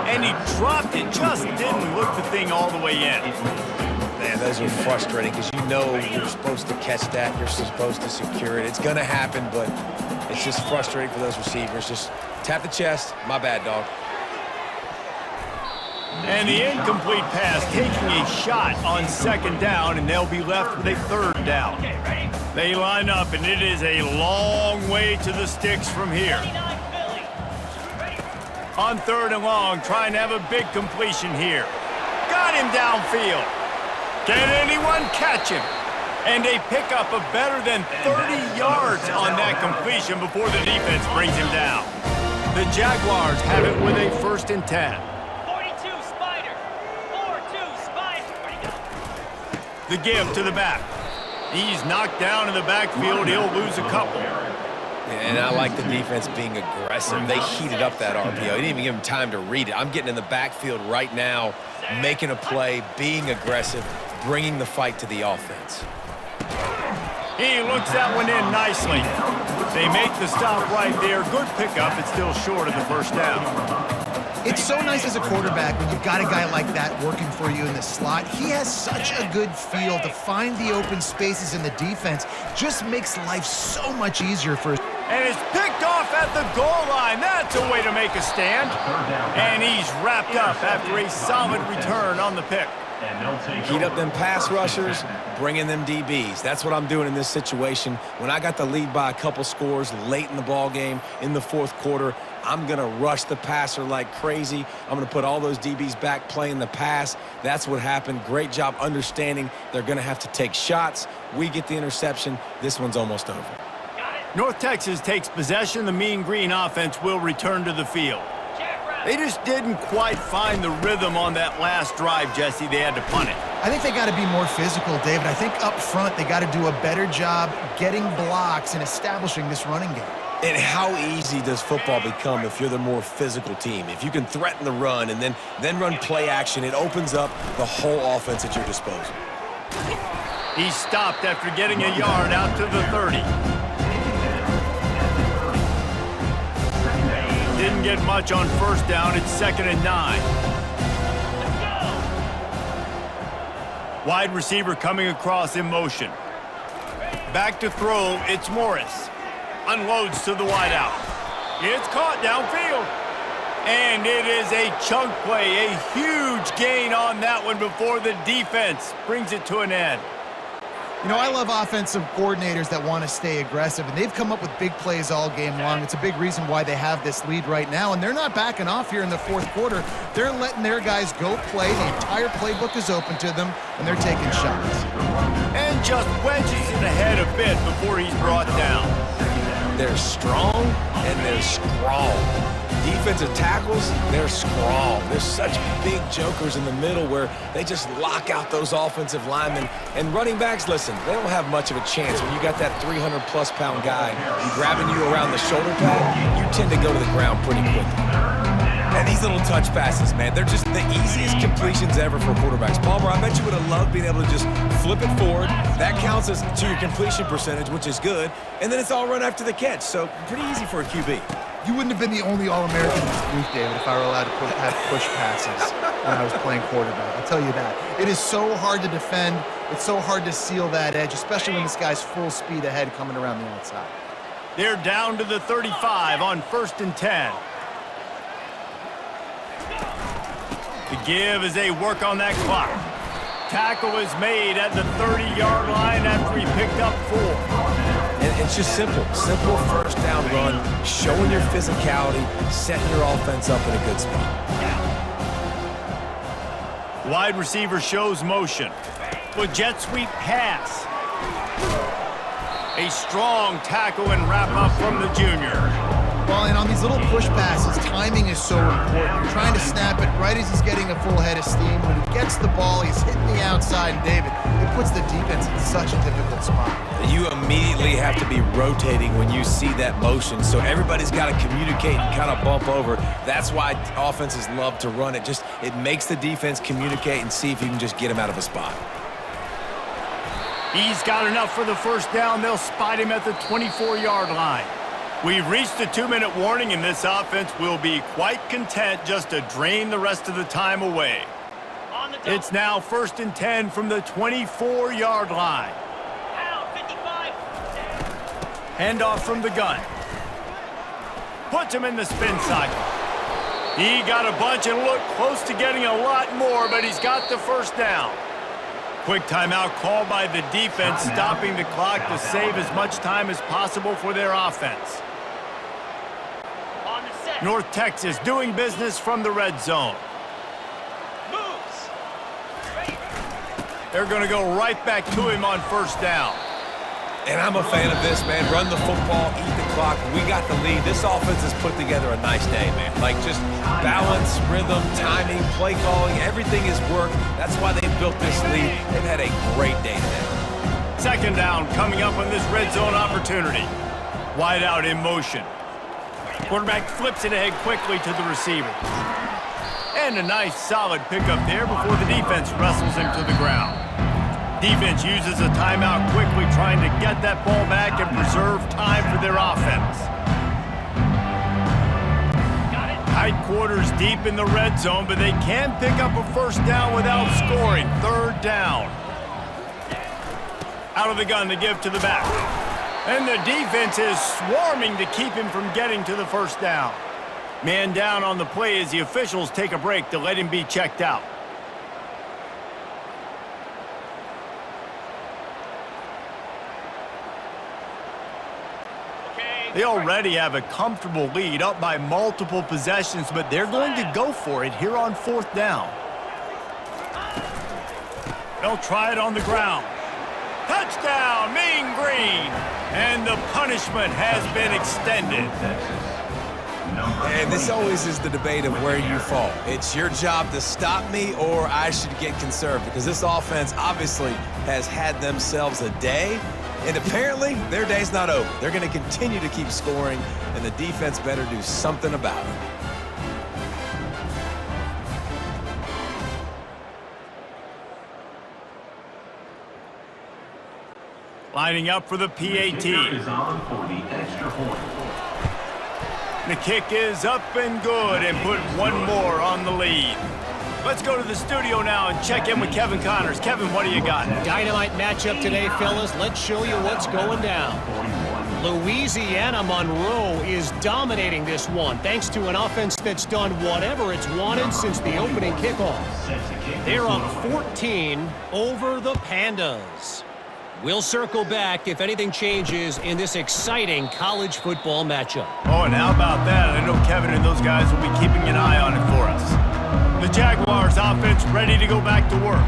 And he dropped it. Just didn't look the thing all the way in. Man, those are frustrating because you know you're supposed to catch that. You're supposed to secure it. It's going to happen, but it's just frustrating for those receivers. Just tap the chest. My bad, dog. And the incomplete pass taking a shot on second down, and they'll be left with a third down. They line up, and it is a long way to the sticks from here. On third and long, trying to have a big completion here. Got him downfield. Can anyone catch him? And a pickup of better than 30 yards on that completion before the defense brings him down. The Jaguars have it with a 1st and 10. 42 Spider. 4-2 Spider. Where'd he go? The give to the back. He's knocked down in the backfield. He'll lose a couple. And I like the defense being aggressive. They heated up that RPO. He didn't even give him time to read it. I'm getting in the backfield right now, making a play, being aggressive, bringing the fight to the offense. He looks that one in nicely. They make the stop right there. Good pickup. It's still short of the first down. It's so nice as a quarterback when you've got a guy like that working for you in the slot. He has such a good feel to find the open spaces in the defense. Just makes life so much easier for us. And it's picked off at the goal line. That's a way to make a stand. And he's wrapped up after a solid return on the pick. Heat up them pass rushers, bring in them DBs. That's what I'm doing in this situation. When I got the lead by a couple scores late in the ball game, in the fourth quarter, I'm going to rush the passer like crazy. I'm going to put all those DBs back playing the pass. That's what happened. Great job understanding they're going to have to take shots. We get the interception. This one's almost over. North Texas takes possession. The Mean Green offense will return to the field. They just didn't quite find the rhythm on that last drive, Jesse. They had to punt it. I think they got to be more physical, David. I think up front they got to do a better job getting blocks and establishing this running game. And how easy does football become if you're the more physical team? If you can threaten the run and then run play action, it opens up the whole offense at your disposal. He stopped after getting a yard out to the 30. Didn't get much on first down. It's 2nd and 9. Wide receiver coming across in motion. Back to throw. It's Morris. Unloads to the wideout. It's caught downfield. And it is a chunk play. A huge gain on that one before the defense brings it to an end. You know, I love offensive coordinators that want to stay aggressive, and they've come up with big plays all game long. It's a big reason why they have this lead right now, and they're not backing off here in the fourth quarter. They're letting their guys go play. The entire playbook is open to them, and they're taking shots. And just wedges it ahead a bit before he's brought down. They're strong, and they're strong. Defensive tackles, they're strong. There's such big jokers in the middle where they just lock out those offensive linemen. And running backs, listen, they don't have much of a chance. When you got that 300-plus pound guy grabbing you around the shoulder pad, you tend to go to the ground pretty quickly. And these little touch passes, man, they're just the easiest completions ever for quarterbacks. Palmer, I bet you would have loved being able to just flip it forward. That counts as to your completion percentage, which is good. And then it's all run after the catch, so pretty easy for a QB. You wouldn't have been the only All-American in this booth, David, if I were allowed to have push passes when I was playing quarterback. I'll tell you that. It is so hard to defend. It's so hard to seal that edge, especially when this guy's full speed ahead coming around the outside. They're down to the 35 on 1st and 10. The give as they work on that clock. Tackle is made at the 30-yard line after he picked up 4. And it's just simple first down run, showing your physicality, setting your offense up in a good spot. Wide receiver shows motion. With jet sweep pass. A strong tackle and wrap up from the junior. Well, and on these little push passes, timing is so important. You're trying to snap it right as he's getting a full head of steam. When he gets the ball, he's hitting the outside, and David, it puts the defense in such a difficult spot. You immediately have to be rotating when you see that motion, so everybody's got to communicate and kind of bump over. That's why offenses love to run it. It makes the defense communicate and see if you can just get him out of a spot. He's got enough for the first down. They'll spot him at the 24-yard line. We've reached the 2-minute warning, and this offense will be quite content just to drain the rest of the time away. It's now 1st and 10 from the 24-yard line. Out, 55. Handoff from the gun. Puts him in the spin cycle. He got a bunch and looked close to getting a lot more, but he's got the first down. Quick timeout called by the defense, stopping the clock to save as much time as possible for their offense. On the set. North Texas doing business from the red zone. Moves. Ready. They're going to go right back to him on first down. And I'm a fan of this, man. Run the football, eat the clock. We got the lead. This offense has put together a nice day, man. Like, just balance, rhythm, timing, play calling, everything has worked. That's why they built this lead. They've had a great day today. 2nd down coming up on this red zone opportunity. Wide out in motion. Quarterback flips it ahead quickly to the receiver. And a nice solid pickup there before the defense wrestles him to the ground. Defense uses a timeout quickly, trying to get that ball back and preserve time for their offense. Got it. Tight quarters deep in the red zone, but they can pick up a first down without scoring. 3rd down. Out of the gun to give to the back. And the defense is swarming to keep him from getting to the first down. Man down on the play as the officials take a break to let him be checked out. They already have a comfortable lead, up by multiple possessions, but they're going to go for it here on 4th down. They'll try it on the ground. Touchdown, Mean Green! And the punishment has been extended. And this always is the debate of where you fall. It's your job to stop me, or I should get conserved, because this offense obviously has had themselves a day. And apparently, their day's not over. They're going to continue to keep scoring, and the defense better do something about it. Lining up for the PAT. Is on for the extra point. The kick is up and good, and put one more on the lead. Let's go to the studio now and check in with Kevin Connors. Kevin, what do you got? Dynamite matchup today, fellas. Let's show you what's going down. Louisiana Monroe is dominating this one, thanks to an offense that's done whatever it's wanted since the opening kickoff. They're up 14 over the Pandas. We'll circle back if anything changes in this exciting college football matchup. Oh, and how about that? I know Kevin and those guys will be keeping an eye on it for us. The Jaguars offense ready to go back to work.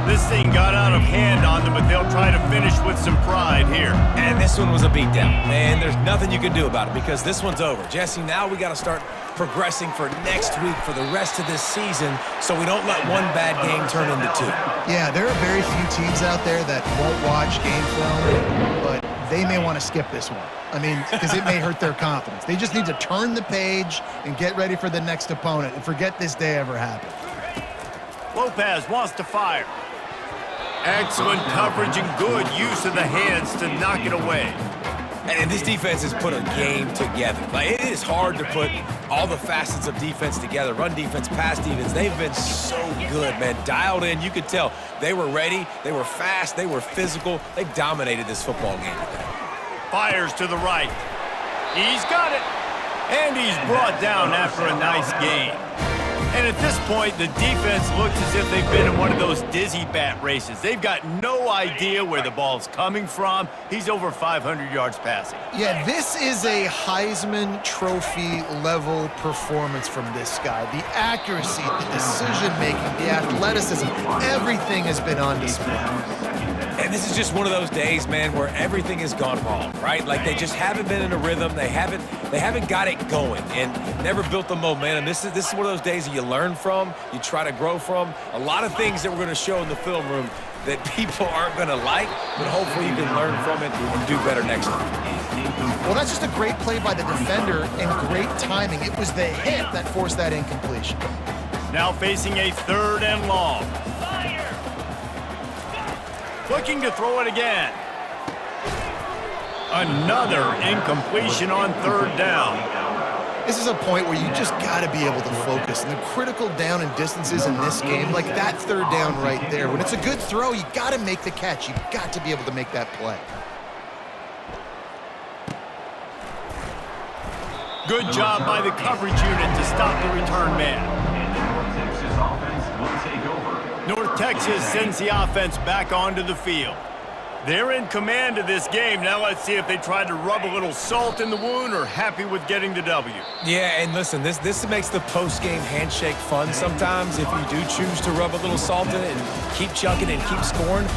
This thing got out of hand on them, but they'll try to finish with some pride here. And this one was a beatdown. And there's nothing you can do about it because this one's over. Jesse, now we got to start progressing for next week for the rest of this season so we don't let one bad game turn into 2. Yeah, there are very few teams out there that won't watch game film, but they may want to skip this one. I mean, because it may hurt their confidence. They just need to turn the page and get ready for the next opponent and forget this day ever happened. Lopez wants to fire. Excellent coverage and good use of the hands to knock it away. And this defense has put a game together. Like, it is hard to put all the facets of defense together. Run defense, pass defense. They've been so good, man. Dialed in. You could tell they were ready. They were fast. They were physical. They dominated this football game today. Fires to the right. He's got it. And he's brought down after a nice gain. And at this point, the defense looks as if they've been in one of those dizzy bat races. They've got no idea where the ball's coming from. He's over 500 yards passing. Yeah, this is a Heisman Trophy level performance from this guy. The accuracy, the decision-making, the athleticism, everything has been on display. And this is just one of those days, man, where everything has gone wrong, right? Like, they just haven't been in a rhythm. They haven't got it going and never built the momentum. This is one of those days that you learn from, you try to grow from. A lot of things that we're going to show in the film room that people aren't going to like, but hopefully you can learn from it and do better next time. Well, that's just a great play by the defender and great timing. It was the hit that forced that incompletion. Now facing a 3rd and long. Looking to throw it again. Another incompletion on third down. This is a point where you just got to be able to focus. And the critical down and distances in this game, like that third down right there, when it's a good throw, you got to make the catch. You got to be able to make that play. Good job by the coverage unit to stop the return man. And the North Texas offense will take over. North Texas sends the offense back onto the field. They're in command of this game. Now let's see if they tried to rub a little salt in the wound or happy with getting the W. Yeah, and listen, this makes the post-game handshake fun sometimes if you do choose to rub a little salt in it and keep chucking and keep scoring.